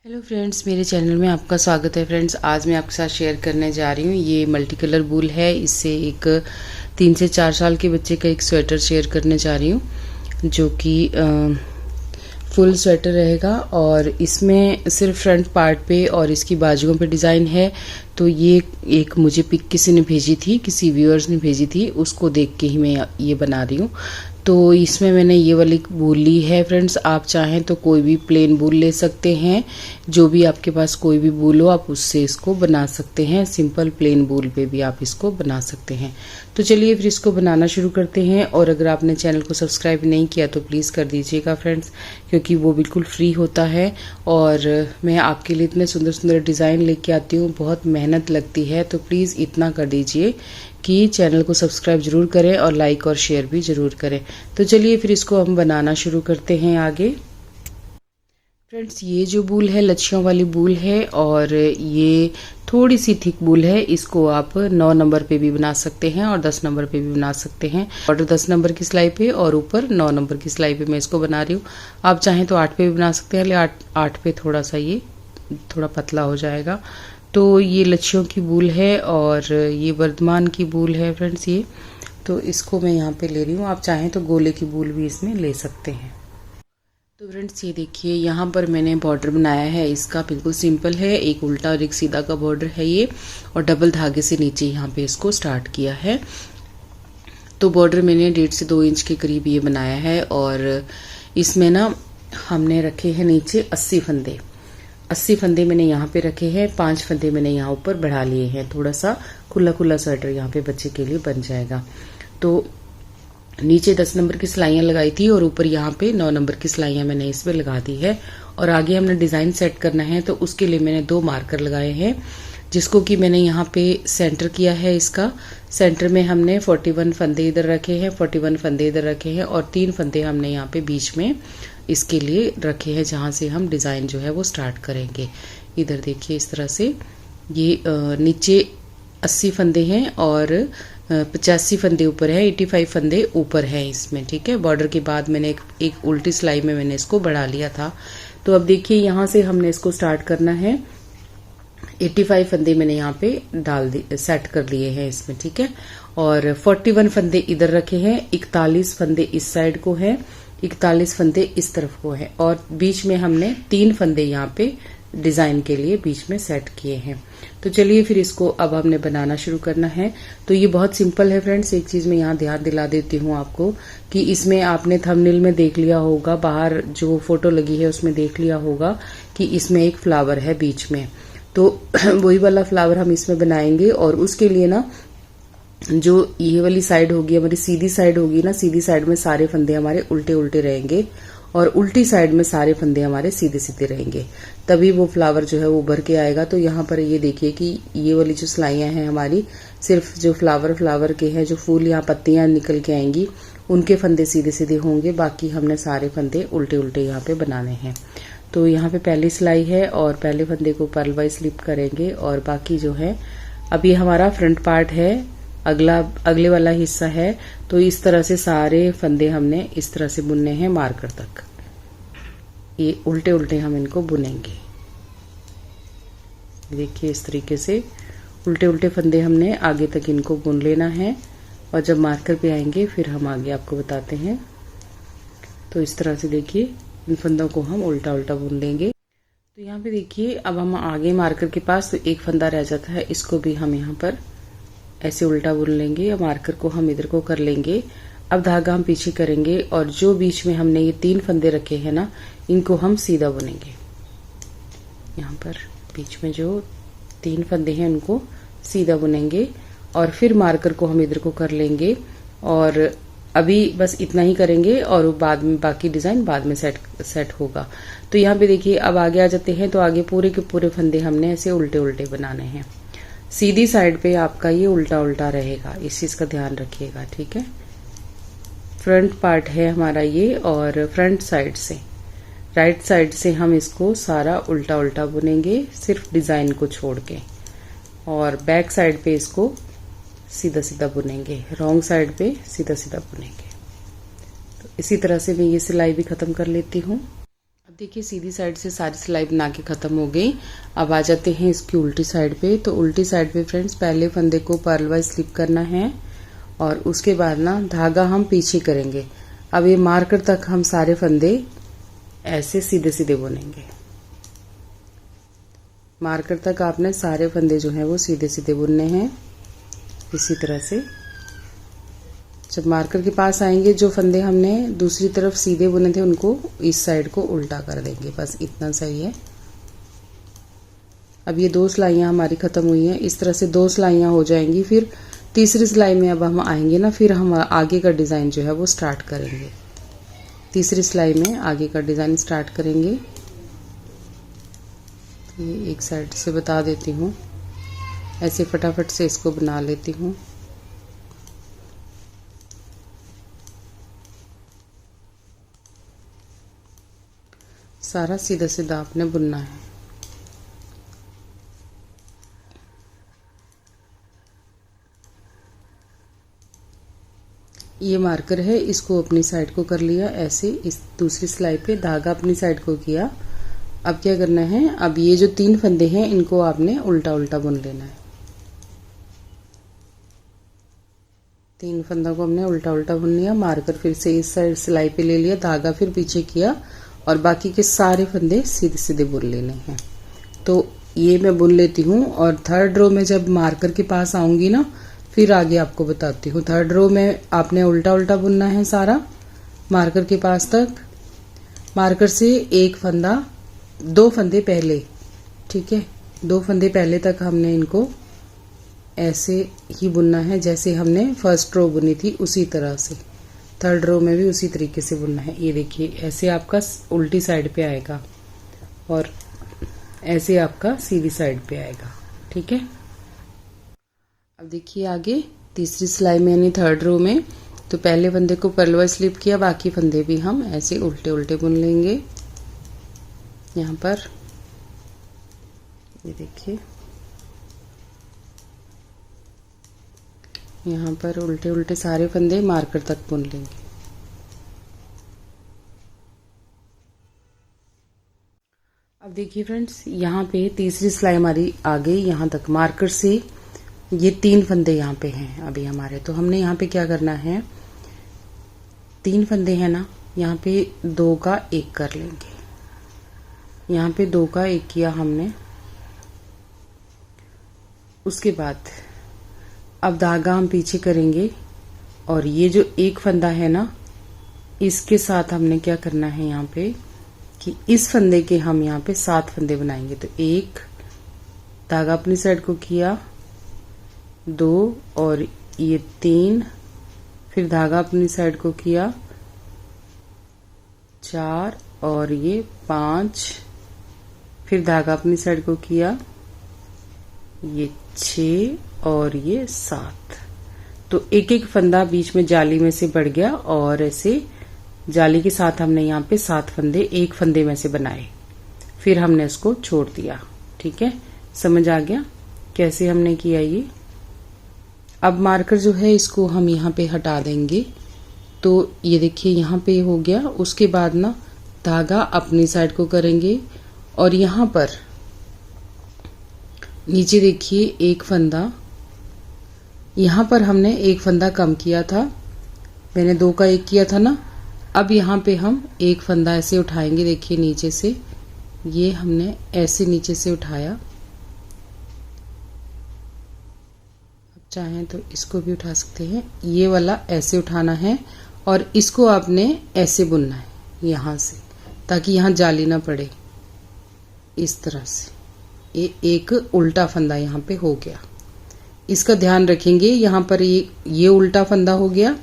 Hello friends, मेरे channel में आपका स्वागत है। फ्रेंड्स, आज मैं आपके साथ शेयर करने जा रही हूँ। ये मल्टी कलर वूल है। इससे एक 3 से 4 साल के बच्चे का एक स्वेटर शेयर करने जा रही हूँ, जो कि फुल स्वेटर रहेगा। और इसमें सिर्फ फ्रंट पार्ट पे और इसकी बाजुओं पे डिज़ाइन है। तो ये एक मुझे पिक किसी ने भेजी थी, किसी व्यूअर्स ने भेजी थी, उसको देख के ही मैं ये बना रही हूँ। तो इसमें मैंने ये वाली वूल ली है। फ्रेंड्स, आप चाहें तो कोई भी प्लेन वूल ले सकते हैं। जो भी आपके पास कोई भी वूल हो, आप उससे इसको बना सकते हैं। सिंपल प्लेन वूल पे भी आप इसको बना सकते हैं। तो चलिए फिर इसको बनाना शुरू करते हैं। और अगर आपने चैनल को सब्सक्राइब नहीं किया तो प्लीज़ कर दीजिएगा फ्रेंड्स, क्योंकि वो बिल्कुल फ्री होता है। और मैं आपके लिए इतने सुंदर सुंदर डिज़ाइन लेके आती हूँ, बहुत मेहनत लगती है। तो प्लीज़ इतना कर दीजिए कि चैनल को सब्सक्राइब जरूर करें और लाइक और शेयर भी जरूर करें। तो चलिए फिर इसको हम बनाना शुरू करते हैं आगे। फ्रेंड्स, ये जो वूल है लच्छियों वाली वूल है, और ये थोड़ी सी थिक वूल है। इसको आप 9 नंबर पे भी बना सकते हैं और 10 नंबर पे भी बना सकते हैं। और 10 नंबर की सिलाई पे और ऊपर 9 नंबर की सिलाई पे मैं इसको बना रही हूँ। आप चाहें तो 8 पे भी बना सकते हैं, लेकिन 8 पे थोड़ा सा ये थोड़ा पतला हो जाएगा। तो ये लच्छियों की वूल है और ये वर्धमान की वूल है फ्रेंड्स। ये तो इसको मैं यहाँ पे ले रही हूँ। आप चाहें तो गोले की वूल भी इसमें ले सकते हैं। तो फ्रेंड्स, ये देखिए, यहाँ पर मैंने बॉर्डर बनाया है। इसका बिल्कुल सिंपल है, एक उल्टा और एक सीधा का बॉर्डर है ये। और डबल धागे से नीचे यहाँ पे इसको स्टार्ट किया है। तो बॉर्डर मैंने 1.5 से 2 इंच के करीब ये बनाया है। और इसमें ना हमने रखे हैं नीचे 80 फंदे। 80 फंदे मैंने यहाँ पे रखे हैं। 5 फंदे मैंने यहाँ ऊपर बढ़ा लिए हैं। थोड़ा सा खुला खुला स्वेटर यहाँ पे बच्चे के लिए बन जाएगा। तो नीचे 10 नंबर की सिलाइयाँ लगाई थी और ऊपर यहाँ पे 9 नंबर की सिलाइयाँ मैंने इसमें लगा दी है। और आगे हमने डिजाइन सेट करना है, तो उसके लिए मैंने 2 मार्कर लगाए हैं, जिसको कि मैंने यहाँ पे सेंटर किया है। इसका सेंटर में हमने 41 फंदे इधर रखे हैं, 41 फंदे इधर रखे हैं, और 3 फंदे हमने यहाँ पे बीच में इसके लिए रखे हैं, जहाँ से हम डिज़ाइन जो है वो स्टार्ट करेंगे। इधर देखिए, इस तरह से ये नीचे 80 फंदे हैं और 85 फंदे ऊपर है, 85 फंदे ऊपर है इसमें। ठीक है, बॉर्डर के बाद मैंने एक उल्टी सिलाई में मैंने इसको बढ़ा लिया था। तो अब देखिए, यहाँ से हमने इसको स्टार्ट करना है। 85 फंदे मैंने यहाँ पे सेट कर लिए हैं इसमें। ठीक है, और 41 फंदे इधर रखे हैं, 41 फंदे इस साइड को है, 41 फंदे इस तरफ को है, और बीच में हमने 3 फंदे यहाँ पे डिजाइन के लिए बीच में सेट किए हैं। तो चलिए फिर इसको अब हमने बनाना शुरू करना है। तो ये बहुत सिंपल है फ्रेंड्स। एक चीज मैं यहाँ ध्यान दिला देती हूँ आपको, कि इसमें आपने थंबनेल में देख लिया होगा, बाहर जो फोटो लगी है उसमें देख लिया होगा कि इसमें एक फ्लावर है बीच में। तो वही वाला फ्लावर हम इसमें बनाएंगे। और उसके लिए ना, जो ये वाली साइड होगी हमारी, सीधी साइड होगी ना, सीधी साइड में सारे फंदे हमारे उल्टे उल्टे रहेंगे, और उल्टी साइड में सारे फंदे हमारे सीधे सीधे रहेंगे। तभी वो फ्लावर जो है वो उभर के आएगा। तो यहाँ पर ये देखिए कि ये वाली जो सिलाइयाँ हैं हमारी, सिर्फ जो फ्लावर के हैं, जो फूल यहाँ पत्तियां निकल के आएंगी, उनके फंदे सीधे सीधे होंगे। बाकी हमने सारे फंदे उल्टे उल्टे यहाँ पे बनाने हैं। तो यहाँ पे पहली सिलाई है और पहले फंदे को पर्ल वाइज स्लिप करेंगे। और बाकी जो है, अब ये हमारा फ्रंट पार्ट है, अगले वाला हिस्सा है। तो इस तरह से सारे फंदे हमने इस तरह से बुनने हैं मार्कर तक। ये उल्टे उल्टे हम इनको बुनेंगे। देखिए, इस तरीके से उल्टे उल्टे फंदे हमने आगे तक इनको बुन लेना है। और जब मार्कर पे आएंगे फिर हम आगे आपको बताते हैं। तो इस तरह से देखिए, इन फंदों को हम उल्टा उल्टा बुन लेंगे। तो यहाँ पे देखिए, अब हम आगे मार्कर के पास तो एक फंदा रह जाता है, इसको भी हम यहाँ पर ऐसे उल्टा बुन लेंगे। या मार्कर को हम इधर को कर लेंगे। अब धागा हम पीछे करेंगे, और जो बीच में हमने ये 3 फंदे रखे हैं ना, इनको हम सीधा बुनेंगे। यहाँ पर बीच में जो 3 फंदे हैं उनको सीधा बुनेंगे, और फिर मार्कर को हम इधर को कर लेंगे। और अभी बस इतना ही करेंगे, और बाद में बाकी डिजाइन बाद में सेट होगा। तो यहाँ पे देखिए, अब आगे आ जाते हैं। तो आगे पूरे के पूरे फंदे हमने ऐसे उल्टे उल्टे बनाने हैं। सीधी साइड पे आपका ये उल्टा उल्टा रहेगा, इस चीज का ध्यान रखिएगा। ठीक है, फ्रंट पार्ट है हमारा ये, और फ्रंट साइड से, राइट साइड से हम इसको सारा उल्टा उल्टा बुनेंगे, सिर्फ डिजाइन को छोड़ के। और बैक साइड पे इसको सीधा सीधा बुनेंगे, रॉन्ग साइड पे सीधा सीधा बुनेंगे। तो इसी तरह से मैं ये सिलाई भी खत्म कर लेती हूँ। अब देखिए सीधी साइड से सारी सिलाई बना के ख़त्म हो गई। अब आ जाते हैं इसकी उल्टी साइड पे। तो उल्टी साइड पे फ्रेंड्स पहले फंदे को पर्ल वाइज स्लिप करना है और उसके बाद ना धागा हम पीछे करेंगे। अब ये मार्कर तक हम सारे फंदे ऐसे सीधे सीधे बुनेंगे। मार्कर तक आपने सारे फंदे जो हैं वो सीधे सीधे बुनने हैं इसी तरह से। जब मार्कर के पास आएंगे, जो फंदे हमने दूसरी तरफ सीधे बुने थे उनको इस साइड को उल्टा कर देंगे, बस इतना सही है। अब ये 2 सिलाइयाँ हमारी खत्म हुई हैं। इस तरह से 2 सिलाइयाँ हो जाएंगी। फिर तीसरी सिलाई में अब हम आएंगे ना, फिर हम आगे का डिज़ाइन जो है वो स्टार्ट करेंगे। तीसरी सिलाई में आगे का डिज़ाइन स्टार्ट करेंगे। ये एक साइड से बता देती हूँ, ऐसे फटाफट से इसको बना लेती हूँ। सारा सीधा सीधा आपने बुनना है। ये मार्कर है, इसको अपनी साइड को कर लिया ऐसे। इस दूसरी सिलाई पे धागा अपनी साइड को किया। अब क्या करना है, अब ये जो 3 फंदे हैं इनको आपने उल्टा उल्टा बुन लेना है। 3 फंदों को हमने उल्टा उल्टा बुन लिया। मार्कर फिर से इस साइड सिलाई पे ले लिया, धागा फिर पीछे किया और बाकी के सारे फंदे सीधे सीधे बुन लेने हैं। तो ये मैं बुन लेती हूँ और थर्ड रो में जब मार्कर के पास आऊंगी ना, फिर आगे आपको बताती हूँ। थर्ड रो में आपने उल्टा उल्टा बुनना है सारा मार्कर के पास तक। मार्कर से 1 फंदा 2 फंदे पहले, ठीक है, 2 फंदे पहले तक हमने इनको ऐसे ही बुनना है जैसे हमने फर्स्ट रो बुनी थी, उसी तरह से थर्ड रो में भी उसी तरीके से बुनना है। ये देखिए ऐसे आपका उल्टी साइड पे आएगा और ऐसे आपका सीधी साइड पे आएगा, ठीक है। अब देखिए आगे तीसरी सिलाई में यानी थर्ड रो में, तो पहले फंदे को पर्ल वाइज स्लिप किया, बाकी फंदे भी हम ऐसे उल्टे उल्टे बुन लेंगे। यहाँ पर ये देखिए, यहाँ पर उल्टे उल्टे सारे फंदे मार्कर तक बुन लेंगे। अब देखिए फ्रेंड्स, यहाँ पे तीसरी सिलाई हमारी आ गई यहाँ तक। मार्कर से ये 3 फंदे यहाँ पे हैं अभी हमारे। तो हमने यहाँ पे क्या करना है, 3 फंदे हैं ना, यहाँ पे 2 का 1 कर लेंगे। यहाँ पे 2 का 1 किया हमने। उसके बाद अब धागा हम पीछे करेंगे और ये जो 1 फंदा है ना, इसके साथ हमने क्या करना है यहाँ पे कि इस फंदे के हम यहाँ पे 7 फंदे बनाएंगे। तो 1 धागा अपनी साइड को किया, 2 और ये 3, फिर धागा अपनी साइड को किया 4 और ये 5, फिर धागा अपनी साइड को किया ये 6 और ये 7। तो एक एक फंदा बीच में जाली में से बढ़ गया और ऐसे जाली के साथ हमने यहाँ पे 7 फंदे एक फंदे में से बनाए, फिर हमने इसको छोड़ दिया, ठीक है। समझ आ गया कैसे हमने किया ये। अब मार्कर जो है इसको हम यहाँ पे हटा देंगे। तो ये देखिए यहाँ पे हो गया। उसके बाद ना धागा अपनी साइड को करेंगे और यहाँ पर नीचे देखिए 1 फंदा, यहाँ पर हमने 1 फंदा कम किया था, मैंने 2 का 1 किया था ना। अब यहाँ पे हम 1 फंदा ऐसे उठाएंगे, देखिए नीचे से, ये हमने ऐसे नीचे से उठाया। अब चाहें तो इसको भी उठा सकते हैं, ये वाला ऐसे उठाना है और इसको आपने ऐसे बुनना है यहाँ से, ताकि यहाँ जाली ना पड़े। इस तरह से ये एक उल्टा फंदा यहाँ पे हो गया, इसका ध्यान रखेंगे। यहाँ पर ये उल्टा फंदा हो गया।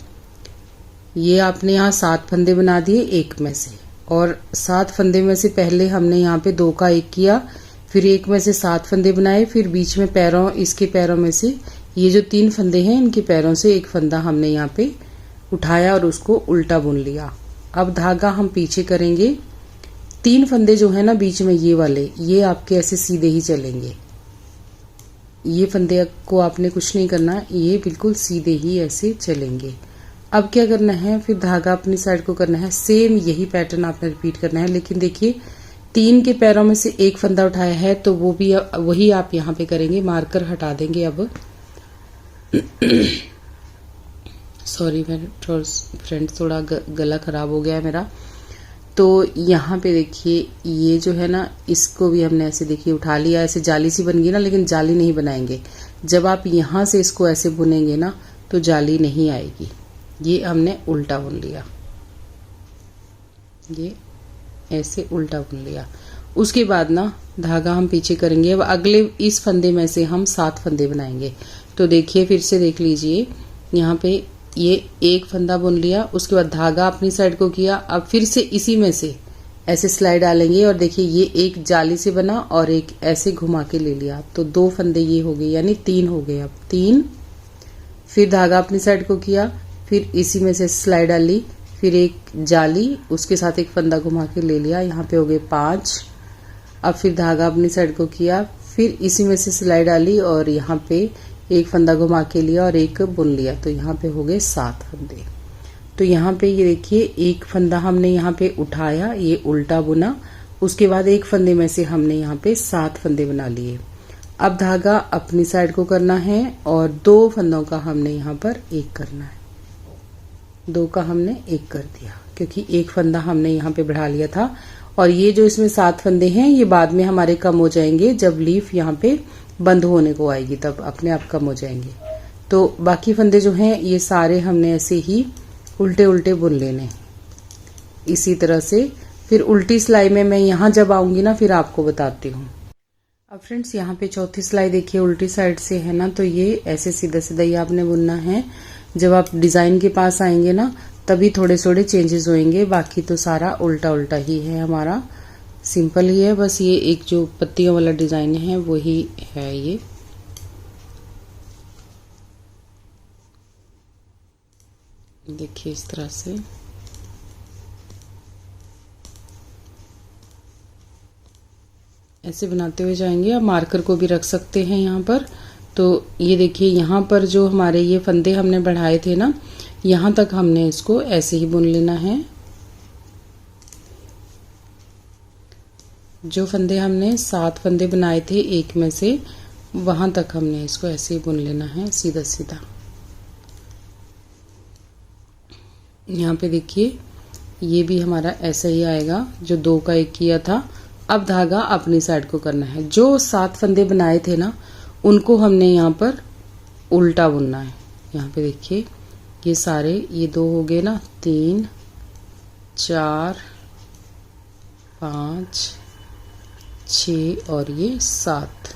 ये आपने यहाँ 7 फंदे बना दिए 1 में से, और 7 फंदे में से पहले हमने यहाँ पे 2 का 1 किया, फिर 1 में से 7 फंदे बनाए, फिर बीच में पैरों, इसके पैरों में से ये जो 3 फंदे हैं इनके पैरों से 1 फंदा हमने यहाँ पे उठाया और उसको उल्टा बुन लिया। अब धागा हम पीछे करेंगे। 3 फंदे जो है ना बीच में ये वाले, ये आपके ऐसे सीधे ही चलेंगे। ये फंदे को आपने कुछ नहीं करना, ये बिल्कुल सीधे ही ऐसे चलेंगे। अब क्या करना है, फिर धागा अपनी साइड को करना है, सेम यही पैटर्न आपने रिपीट करना है। लेकिन देखिए 3 के पैरों में से एक फंदा उठाया है तो वो भी वही आप यहाँ पे करेंगे, मार्कर हटा देंगे अब। सॉरी फ्रेंड्स, थोड़ा गला खराब हो गया है मेरा। तो यहाँ पे देखिए ये जो है ना, इसको भी हमने ऐसे देखिए उठा लिया, ऐसे जाली सी बन गई ना, लेकिन जाली नहीं बनाएंगे। जब आप यहाँ से इसको ऐसे बुनेंगे ना तो जाली नहीं आएगी। ये हमने उल्टा बुन लिया, ये ऐसे उल्टा बुन लिया। उसके बाद ना धागा हम पीछे करेंगे। अब अगले इस फंदे में से हम 7 फंदे बनाएंगे। तो देखिए फिर से देख लीजिए, यहाँ पे ये एक फंदा बुन लिया, उसके बाद धागा अपनी साइड को किया। अब फिर से इसी में से ऐसे सिलाई डालेंगे और देखिए ये एक जाली से बना और एक ऐसे घुमा के ले लिया। तो 2 फंदे ये हो गए, यानी 3 हो गए। अब 3, फिर धागा अपनी साइड को किया, फिर इसी में से सिलाई डाली, फिर एक जाली, उसके साथ एक फंदा घुमा के ले लिया, यहाँ पे हो गए 5। अब फिर धागा अपनी साइड को किया, फिर इसी में से सिलाई डाली और यहाँ पे एक फंदा घुमा के लिया और एक बुन लिया। तो यहाँ पे हो गए 7 फंदे। तो यहाँ पे ये देखिए एक फंदा हमने यहाँ पे उठाया, ये उल्टा बुना, उसके बाद एक फंदे में से हमने यहाँ पे 7 फंदे बना लिए। अब धागा अपनी साइड को करना है और 2 फंदों का हमने यहाँ पर एक करना है। 2 का हमने एक कर दिया, क्योंकि एक फंदा हमने यहाँ पे बढ़ा लिया था। और ये जो इसमें 7 फंदे हैं ये बाद में हमारे कम हो जाएंगे, जब लीफ यहाँ पे बंद होने को आएगी तब अपने आप कम हो जाएंगे। तो बाकी फंदे जो हैं ये सारे हमने ऐसे ही उल्टे उल्टे बुन लेने इसी तरह से। फिर उल्टी सिलाई में मैं यहाँ जब आऊंगी ना फिर आपको बताती हूँ। अब फ्रेंड्स यहाँ पे चौथी सिलाई देखिए उल्टी साइड से है ना, तो ये ऐसे सीधा सीधा ही आपने बुनना है। जब आप डिजाइन के पास आएंगे ना तभी थोड़े थोड़े चेंजेस होंगे, बाकी तो सारा उल्टा उल्टा ही है, हमारा सिंपल ही है। बस ये एक जो पत्तियों वाला डिजाइन है वही है। ये देखिए इस तरह से ऐसे बनाते हुए जाएंगे। आप मार्कर को भी रख सकते हैं यहाँ पर। तो ये देखिए यहाँ पर जो हमारे ये फंदे हमने बढ़ाए थे ना, यहाँ तक हमने इसको ऐसे ही बुन लेना है। जो फंदे हमने 7 फंदे बनाए थे एक में से, वहां तक हमने इसको ऐसे ही बुन लेना है सीधा सीधा। यहाँ पे देखिए ये भी हमारा ऐसा ही आएगा जो 2 का एक किया था। अब धागा अपनी साइड को करना है। जो 7 फंदे बनाए थे ना उनको हमने यहाँ पर उल्टा बुनना है। यहाँ पे देखिए ये सारे, ये 2 हो गए ना, 3 4 5 6 और ये 7,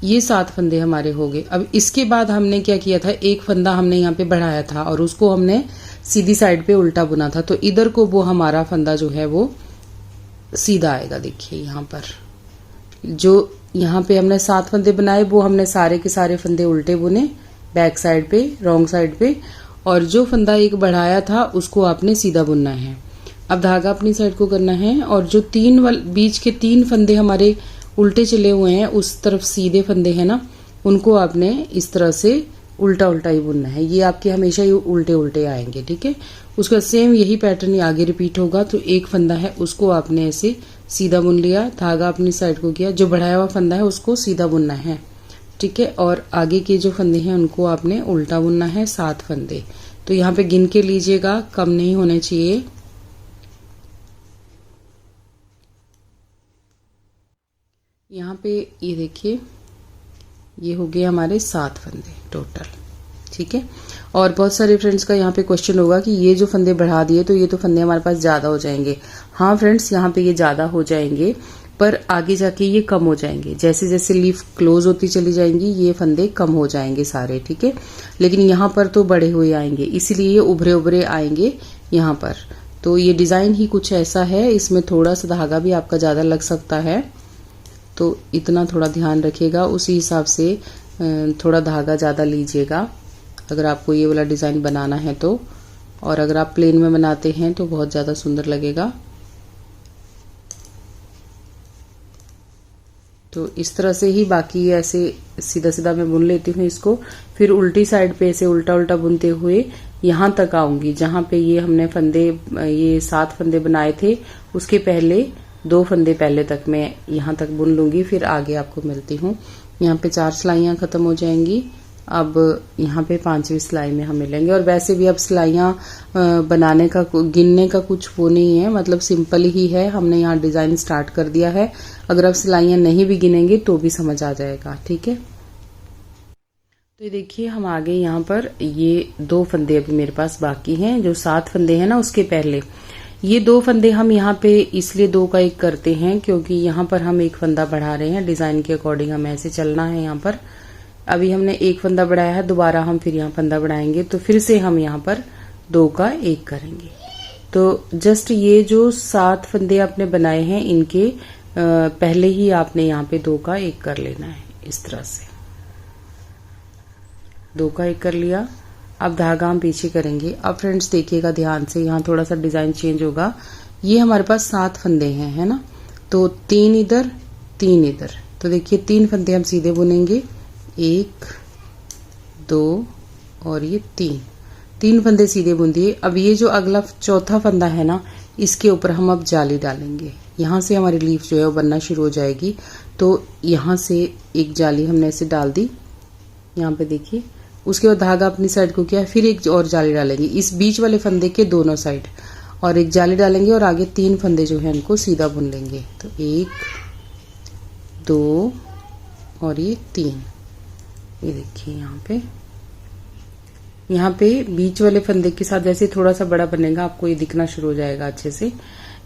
ये 7 फंदे हमारे हो गए। अब इसके बाद हमने क्या किया था, एक फंदा हमने यहाँ पे बढ़ाया था और उसको हमने सीधी साइड पे उल्टा बुना था। तो इधर को वो हमारा फंदा जो है वो सीधा आएगा। देखिए यहाँ पर जो यहाँ पे हमने 7 फंदे बनाए वो हमने सारे के सारे फंदे उल्टे बुने बैक साइड पे, रॉन्ग साइड पे, और जो फंदा एक बढ़ाया था उसको आपने सीधा बुनना है। अब धागा अपनी साइड को करना है और जो बीच के 3 फंदे हमारे उल्टे चले हुए हैं, उस तरफ सीधे फंदे हैं ना, उनको आपने इस तरह से उल्टा उल्टा ही बुनना है। ये आपके हमेशा ही उल्टे उल्टे आएंगे, ठीक है। उसका सेम यही पैटर्न आगे रिपीट होगा। तो एक फंदा है उसको आपने ऐसे सीधा बुन लिया, धागा अपनी साइड को किया, जो बढ़ाया हुआ फंदा है उसको सीधा बुनना है, ठीक है। और आगे के जो फंदे हैं उनको आपने उल्टा बुनना है, 7 फंदे। तो यहाँ पे गिन के लीजिएगा, कम नहीं होने चाहिए। यहाँ पे ये देखिए ये हो गए हमारे 7 फंदे टोटल, ठीक है। और बहुत सारे फ्रेंड्स का यहाँ पे क्वेश्चन होगा कि ये जो फंदे बढ़ा दिए तो ये तो फंदे हमारे पास ज्यादा हो जाएंगे। हाँ फ्रेंड्स, यहाँ पे ये ज्यादा हो जाएंगे पर आगे जाके ये कम हो जाएंगे। जैसे जैसे लीफ क्लोज होती चली जाएंगी ये फंदे कम हो जाएंगे सारे, ठीक है। लेकिन यहाँ पर तो बड़े हुए आएंगे, इसीलिए ये उभरे उभरे आएंगे यहाँ पर। तो ये डिजाइन ही कुछ ऐसा है, इसमें थोड़ा सा धागा भी आपका ज्यादा लग सकता है, तो इतना थोड़ा ध्यान रखिएगा। उसी हिसाब से थोड़ा धागा ज्यादा लीजिएगा अगर आपको ये वाला डिजाइन बनाना है तो। और अगर आप प्लेन में बनाते हैं तो बहुत ज्यादा सुंदर लगेगा। तो इस तरह से ही बाकी ऐसे सीधा सीधा मैं बुन लेती हूँ इसको। फिर उल्टी साइड पे ऐसे उल्टा उल्टा बुनते हुए यहाँ तक आऊंगी जहाँ पे ये हमने फंदे, ये 7 फंदे बनाए थे, उसके पहले 2 फंदे पहले तक मैं यहाँ तक बुन लूंगी। फिर आगे आपको मिलती हूँ। यहाँ पे 4 सिलाइयाँ खत्म हो जाएंगी। अब यहाँ पे 5वीं सिलाई में हम मिलेंगे। और वैसे भी अब सिलाइयाँ बनाने का, गिनने का कुछ वो नहीं है, मतलब सिंपल ही है। हमने यहाँ डिजाइन स्टार्ट कर दिया है। अगर आप सिलाइयाँ नहीं भी गिनेंगे तो भी समझ आ जाएगा, ठीक है। तो ये देखिए हम आगे यहाँ पर ये 2 फंदे अभी मेरे पास बाकी हैं, जो 7 फंदे हैं ना उसके पहले ये 2 फंदे हम यहाँ पे इसलिए 2 का 1 करते हैं क्योंकि यहाँ पर हम 1 फंदा बढ़ा रहे हैं। डिजाइन के अकॉर्डिंग हमें ऐसे चलना है। यहाँ पर अभी हमने 1 फंदा बढ़ाया है, दोबारा हम फिर यहाँ फंदा बढ़ाएंगे तो फिर से हम यहाँ पर 2 का 1 करेंगे। तो जस्ट ये जो 7 फंदे आपने बनाए हैं इनके पहले ही आपने यहाँ पे 2 का 1 कर लेना है। इस तरह से 2 का 1 कर लिया। अब धागा हम पीछे करेंगे। अब फ्रेंड्स देखिएगा ध्यान से, यहाँ थोड़ा सा डिजाइन चेंज होगा। ये हमारे पास 7 फंदे हैं, है ना, तो 3 इधर 3 इधर। तो देखिए 3 फंदे हम सीधे बुनेंगे, 1 2 और ये 3 फंदे सीधे बुन दिए। अब ये जो अगला चौथा फंदा है ना, इसके ऊपर हम अब जाली डालेंगे। यहाँ से हमारी लीफ जो है वो बनना शुरू हो जाएगी। तो यहाँ से एक जाली हमने ऐसे डाल दी, यहाँ पे देखिए। उसके बाद धागा अपनी साइड को किया, फिर एक और जाली डालेंगे इस बीच वाले फंदे के दोनों साइड, और एक जाली डालेंगे और आगे 3 फंदे जो है इनको सीधा बुन लेंगे। तो 1 2 और ये 3। ये देखिए यहाँ पे बीच वाले फंदे के साथ जैसे थोड़ा सा बड़ा बनेगा आपको ये दिखना शुरू हो जाएगा अच्छे से।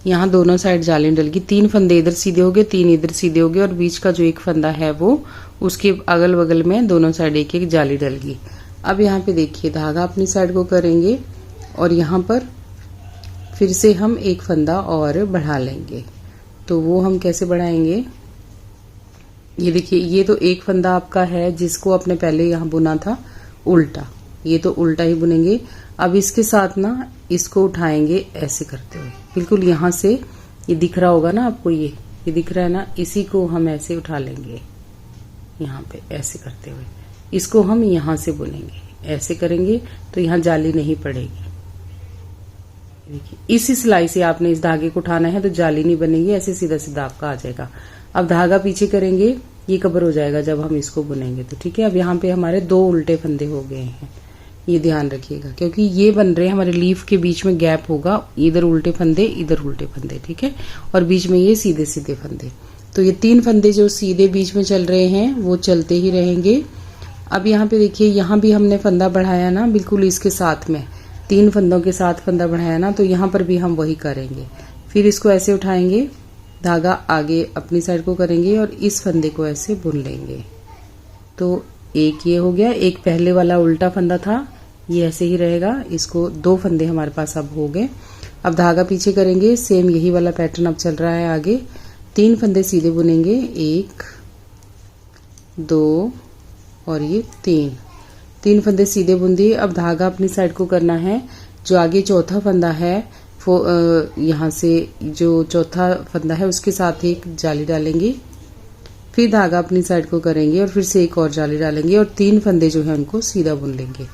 यहाँ दोनों साइड जाली डलगी, 3 फंदे इधर सीधे हो गए, 3 इधर सीधे हो गए, और बीच का जो एक फंदा है वो उसके अगल बगल में दोनों साइड एक एक जाली डलगी। अब यहाँ पे देखिए धागा अपनी साइड को करेंगे और यहाँ पर फिर से हम एक फंदा और बढ़ा लेंगे। तो वो हम कैसे बढ़ाएंगे, ये देखिए ये तो एक फंदा आपका है जिसको आपने पहले यहाँ बुना था उल्टा, ये तो उल्टा ही बुनेंगे। अब इसके साथ ना इसको उठाएंगे ऐसे करते हुए, बिल्कुल यहाँ से ये दिख रहा होगा ना आपको, ये दिख रहा है ना, इसी को हम ऐसे उठा लेंगे यहाँ पे ऐसे करते हुए। इसको हम यहाँ से बुनेंगे, ऐसे करेंगे तो यहाँ जाली नहीं पड़ेगी। देखिए इसी सिलाई से आपने इस धागे को उठाना है तो जाली नहीं बनेगी, ऐसे सीधा सीधा आपका आ जाएगा। अब धागा पीछे करेंगे, ये कवर हो जाएगा जब हम इसको बुनेंगे तो, ठीक है। अब यहाँ पे हमारे 2 उल्टे फंदे हो गए हैं, ये ध्यान रखिएगा, क्योंकि ये बन रहे हैं हमारे लीफ के बीच में गैप होगा, इधर उल्टे फंदे इधर उल्टे फंदे, ठीक है, और बीच में ये सीधे सीधे फंदे। तो ये 3 फंदे जो सीधे बीच में चल रहे हैं वो चलते ही रहेंगे। अब यहाँ पे देखिए यहाँ भी हमने फंदा बढ़ाया ना, बिल्कुल इसके साथ में 3 फंदों के साथ फंदा बढ़ाया ना, तो यहाँ पर भी हम वही करेंगे। फिर इसको ऐसे उठाएंगे, धागा आगे अपनी साइड को करेंगे और इस फंदे को ऐसे बुन लेंगे। तो एक ये हो गया, एक पहले वाला उल्टा फंदा था, ये ऐसे ही रहेगा। इसको 2 फंदे हमारे पास अब हो गए। अब धागा पीछे करेंगे, सेम यही वाला पैटर्न अब चल रहा है आगे। 3 फंदे सीधे बुनेंगे, 1 2 और ये 3 फंदे सीधे बुन दिए। अब धागा अपनी साइड को करना है, जो आगे चौथा फंदा है यहाँ से जो चौथा फंदा है उसके साथ एक जाली डालेंगे, फिर धागा अपनी साइड को करेंगे और फिर से एक और जाली डालेंगे और 3 फंदे जो है उनको सीधा बुन लेंगे।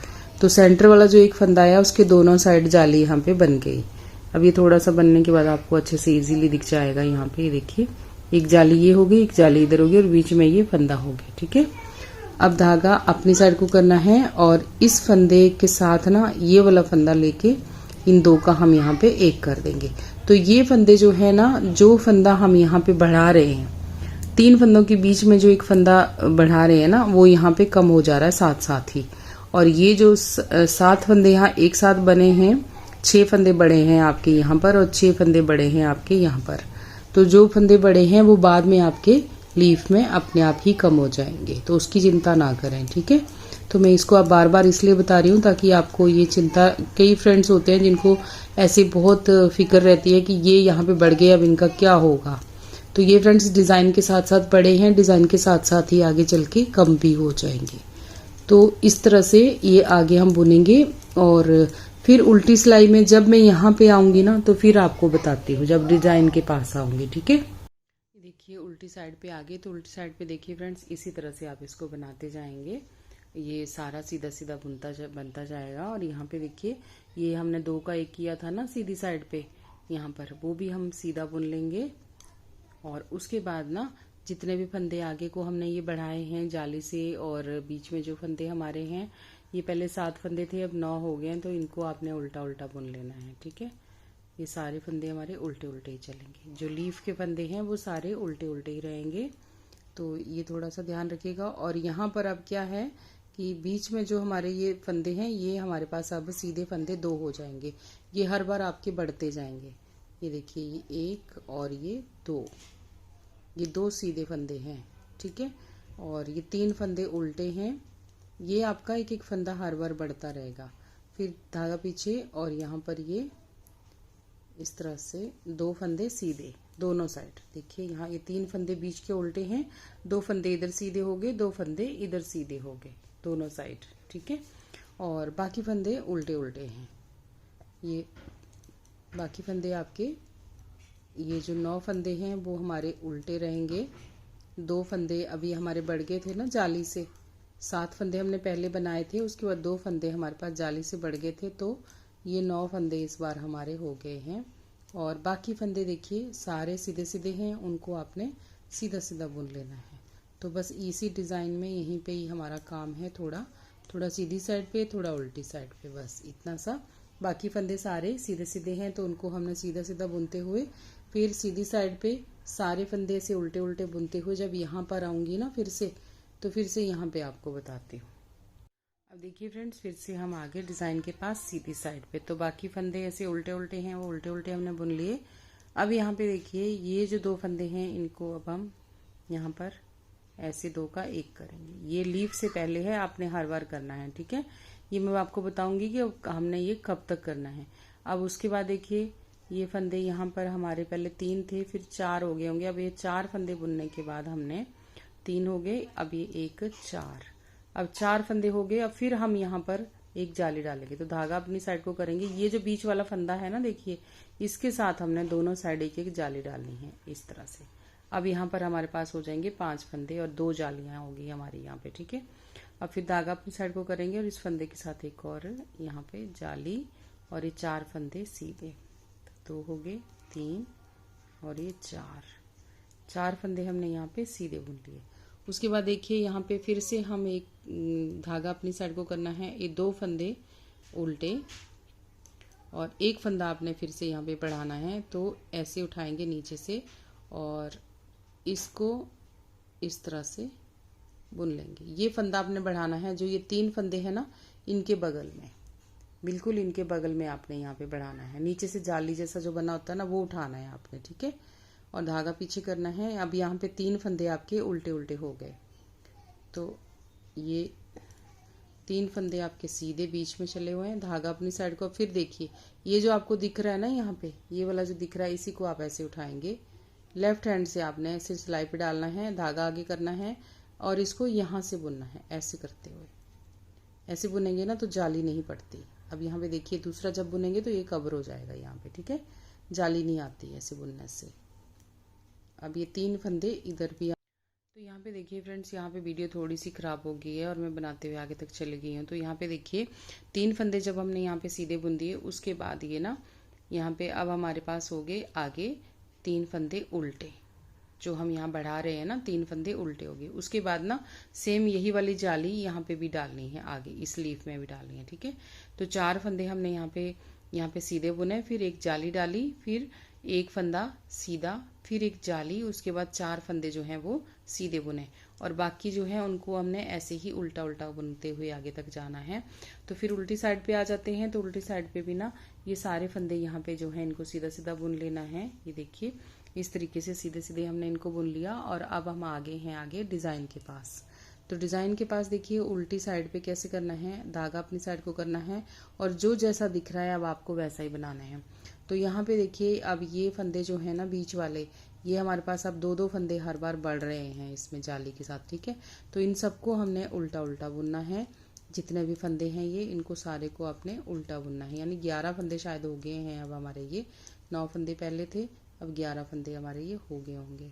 तो सेंटर वाला जो एक फंदा आया उसके दोनों साइड जाली यहाँ पे बन गई। अब ये थोड़ा सा बनने के बाद आपको अच्छे से इजीली दिख जाएगा। यहाँ पे देखिए एक जाली ये हो गई, एक जाली इधर हो गई और बीच में ये फंदा हो गया, ठीक है। अब धागा अपनी साइड को करना है और इस फंदे के साथ ना ये वाला फंदा लेके इन 2 का हम यहाँ पे 1 कर देंगे। तो ये फंदे जो है ना, जो फंदा हम यहाँ पे बढ़ा रहे हैं, 3 फंदों के बीच में जो एक फंदा बढ़ा रहे हैं ना, वो यहाँ पे कम हो जा रहा है साथ साथ ही। और ये जो 7 फंदे यहाँ एक साथ बने हैं, 6 फंदे बड़े हैं आपके यहाँ पर और 6 फंदे बड़े हैं आपके यहाँ पर। तो जो फंदे बड़े हैं वो बाद में आपके लीफ में अपने आप ही कम हो जाएंगे, तो उसकी चिंता ना करें, ठीक है। तो मैं इसको अब बार बार इसलिए बता रही हूँ ताकि आपको ये चिंता, कई फ्रेंड्स होते हैं जिनको ऐसे बहुत फिक्र रहती है कि ये यहाँ पे बढ़ गए अब इनका क्या होगा। तो ये फ्रेंड्स डिजाइन के साथ साथ बड़े हैं, डिजाइन के साथ साथ ही आगे चल के कम भी हो जाएंगे। तो इस तरह से ये आगे हम बुनेंगे और फिर उल्टी सिलाई में जब मैं यहाँ पे आऊंगी ना तो फिर आपको बताती हूँ, जब डिजाइन के पास आऊंगी, ठीक है। देखिए उल्टी साइड पे आ गए तो उल्टी साइड पे देखिए फ्रेंड्स, इसी तरह से आप इसको बनाते जाएंगे। ये सारा सीधा सीधा बनता जाएगा। और यहाँ पे देखिए, ये हमने 2 का 1 किया था ना सीधी साइड पे, यहाँ पर वो भी हम सीधा बुन लेंगे। और उसके बाद ना जितने भी फंदे आगे को हमने ये बढ़ाए हैं जाली से, और बीच में जो फंदे हमारे हैं, ये पहले 7 फंदे थे, अब 9 हो गए हैं, तो इनको आपने उल्टा उल्टा बुन लेना है। ठीक है, ये सारे फंदे हमारे उल्टे उल्टे ही चलेंगे। जो लीफ के फंदे हैं वो सारे उल्टे उल्टे ही रहेंगे, तो ये थोड़ा सा ध्यान रखिएगा। और यहाँ पर अब क्या है कि बीच में जो हमारे ये फंदे हैं, ये हमारे पास अब सीधे फंदे 2 हो जाएंगे। ये हर बार आपके बढ़ते जाएंगे। ये देखिए, ये 1 और ये 2, ये 2 सीधे फंदे हैं। ठीक है, और ये 3 फंदे उल्टे हैं। ये आपका एक एक फंदा हर बार बढ़ता रहेगा। फिर धागा पीछे, और यहाँ पर ये इस तरह से 2 फंदे सीधे दोनों साइड। देखिए, यहाँ ये 3 फंदे बीच के उल्टे हैं, 2 फंदे इधर सीधे हो गए, 2 फंदे इधर सीधे हो गए दोनों साइड। ठीक है, और बाकी फंदे उल्टे उल्टे हैं। ये बाकी फंदे आपके, ये जो 9 फंदे हैं वो हमारे उल्टे रहेंगे। 2 फंदे अभी हमारे बढ़ गए थे ना जाली से, 7 फंदे हमने पहले बनाए थे, उसके बाद 2 फंदे हमारे पास जाली से बढ़ गए थे, तो ये 9 फंदे इस बार हमारे हो गए हैं। और बाकी फंदे देखिए सारे सीधे सीधे हैं, उनको आपने सीधा सीधा बुन लेना है। तो बस इसी डिज़ाइन में यहीं पे ही हमारा काम है, थोड़ा थोड़ा सीधी साइड पे, थोड़ा उल्टी साइड पे, बस इतना सा। बाकी फंदे सारे सीधे सीधे हैं, तो उनको हमने सीधा सीधा बुनते हुए, फिर सीधी साइड पे सारे फंदे से उल्टे उल्टे बुनते हुए जब यहाँ पर आऊँगी ना फिर से, तो फिर से यहाँ पे आपको बताती हूँ। अब देखिए फ्रेंड्स, फिर से हम आगे डिज़ाइन के पास सीधी साइड पे, तो बाकी फंदे ऐसे उल्टे उल्टे हैं, वो उल्टे उल्टे हमने बुन लिए। अब यहाँ पे देखिए, ये जो 2 फंदे हैं, इनको अब हम यहाँ पर ऐसे 2 का 1 करेंगे। ये लीफ से पहले है, आपने हर बार करना है। ठीक है, ये मैं आपको बताऊंगी कि हमने ये कब तक करना है। अब उसके बाद देखिए, ये फंदे यहाँ पर हमारे पहले 3 थे, फिर 4 हो गए होंगे। अब ये 4 फंदे बुनने के बाद हमने 3 हो गए, अब ये 1 4, अब 4 फंदे हो गए। अब फिर हम यहाँ पर एक जाली डालेंगे, तो धागा अपनी साइड को करेंगे। ये जो बीच वाला फंदा है ना, देखिए, इसके साथ हमने दोनों साइड एक एक जाली डालनी है इस तरह से। अब यहाँ पर हमारे पास हो जाएंगे 5 फंदे और 2 जालियां होगी हमारी यहाँ पे। ठीक है, अब फिर धागा अपनी साइड को करेंगे और इस फंदे के साथ एक और यहाँ पे जाली, और ये 4 फंदे सीधे, तो 2 हो गए, 3 और ये 4 फंदे हमने यहाँ पे सीधे बुन लिए। उसके बाद देखिए, यहाँ पे फिर से हम एक धागा अपनी साइड को करना है। ये 2 फंदे उल्टे और 1 फंदा आपने फिर से यहाँ पे बढ़ाना है, तो ऐसे उठाएंगे नीचे से और इसको इस तरह से बुन लेंगे। ये फंदा आपने बढ़ाना है, जो ये 3 फंदे हैं ना, इनके बगल में, बिल्कुल इनके बगल में आपने यहाँ पे बढ़ाना है। नीचे से जाली जैसा जो बना होता है ना, वो उठाना है आपने। ठीक है, और धागा पीछे करना है। अब यहाँ पे 3 फंदे आपके उल्टे उल्टे हो गए, तो ये 3 फंदे आपके सीधे बीच में चले हुए हैं। धागा अपनी साइड को, फिर देखिए, ये जो आपको दिख रहा है ना यहाँ पे, ये वाला जो दिख रहा है, इसी को आप ऐसे उठाएंगे। लेफ्ट हैंड से आपने ऐसे सिलाई पे डालना है, धागा आगे करना है और इसको यहाँ से बुनना है, ऐसे करते हुए। ऐसे बुनेंगे ना तो जाली नहीं पड़ती। अब यहाँ पे देखिए, दूसरा जब बुनेंगे तो ये कवर हो जाएगा यहाँ पे। ठीक है, जाली नहीं आती ऐसे बुनने से। अब ये 3 फंदे इधर भी, तो यहाँ पे देखिए फ्रेंड्स, यहाँ पे वीडियो थोड़ी सी खराब हो गई है और मैं बनाते हुए आगे तक चली गई हूँ। तो यहाँ पे देखिए, 3 फंदे जब हमने यहाँ पे सीधे बुन दिए, उसके बाद ये ना यहाँ पे अब हमारे पास हो गए आगे 3 फंदे उल्टे, जो हम यहाँ बढ़ा रहे हैं ना, 3 फंदे उल्टे हो गए। उसके बाद ना सेम यही वाली जाली यहाँ पे भी डालनी है, आगे इस लीफ में भी डालनी है। ठीक है, तो 4 फंदे हमने यहाँ पे सीधे बुने, फिर एक जाली डाली, फिर 1 फंदा सीधा, फिर एक जाली, उसके बाद 4 फंदे जो हैं वो सीधे बुने, और बाकी जो है उनको हमने ऐसे ही उल्टा उल्टा बुनते हुए आगे तक जाना है। तो फिर उल्टी साइड पे आ जाते हैं, तो उल्टी साइड पे भी ना ये सारे फंदे यहाँ पे जो है इनको सीधा सीधा बुन लेना है। ये देखिए, इस तरीके से सीधे सीधे हमने इनको बुन लिया। और अब हम आगे हैं, आगे डिज़ाइन के पास। तो डिज़ाइन के पास देखिए, उल्टी साइड पे कैसे करना है, धागा अपनी साइड को करना है और जो जैसा दिख रहा है अब आपको वैसा ही बनाना है। तो यहाँ पे देखिए, अब ये फंदे जो है ना बीच वाले, ये हमारे पास अब 2-2 फंदे हर बार बढ़ रहे हैं इसमें जाली के साथ। ठीक है, तो इन सबको हमने उल्टा उल्टा बुनना है। जितने भी फंदे हैं ये, इनको सारे को आपने उल्टा बुनना है। यानी 11 फंदे शायद हो गए हैं अब हमारे, ये 9 फंदे पहले थे, अब 11 फंदे हमारे ये हो गए होंगे।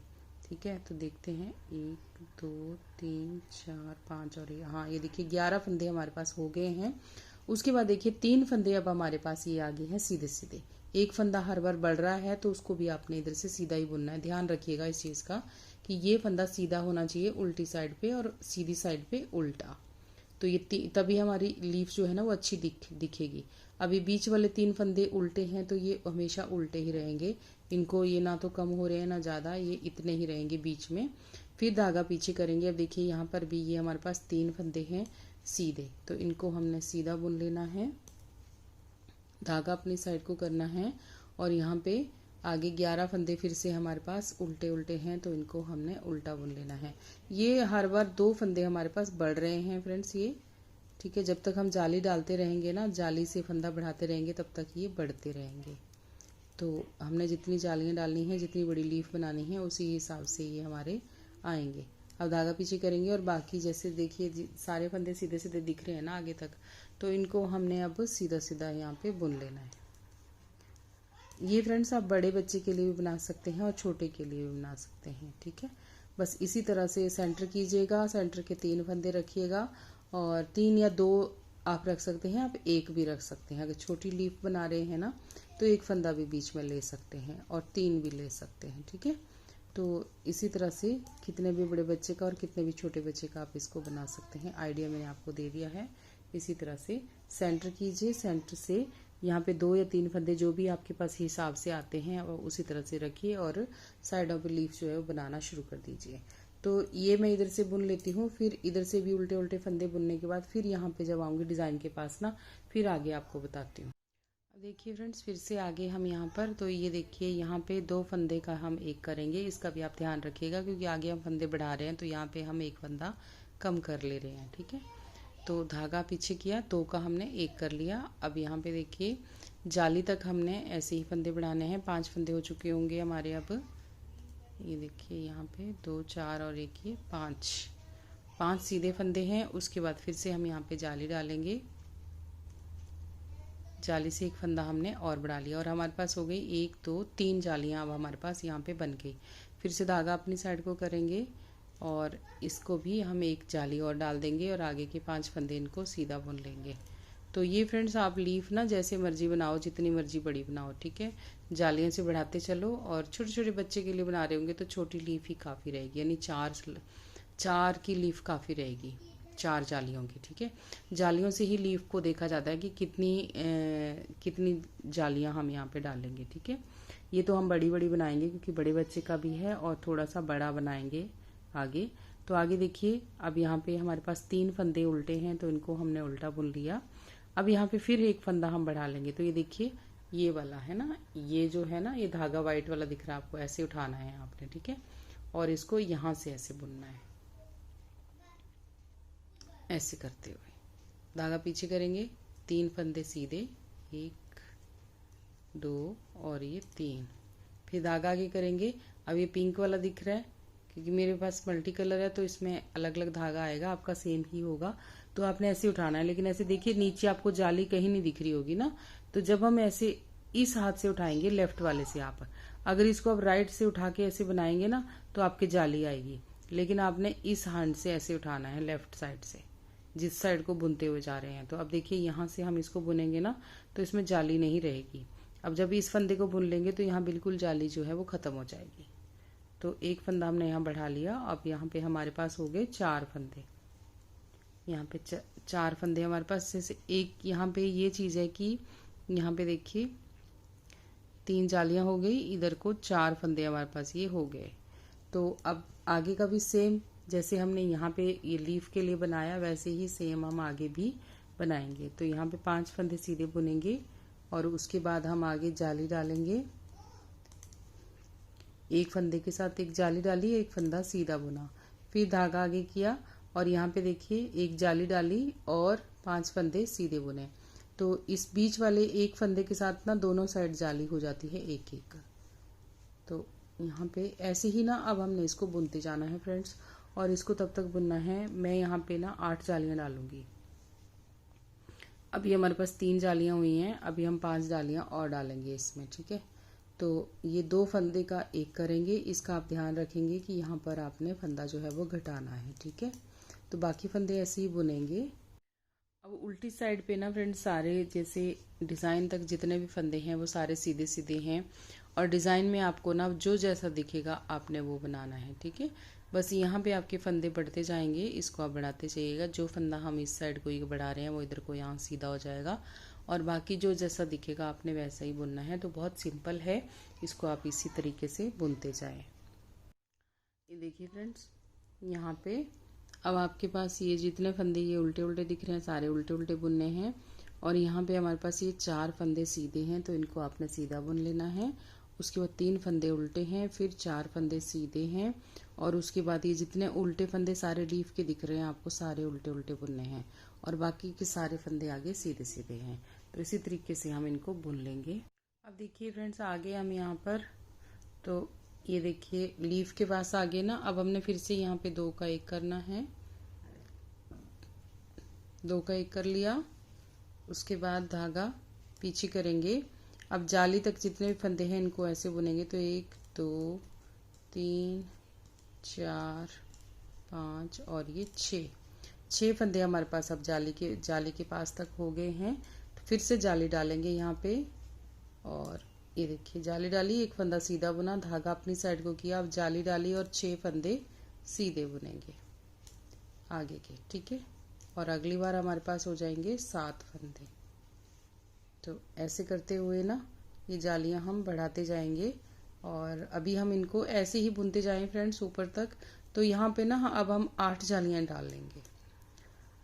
ठीक है, तो देखते हैं 1 2 3 4 5 और ये, हाँ ये देखिए 11 फंदे हमारे पास हो गए हैं। उसके बाद देखिए 3 फंदे अब हमारे पास ये आगे हैं सीधे सीधे। एक फंदा हर बार बढ़ रहा है तो उसको भी आपने इधर से सीधा ही बुनना है। ध्यान रखिएगा इस चीज़ का कि ये फंदा सीधा होना चाहिए उल्टी साइड पे और सीधी साइड पे उल्टा, तो ये तभी हमारी लीफ जो है ना वो अच्छी दिखेगी। अभी बीच वाले 3 फंदे उल्टे हैं तो ये हमेशा उल्टे ही रहेंगे, इनको ये ना तो कम हो रहे हैं ना ज़्यादा, ये इतने ही रहेंगे बीच में। फिर धागा पीछे करेंगे। अब देखिए यहाँ पर भी ये हमारे पास 3 फंदे हैं सीधे, तो इनको हमने सीधा बुन लेना है, धागा अपनी साइड को करना है। और यहाँ पे आगे 11 फंदे फिर से हमारे पास उल्टे उल्टे हैं तो इनको हमने उल्टा बुन लेना है। ये हर बार 2 फंदे हमारे पास बढ़ रहे हैं फ्रेंड्स ये, ठीक है। जब तक हम जाली डालते रहेंगे ना, जाली से फंदा बढ़ाते रहेंगे तब तक ये बढ़ते रहेंगे। तो हमने जितनी जालियाँ डालनी है, जितनी बड़ी लीफ बनानी है, उसी हिसाब से ये हमारे आएंगे। अब धागा पीछे करेंगे और बाकी जैसे देखिए सारे फंदे सीधे सीधे दिख रहे हैं ना आगे तक, तो इनको हमने अब सीधा सीधा यहाँ पे बुन लेना है। ये फ्रेंड्स आप बड़े बच्चे के लिए भी बना सकते हैं और छोटे के लिए भी बना सकते हैं, ठीक है। बस इसी तरह से सेंटर कीजिएगा, सेंटर के 3 फंदे रखिएगा और 3 या 2 आप रख सकते हैं, आप 1 भी रख सकते हैं। अगर छोटी लीफ बना रहे हैं ना तो 1 फंदा भी बीच में ले सकते हैं और 3 भी ले सकते हैं, ठीक है। तो इसी तरह से कितने भी बड़े बच्चे का और कितने भी छोटे बच्चे का आप इसको बना सकते हैं। आइडिया मैंने आपको दे दिया है। इसी तरह से सेंटर कीजिए, सेंटर से यहाँ पे 2 या 3 फंदे जो भी आपके पास हिसाब से आते हैं और उसी तरह से रखिए और साइडों पे लीफ जो है वो बनाना शुरू कर दीजिए। तो ये मैं इधर से बुन लेती हूँ, फिर इधर से भी उल्टे उल्टे फंदे बुनने के बाद फिर यहाँ पे जब आऊँगी डिज़ाइन के पास ना, फिर आगे आपको बताती हूँ। अब देखिए फ्रेंड्स फिर से आगे हम यहाँ पर, तो ये देखिए यहाँ पे 2 फंदे का हम 1 करेंगे, इसका भी आप ध्यान रखिएगा क्योंकि आगे हम फंदे बढ़ा रहे हैं तो यहाँ पे हम 1 फंदा कम कर ले रहे हैं, ठीक है। तो धागा पीछे किया, 2 का हमने 1 कर लिया। अब यहाँ पे देखिए जाली तक हमने ऐसे ही फंदे बढ़ाने हैं। 5 फंदे हो चुके होंगे हमारे। अब ये देखिए यहाँ पे 2 4 और 1 ये 5 सीधे फंदे हैं। उसके बाद फिर से हम यहाँ पे जाली डालेंगे, जाली से 1 फंदा हमने और बढ़ा लिया और हमारे पास हो गई 1 2 3 जालियाँ अब हमारे पास यहाँ पे बन गई। फिर से धागा अपनी साइड को करेंगे और इसको भी हम 1 जाली और डाल देंगे और आगे के 5 फंदे इनको सीधा बुन लेंगे। तो ये फ्रेंड्स आप लीफ ना जैसे मर्जी बनाओ, जितनी मर्जी बड़ी बनाओ, ठीक है। जालियों से बढ़ाते चलो और छोटे छोटे बच्चे के लिए बना रहे होंगे तो छोटी लीफ ही काफ़ी रहेगी, यानी 4 की लीफ काफ़ी रहेगी, 4 जालियों की, ठीक है। जालियों से ही लीफ को देखा जाता है कि कितनी जालियां हम यहाँ पे डालेंगे, ठीक है। ये तो हम बड़ी बड़ी बनाएंगे क्योंकि बड़े बच्चे का भी है और थोड़ा सा बड़ा बनाएंगे आगे। तो आगे देखिए अब यहाँ पे हमारे पास 3 फंदे उल्टे हैं तो इनको हमने उल्टा बुन लिया। अब यहाँ पे फिर 1 फंदा हम बढ़ा लेंगे। तो ये देखिए ये वाला है ना, ये जो है ना, ये धागा व्हाइट वाला दिख रहा है आपको, ऐसे उठाना है आपने, ठीक है। और इसको यहाँ से ऐसे बुनना है, ऐसे करते हुए धागा पीछे करेंगे, 3 फंदे सीधे, 1 2 और ये 3, फिर धागा आगे करेंगे। अब ये पिंक वाला दिख रहा है क्योंकि मेरे पास मल्टी कलर है तो इसमें अलग अलग धागा आएगा, आपका सेम ही होगा तो आपने ऐसे उठाना है। लेकिन ऐसे देखिए नीचे आपको जाली कहीं नहीं दिख रही होगी ना, तो जब हम ऐसे इस हाथ से उठाएंगे लेफ्ट वाले से, आप अगर इसको आप राइट से उठा के ऐसे बनाएंगे ना तो आपकी जाली आएगी, लेकिन आपने इस हैंड से ऐसे उठाना है लेफ्ट साइड से, जिस साइड को बुनते हुए जा रहे हैं। तो अब देखिए यहाँ से हम इसको बुनेंगे ना तो इसमें जाली नहीं रहेगी। अब जब इस फंदे को बुन लेंगे तो यहाँ बिल्कुल जाली जो है वो खत्म हो जाएगी। तो 1 फंदा हमने यहाँ बढ़ा लिया। अब यहाँ पे हमारे पास हो गए 4 फंदे, यहाँ पे 4 फंदे हमारे पास। जैसे एक यहाँ पे ये चीज़ है कि यहाँ पे देखिए 3 जालियाँ हो गई, इधर को 4 फंदे हमारे पास ये हो गए। तो अब आगे का भी सेम, जैसे हमने यहाँ पे ये लीफ के लिए बनाया वैसे ही सेम हम आगे भी बनाएंगे। तो यहाँ पे 5 फंदे सीधे बुनेंगे और उसके बाद हम आगे जाली डालेंगे। 1 फंदे के साथ 1 जाली डाली, 1 फंदा सीधा बुना, फिर धागा आगे किया और यहाँ पे देखिए 1 जाली डाली और 5 फंदे सीधे बुने। तो इस बीच वाले 1 फंदे के साथ ना दोनों साइड जाली हो जाती है 1-1। तो यहाँ पे ऐसे ही ना अब हमने इसको बुनते जाना है फ्रेंड्स, और इसको तब तक बुनना है। मैं यहाँ पे ना 8 जालियाँ डालूंगी। अभी हमारे पास 3 जालियाँ हुई हैं, अभी हम 5 जालियाँ और डालेंगे इसमें, ठीक है। तो ये 2 फंदे का एक करेंगे। इसका आप ध्यान रखेंगे कि यहाँ पर आपने फंदा जो है वो घटाना है, ठीक है। तो बाकी फंदे ऐसे ही बुनेंगे। अब उल्टी साइड पे ना फ्रेंड्स सारे जैसे डिज़ाइन तक जितने भी फंदे हैं वो सारे सीधे सीधे हैं, और डिज़ाइन में आपको ना जो जैसा दिखेगा आपने वो बनाना है, ठीक है। बस यहाँ पे आपके फंदे बढ़ते जाएंगे, इसको आप बढ़ाते जाइएगा। जो फंदा हम इस साइड को ये बढ़ा रहे हैं वो इधर को यहाँ सीधा हो जाएगा, और बाकी जो जैसा दिखेगा आपने वैसा ही बुनना है। तो बहुत सिंपल है, इसको आप इसी तरीके से बुनते जाएं। ये देखिए फ्रेंड्स, यहाँ पे अब आपके पास ये जितने फंदे ये उल्टे उल्टे दिख रहे हैं सारे उल्टे उल्टे बुनने हैं, और यहाँ पे हमारे पास ये 4 फंदे सीधे हैं तो इनको आपने सीधा बुन लेना है। उसके बाद 3 फंदे उल्टे हैं, फिर 4 फंदे सीधे हैं, और उसके बाद ये जितने उल्टे फंदे सारे लीफ के दिख रहे हैं आपको सारे उल्टे उल्टे बुनने हैं, और बाकी के सारे फंदे आगे सीधे सीधे हैं। तो इसी तरीके से हम इनको बुन लेंगे। अब देखिए फ्रेंड्स, आगे हम यहाँ पर तो ये देखिए लीफ के पास आगे ना अब हमने फिर से यहाँ पे 2 का 1 करना है। 2 का 1 कर लिया, उसके बाद धागा पीछे करेंगे। अब जाली तक जितने भी फंदे हैं इनको ऐसे बुनेंगे। तो 1 2 3 4 5 और ये 6 फंदे हमारे पास अब जाली के पास तक हो गए हैं। तो फिर से जाली डालेंगे यहाँ पे, और ये देखिए जाली डाली, 1 फंदा सीधा बुना, धागा अपनी साइड को किया, अब जाली डाली और 6 फंदे सीधे बुनेंगे आगे के, ठीक है। और अगली बार हमारे पास हो जाएंगे 7 फंदे। तो ऐसे करते हुए ना ये जालियां हम बढ़ाते जाएंगे, और अभी हम इनको ऐसे ही बुनते जाएं फ्रेंड्स ऊपर तक। तो यहाँ पे ना अब हम 8 जालियां डाल लेंगे।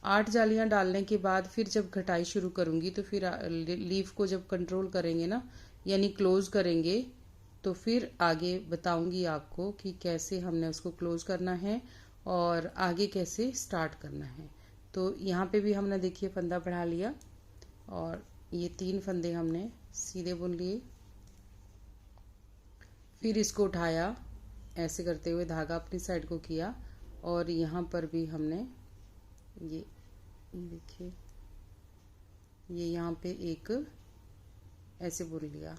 8 जालियां डालने के बाद फिर जब घटाई शुरू करूंगी तो फिर लीफ को जब कंट्रोल करेंगे ना, यानी क्लोज करेंगे, तो फिर आगे बताऊंगी आपको कि कैसे हमने उसको क्लोज करना है और आगे कैसे स्टार्ट करना है। तो यहाँ पे भी हमने देखिए फंदा बढ़ा लिया, और ये 3 फंदे हमने सीधे बुन लिए। फिर इसको उठाया ऐसे करते हुए, धागा अपनी साइड को किया, और यहाँ पर भी हमने ये देखिए ये यहाँ पे एक ऐसे बुन लिया।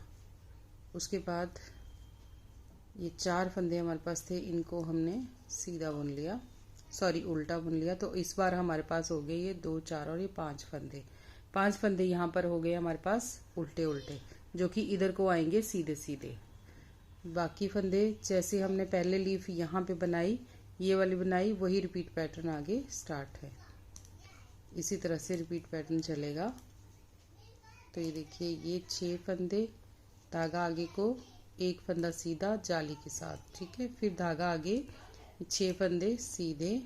उसके बाद ये 4 फंदे हमारे पास थे, इनको हमने सीधा बुन लिया, सॉरी उल्टा बुन लिया। तो इस बार हमारे पास हो गए ये 2 4 और ये 5 फंदे। 5 फंदे यहाँ पर हो गए हमारे पास उल्टे उल्टे, जो कि इधर को आएंगे सीधे सीधे। बाकी फंदे जैसे हमने पहले लीफ यहाँ पे बनाई, ये वाली बनाई, वही रिपीट पैटर्न आगे स्टार्ट है। इसी तरह से रिपीट पैटर्न चलेगा। तो ये देखिए ये 6 फंदे, धागा आगे को 1 फंदा सीधा जाली के साथ, ठीक है। फिर धागा आगे 6 फंदे सीधे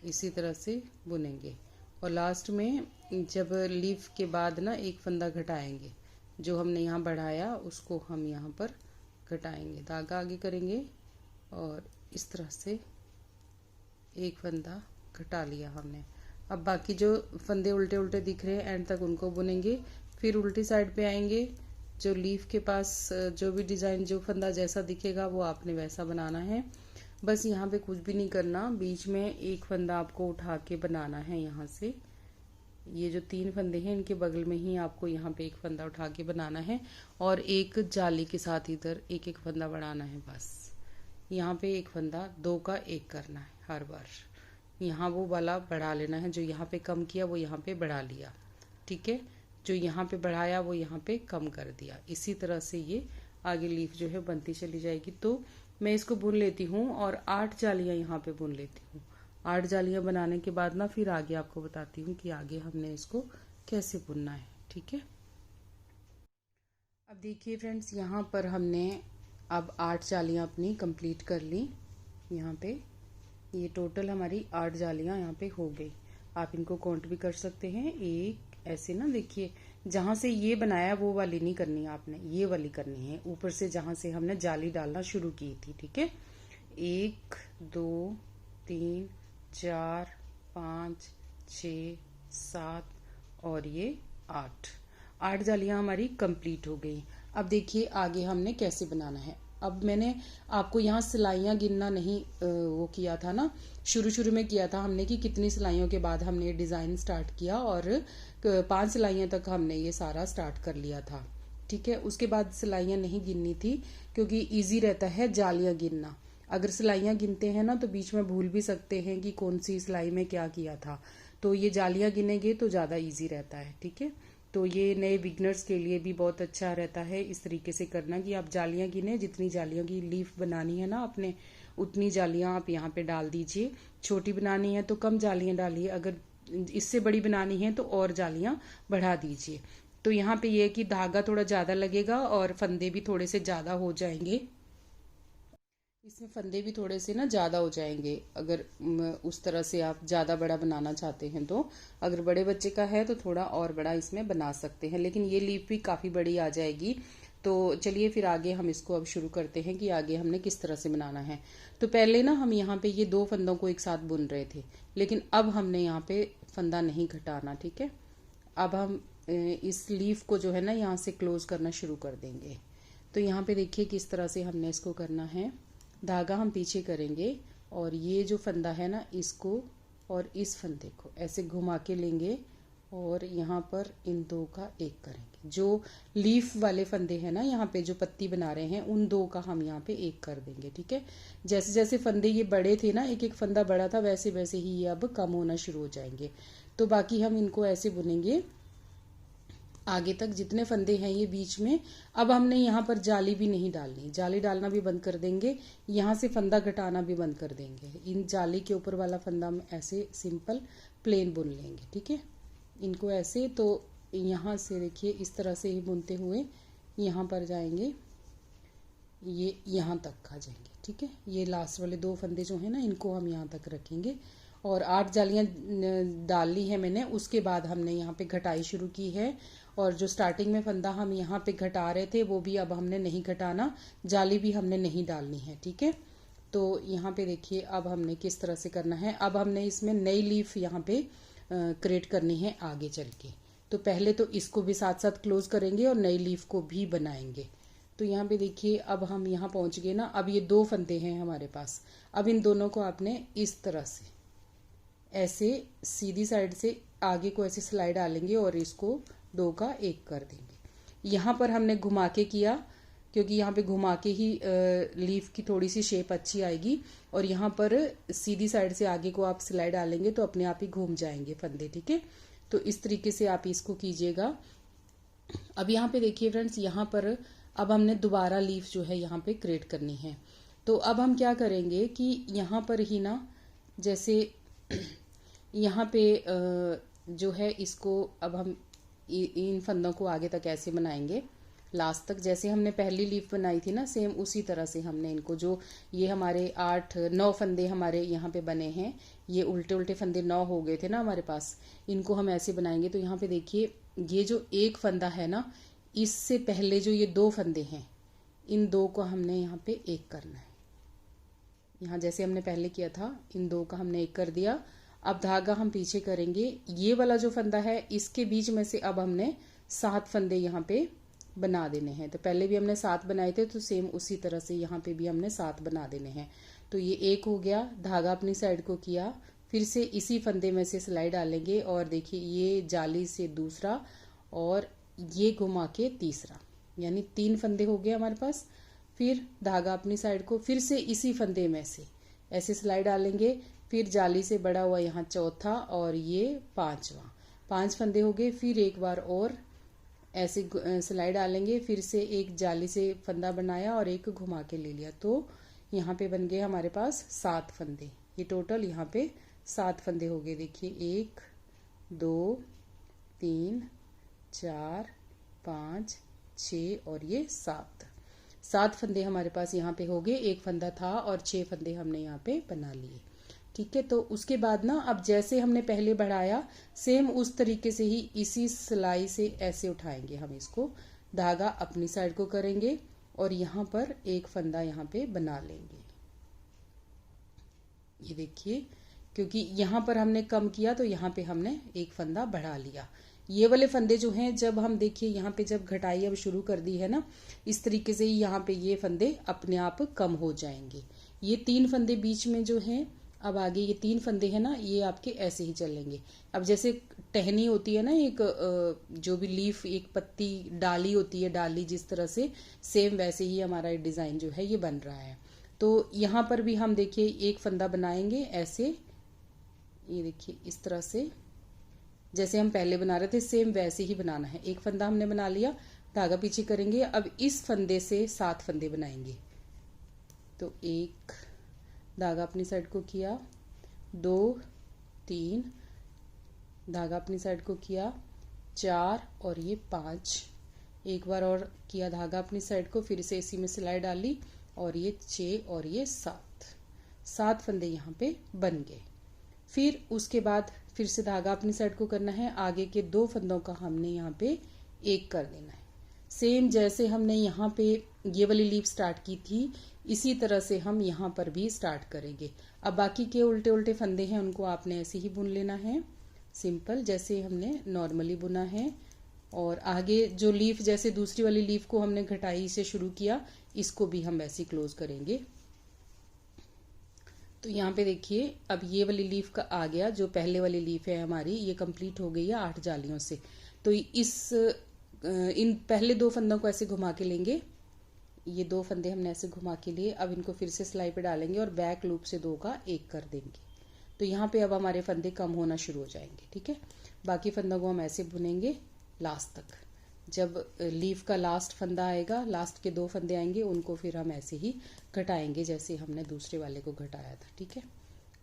इसी तरह से बुनेंगे, और लास्ट में जब लीफ के बाद ना 1 फंदा घटाएंगे, जो हमने यहाँ बढ़ाया उसको हम यहाँ पर घटाएंगे। धागा आगे करेंगे और इस तरह से 1 फंदा घटा लिया हमने। अब बाकी जो फंदे उल्टे उल्टे दिख रहे हैं एंड तक उनको बुनेंगे। फिर उल्टी साइड पे आएंगे, जो लीफ के पास जो भी डिज़ाइन जो फंदा जैसा दिखेगा वो आपने वैसा बनाना है। बस यहाँ पे कुछ भी नहीं करना, बीच में 1 फंदा आपको उठा के बनाना है। यहाँ से ये जो 3 फंदे हैं इनके बगल में ही आपको यहाँ पे 1 फंदा उठा के बनाना है, और एक जाली के साथ इधर 1 फंदा बढ़ाना है। बस यहाँ पे 1 फंदा 2 का 1 करना है हर बार। यहाँ वो वाला बढ़ा लेना है, जो यहाँ पे कम किया वो यहाँ पे बढ़ा लिया, ठीक है। जो यहाँ पे बढ़ाया वो यहाँ पे कम कर दिया। इसी तरह से ये आगे लीफ जो है बनती चली जाएगी। तो मैं इसको बुन लेती हूँ और 8 जालियाँ यहाँ पे बुन लेती हूँ। 8 जालियाँ बनाने के बाद ना फिर आगे आपको बताती हूँ कि आगे हमने इसको कैसे बुनना है, ठीक है। अब देखिए फ्रेंड्स, यहाँ पर हमने अब 8 जालियाँ अपनी कंप्लीट कर ली। यहाँ पे ये टोटल हमारी 8 जालियाँ यहाँ पे हो गई। आप इनको काउंट भी कर सकते हैं। एक ऐसे ना देखिए, जहां से ये बनाया वो वाली नहीं करनी आपने, ये वाली करनी है ऊपर से जहां से हमने जाली डालना शुरू की थी, ठीक है। 1 2 3 4 5 6 7 और ये 8 जालियां हमारी कंप्लीट हो गई। अब देखिए आगे हमने कैसे बनाना है। अब मैंने आपको यहाँ सिलाइयाँ गिनना नहीं वो किया था ना, शुरू में किया था हमने कि कितनी सिलाइयों के बाद हमने डिज़ाइन स्टार्ट किया, और 5 सिलाइयों तक हमने ये सारा स्टार्ट कर लिया था। ठीक है। उसके बाद सिलाइयाँ नहीं गिननी थी, क्योंकि इजी रहता है जालियाँ गिनना। अगर सिलाइयाँ गिनते हैं ना तो बीच में भूल भी सकते हैं कि कौन सी सिलाई में क्या किया था, तो ये जालियाँ गिनेंगे तो ज़्यादा इजी रहता है, ठीक है। तो ये नए बिगनर्स के लिए भी बहुत अच्छा रहता है इस तरीके से करना कि आप जालियाँ गिने, जितनी जालियों की लीफ बनानी है ना आपने, उतनी जालियाँ आप यहाँ पे डाल दीजिए। छोटी बनानी है तो कम जालियाँ डालिए, अगर इससे बड़ी बनानी है तो और जालियाँ बढ़ा दीजिए। तो यहाँ पे ये है कि धागा थोड़ा ज़्यादा लगेगा और फंदे भी थोड़े से ज़्यादा हो जाएंगे, इसमें फंदे भी थोड़े से ना ज़्यादा हो जाएंगे अगर उस तरह से आप ज़्यादा बड़ा बनाना चाहते हैं तो। अगर बड़े बच्चे का है तो थोड़ा और बड़ा इसमें बना सकते हैं, लेकिन ये लीफ भी काफ़ी बड़ी आ जाएगी। तो चलिए फिर आगे हम इसको अब शुरू करते हैं कि आगे हमने किस तरह से बनाना है। तो पहले ना हम यहाँ पे ये 2 फंदों को एक साथ बुन रहे थे, लेकिन अब हमने यहाँ पे फंदा नहीं घटाना, ठीक है। अब हम इस लीफ को जो है ना यहाँ से क्लोज करना शुरू कर देंगे। तो यहाँ पे देखिए किस तरह से हमने इसको करना है। धागा हम पीछे करेंगे और ये जो फंदा है ना इसको और इस फंदे को ऐसे घुमा के लेंगे और यहाँ पर इन 2 का एक करेंगे। जो लीफ वाले फंदे हैं ना यहाँ पे जो पत्ती बना रहे हैं, उन 2 का हम यहाँ पे एक कर देंगे, ठीक है। जैसे जैसे फंदे ये बड़े थे ना, एक एक फंदा बड़ा था, वैसे वैसे ही ये अब कम होना शुरू हो जाएंगे। तो बाकी हम इनको ऐसे बुनेंगे आगे तक जितने फंदे हैं ये बीच में। अब हमने यहाँ पर जाली भी नहीं डालनी, जाली डालना भी बंद कर देंगे, यहाँ से फंदा घटाना भी बंद कर देंगे। इन जाली के ऊपर वाला फंदा हम ऐसे सिंपल प्लेन बुन लेंगे, ठीक है। इनको ऐसे, तो यहाँ से देखिए इस तरह से ही बुनते हुए यहाँ पर जाएंगे, ये यहाँ तक आ जाएंगे, ठीक है। ये लास्ट वाले 2 फंदे जो हैं ना इनको हम यहाँ तक रखेंगे और 8 जालियाँ डाल ली है मैंने। उसके बाद हमने यहाँ पे घटाई शुरू की है और जो स्टार्टिंग में फंदा हम यहाँ पे घटा रहे थे वो भी अब हमने नहीं घटाना, जाली भी हमने नहीं डालनी है, ठीक है। तो यहाँ पे देखिए अब हमने किस तरह से करना है। अब हमने इसमें नई लीफ यहाँ पे क्रिएट करनी है आगे चल के। तो पहले तो इसको भी साथ साथ क्लोज करेंगे और नई लीफ को भी बनाएंगे। तो यहाँ पे देखिए अब हम यहाँ पहुँच गए ना। अब ये 2 फंदे हैं हमारे पास, अब इन दोनों को आपने इस तरह से ऐसे सीधी साइड से आगे को ऐसे सिलाई डालेंगे और इसको 2 का एक कर देंगे। यहाँ पर हमने घुमा के किया, क्योंकि यहाँ पे घुमा के ही लीफ की थोड़ी सी शेप अच्छी आएगी, और यहाँ पर सीधी साइड से आगे को आप सिलाई डालेंगे तो अपने आप ही घूम जाएंगे फंदे, ठीक है। तो इस तरीके से आप इसको कीजिएगा। अब यहाँ पे देखिए फ्रेंड्स, यहाँ पर अब हमने दोबारा लीफ जो है यहाँ पे क्रिएट करनी है। तो अब हम क्या करेंगे कि यहाँ पर ही ना, जैसे यहाँ पे जो है इसको अब हम इन फंदों को आगे तक ऐसे बनाएंगे लास्ट तक, जैसे हमने पहली लीफ बनाई थी ना, सेम उसी तरह से हमने इनको, जो ये हमारे 8-9 फंदे हमारे यहाँ पे बने हैं, ये उल्टे उल्टे फंदे 9 हो गए थे ना हमारे पास, इनको हम ऐसे बनाएंगे। तो यहाँ पे देखिए ये जो एक फंदा है ना, इससे पहले जो ये 2 फंदे हैं, इन 2 को हमने यहाँ पे एक करना है। यहाँ जैसे हमने पहले किया था, इन 2 का हमने एक कर दिया। अब धागा हम पीछे करेंगे, ये वाला जो फंदा है इसके बीच में से अब हमने 7 फंदे यहाँ पे बना देने हैं। तो पहले भी हमने 7 बनाए थे, तो सेम उसी तरह से यहाँ पे भी हमने 7 बना देने हैं। तो ये एक हो गया, धागा अपनी साइड को किया, फिर से इसी फंदे में से सिलाई डालेंगे और देखिए ये जाली से दूसरा और ये घुमा के तीसरा, यानी 3 फंदे हो गए हमारे पास। फिर धागा अपनी साइड को, फिर से इसी फंदे में से ऐसे सिलाई डालेंगे, फिर जाली से बड़ा हुआ यहाँ चौथा और ये 5वां, 5 फंदे हो गए। फिर एक बार और ऐसे सिलाई डालेंगे, फिर से एक जाली से फंदा बनाया और एक घुमा के ले लिया। तो यहाँ पे बन गए हमारे पास 7 फंदे। ये टोटल यहाँ पे 7 फंदे हो गए। देखिए 1 2 3 4 5 6 और ये 7 फंदे हमारे पास यहाँ पे हो गए। एक फंदा था और 6 फंदे हमने यहाँ पे बना लिए, ठीक है। तो उसके बाद ना, अब जैसे हमने पहले बढ़ाया, सेम उस तरीके से ही इसी सिलाई से ऐसे उठाएंगे हम इसको, धागा अपनी साइड को करेंगे और यहाँ पर एक फंदा यहाँ पे बना लेंगे। ये देखिए, क्योंकि यहाँ पर हमने कम किया तो यहाँ पे हमने एक फंदा बढ़ा लिया। ये वाले फंदे जो हैं, जब हम देखिए यहाँ पे जब घटाई अब शुरू कर दी है ना, इस तरीके से ही यहाँ पे ये फंदे अपने आप कम हो जाएंगे। ये 3 फंदे बीच में जो हैं अब आगे ये 3 फंदे हैं ना, ये आपके ऐसे ही चलेंगे। अब जैसे टहनी होती है ना, एक जो भी लीफ, एक पत्ती डाली होती है, डाली जिस तरह से, सेम वैसे ही हमारा डिजाइन जो है ये बन रहा है। तो यहाँ पर भी हम देखिए एक फंदा बनाएंगे ऐसे, ये देखिए इस तरह से, जैसे हम पहले बना रहे थे सेम वैसे ही बनाना है। एक फंदा हमने बना लिया, धागा पीछे करेंगे। अब इस फंदे से 7 फंदे बनाएंगे। तो एक धागा अपनी साइड को किया, 2 3, धागा अपनी साइड को किया, 4 और ये 5, एक बार और किया धागा अपनी साइड को, फिर से इसी में सिलाई डाली और ये 6 और ये 7 फंदे यहाँ पे बन गए। फिर उसके बाद फिर से धागा अपनी साइड को करना है, आगे के 2 फंदों का हमने यहाँ पे एक कर देना है। सेम जैसे हमने यहाँ पे ये वाली लीफ स्टार्ट की थी, इसी तरह से हम यहाँ पर भी स्टार्ट करेंगे। अब बाकी के उल्टे उल्टे फंदे हैं उनको आपने ऐसे ही बुन लेना है, सिंपल जैसे हमने नॉर्मली बुना है। और आगे जो लीफ, जैसे दूसरी वाली लीफ को हमने घटाई से शुरू किया, इसको भी हम वैसे ही क्लोज करेंगे। तो यहाँ पे देखिए अब ये वाली लीफ का आ गया, जो पहले वाली लीफ है हमारी, ये कंप्लीट हो गई है 8 जालियों से। तो इन पहले 2 फंदों को ऐसे घुमा के लेंगे, ये 2 फंदे हमने ऐसे घुमा के लिए, अब इनको फिर से सिलाई पे डालेंगे और बैक लूप से 2 का 1 कर देंगे। तो यहाँ पे अब हमारे फंदे कम होना शुरू हो जाएंगे, ठीक है। बाकी फंदों को हम ऐसे बुनेंगे लास्ट तक। जब लीफ का लास्ट फंदा आएगा, लास्ट के 2 फंदे आएंगे, उनको फिर हम ऐसे ही घटाएंगे जैसे हमने दूसरे वाले को घटाया था, ठीक है।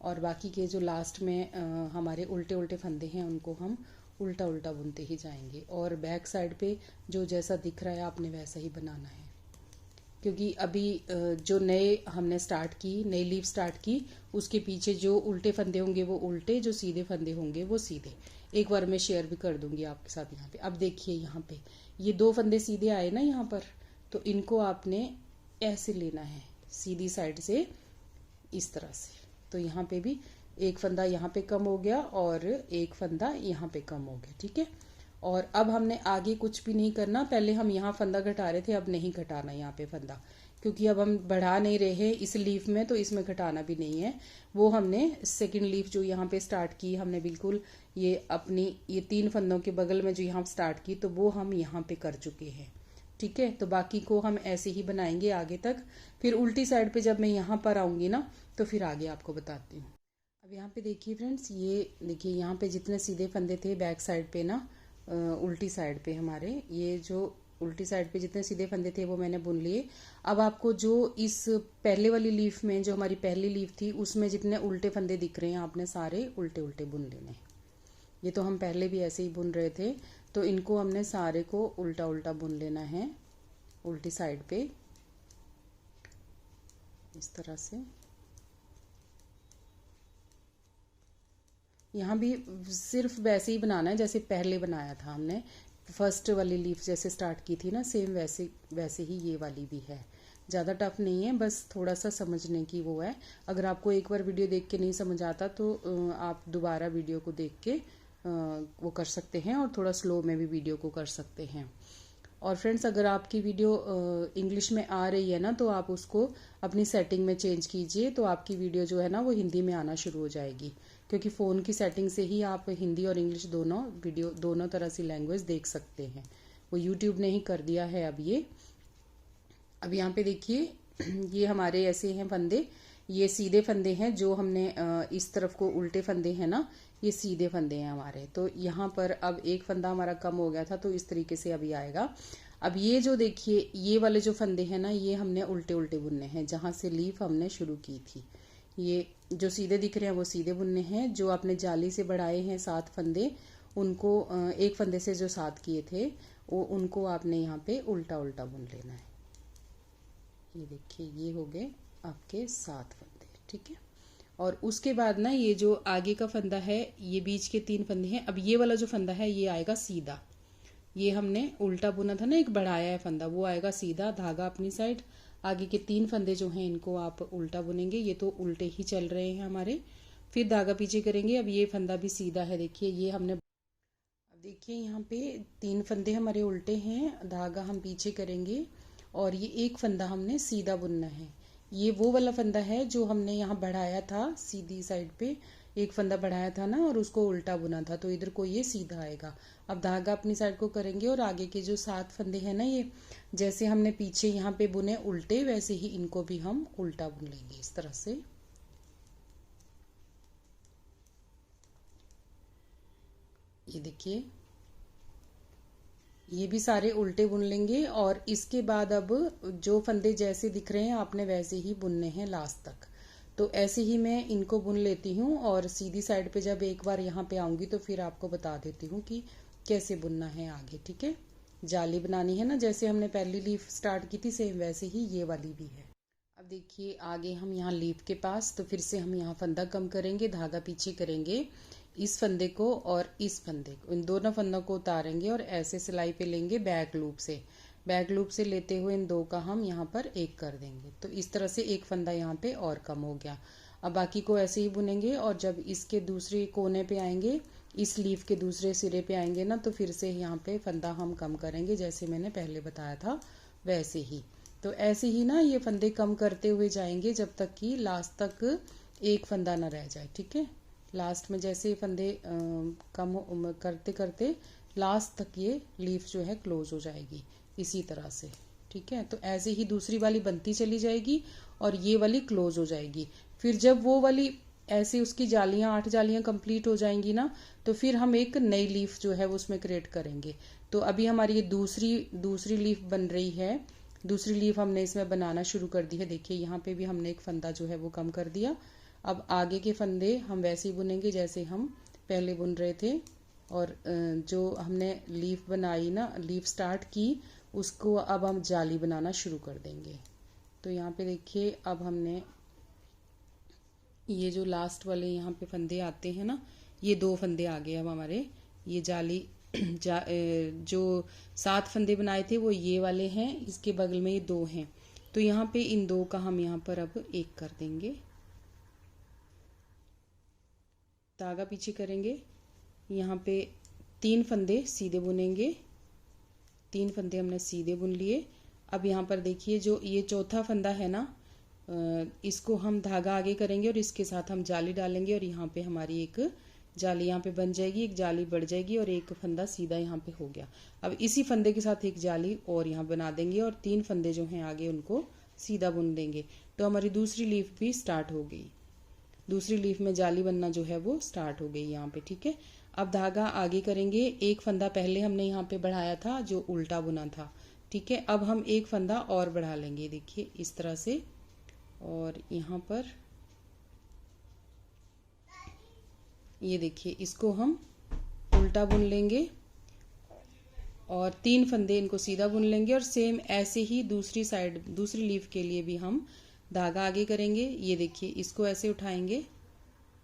और बाकी के जो लास्ट में हमारे उल्टे उल्टे फंदे हैं उनको हम उल्टा उल्टा बुनते ही जाएंगे। और बैक साइड पे जो जैसा दिख रहा है आपने वैसा ही बनाना है, क्योंकि अभी जो नए हमने स्टार्ट की, नई लीफ स्टार्ट की, उसके पीछे जो उल्टे फंदे होंगे वो उल्टे, जो सीधे फंदे होंगे वो सीधे। एक बार मैं शेयर भी कर दूंगी आपके साथ यहाँ पे। अब देखिए यहाँ पे ये 2 फंदे सीधे आए ना यहाँ पर, तो इनको आपने ऐसे लेना है सीधी साइड से, इस तरह से। तो यहाँ पे भी एक फंदा यहाँ पे कम हो गया और एक फंदा यहाँ पे कम हो गया, ठीक है। और अब हमने आगे कुछ भी नहीं करना, पहले हम यहाँ फंदा घटा रहे थे, अब नहीं घटाना यहाँ पे फंदा, क्योंकि अब हम बढ़ा नहीं रहे हैं इस लीफ में, तो इसमें घटाना भी नहीं है। वो हमने सेकंड लीफ जो यहाँ पे स्टार्ट की, हमने बिल्कुल ये अपनी ये 3 फंदों के बगल में जो यहाँ स्टार्ट की, तो वो हम यहाँ पे कर चुके हैं, ठीक है। तो बाकी को हम ऐसे ही बनाएंगे आगे तक। फिर उल्टी साइड पे जब मैं यहाँ पर आऊंगी ना, तो फिर आगे आपको बताती हूँ। अब यहाँ पे देखिए फ्रेंड्स, ये देखिए यहाँ पे जितने सीधे फंदे थे बैक साइड पे ना, उल्टी साइड पे हमारे, ये जो उल्टी साइड पे जितने सीधे फंदे थे वो मैंने बुन लिए। अब आपको जो इस पहले वाली लीफ में, जो हमारी पहली लीफ थी, उसमें जितने उल्टे फंदे दिख रहे हैं आपने सारे उल्टे उल्टे बुन लेने। ये तो हम पहले भी ऐसे ही बुन रहे थे, तो इनको हमने सारे को उल्टा उल्टा बुन लेना है, उल्टी साइड पे इस तरह से। यहाँ भी सिर्फ वैसे ही बनाना है जैसे पहले बनाया था हमने, फर्स्ट वाली लीफ जैसे स्टार्ट की थी ना, सेम वैसे वैसे ही ये वाली भी है। ज़्यादा टफ नहीं है, बस थोड़ा सा समझने की वो है। अगर आपको एक बार वीडियो देख के नहीं समझ आता तो आप दोबारा वीडियो को देख के वो कर सकते हैं, और थोड़ा स्लो में भी वीडियो को कर सकते हैं। और फ्रेंड्स, अगर आपकी वीडियो इंग्लिश में आ रही है ना, तो आप उसको अपनी सेटिंग में चेंज कीजिए, तो आपकी वीडियो जो है ना वो हिंदी में आना शुरू हो जाएगी, क्योंकि फ़ोन की सेटिंग से ही आप हिंदी और इंग्लिश दोनों वीडियो, दोनों तरह से लैंग्वेज देख सकते हैं। वो यूट्यूब ने ही कर दिया है अब ये। अब यहाँ पे देखिए ये हमारे ऐसे हैं फंदे, ये सीधे फंदे हैं, जो हमने इस तरफ को उल्टे फंदे हैं ना, ये सीधे फंदे हैं हमारे। तो यहाँ पर अब एक फंदा हमारा कम हो गया था, तो इस तरीके से अभी आएगा। अब ये जो देखिए ये वाले जो फंदे हैं ना, ये हमने उल्टे उल्टे बुनने हैं, जहाँ से लीफ हमने शुरू की थी। ये जो सीधे दिख रहे हैं वो सीधे बुनने हैं, जो आपने जाली से बढ़ाए हैं 7 फंदे, उनको एक फंदे से जो 7 किए थे वो उनको आपने यहाँ पे उल्टा उल्टा बुन लेना है। ये देखिए ये हो गए आपके 7 फंदे, ठीक है। और उसके बाद ना ये जो आगे का फंदा है, ये बीच के 3 फंदे हैं। अब ये वाला जो फंदा है ये आएगा सीधा, ये हमने उल्टा बुना था ना, एक बढ़ाया है फंदा, वो आएगा सीधा, धागा अपनी साइड। आगे के 3 फंदे जो हैं इनको आप उल्टा बुनेंगे, ये तो उल्टे ही चल रहे हैं हमारे। फिर धागा पीछे करेंगे। अब ये फंदा भी सीधा है, देखिए ये हमने, अब देखिए यहाँ पे 3 फंदे हमारे उल्टे हैं, धागा हम पीछे करेंगे और ये एक फंदा हमने सीधा बुनना है। ये वो वाला फंदा है जो हमने यहाँ बढ़ाया था सीधी साइड पे, एक फंदा बढ़ाया था ना और उसको उल्टा बुना था, तो इधर को ये सीधा आएगा। अब धागा अपनी साइड को करेंगे और आगे के जो 7 फंदे हैं ना, ये जैसे हमने पीछे यहाँ पे बुने उल्टे, वैसे ही इनको भी हम उल्टा बुन लेंगे इस तरह से। ये देखिए, ये भी सारे उल्टे बुन लेंगे और इसके बाद अब जो फंदे जैसे दिख रहे हैं आपने वैसे ही बुनने हैं लास्ट तक। तो ऐसे ही मैं इनको बुन लेती हूँ और सीधी साइड पे जब एक बार यहाँ पे आऊंगी तो फिर आपको बता देती हूँ कि कैसे बुनना है आगे। ठीक है, जाली बनानी है ना, जैसे हमने पहली लीफ स्टार्ट की थी सेम वैसे ही ये वाली भी है। अब देखिए आगे हम यहाँ लीफ के पास, तो फिर से हम यहाँ फंदा कम करेंगे, धागा पीछे करेंगे, इस फंदे को और इस फंदे को, इन दोनों फंदों को उतारेंगे और ऐसे सिलाई पे लेंगे बैक लूप से। बैक लूप से लेते हुए इन दो का हम यहाँ पर एक कर देंगे, तो इस तरह से एक फंदा यहाँ पे और कम हो गया। अब बाकी को ऐसे ही बुनेंगे और जब इसके दूसरे कोने पे आएंगे, इस लीफ के दूसरे सिरे पे आएंगे ना, तो फिर से यहाँ पे फंदा हम कम करेंगे जैसे मैंने पहले बताया था वैसे ही। तो ऐसे ही ना ये फंदे कम करते हुए जाएंगे जब तक कि लास्ट तक एक फंदा ना रह जाए। ठीक है, लास्ट में जैसे फंदे कम करते करते लास्ट तक ये लीफ जो है क्लोज हो जाएगी इसी तरह से। ठीक है, तो ऐसे ही दूसरी वाली बनती चली जाएगी और ये वाली क्लोज हो जाएगी। फिर जब वो वाली ऐसे उसकी जालियां 8 जालियां कंप्लीट हो जाएंगी ना, तो फिर हम एक नई लीफ जो है वो उसमें क्रिएट करेंगे। तो अभी हमारी ये दूसरी लीफ बन रही है, दूसरी लीफ हमने इसमें बनाना शुरू कर दी है। देखिए यहाँ पे भी हमने एक फंदा जो है वो कम कर दिया। अब आगे के फंदे हम वैसे ही बुनेंगे जैसे हम पहले बुन रहे थे, और जो हमने लीफ बनाई ना, लीफ स्टार्ट की, उसको अब हम जाली बनाना शुरू कर देंगे। तो यहाँ पे देखिए अब हमने ये जो लास्ट वाले यहाँ पे फंदे आते हैं ना, ये 2 फंदे आ गए अब हमारे। ये जाली जो 7 फंदे बनाए थे वो ये वाले हैं, इसके बगल में ये 2 हैं, तो यहाँ पे इन 2 का हम यहाँ पर अब एक कर देंगे। धागा पीछे करेंगे, यहाँ पे 3 फंदे सीधे बुनेंगे, 3 फंदे हमने सीधे बुन लिए। अब यहाँ पर देखिए जो ये चौथा फंदा है ना, इसको हम धागा आगे करेंगे और इसके साथ हम जाली डालेंगे और यहाँ पे हमारी एक जाली यहाँ पे बन जाएगी, एक जाली बढ़ जाएगी और एक फंदा सीधा यहाँ पे हो गया। अब इसी फंदे के साथ एक जाली और यहाँ बना देंगे और 3 फंदे जो हैं आगे उनको सीधा बुन देंगे। तो हमारी दूसरी लीफ भी स्टार्ट हो गई, दूसरी लीफ में जाली बनना जो है वो स्टार्ट हो गई यहाँ पे। ठीक है, अब धागा आगे करेंगे, एक फंदा पहले हमने यहाँ पे बढ़ाया था जो उल्टा बुना था। ठीक है, अब हम एक फंदा और बढ़ा लेंगे, देखिए इस तरह से, और यहाँ पर ये देखिए इसको हम उल्टा बुन लेंगे और 3 फंदे इनको सीधा बुन लेंगे। और सेम ऐसे ही दूसरी साइड, दूसरी लीफ के लिए भी हम धागा आगे करेंगे। ये देखिए इसको ऐसे उठाएंगे,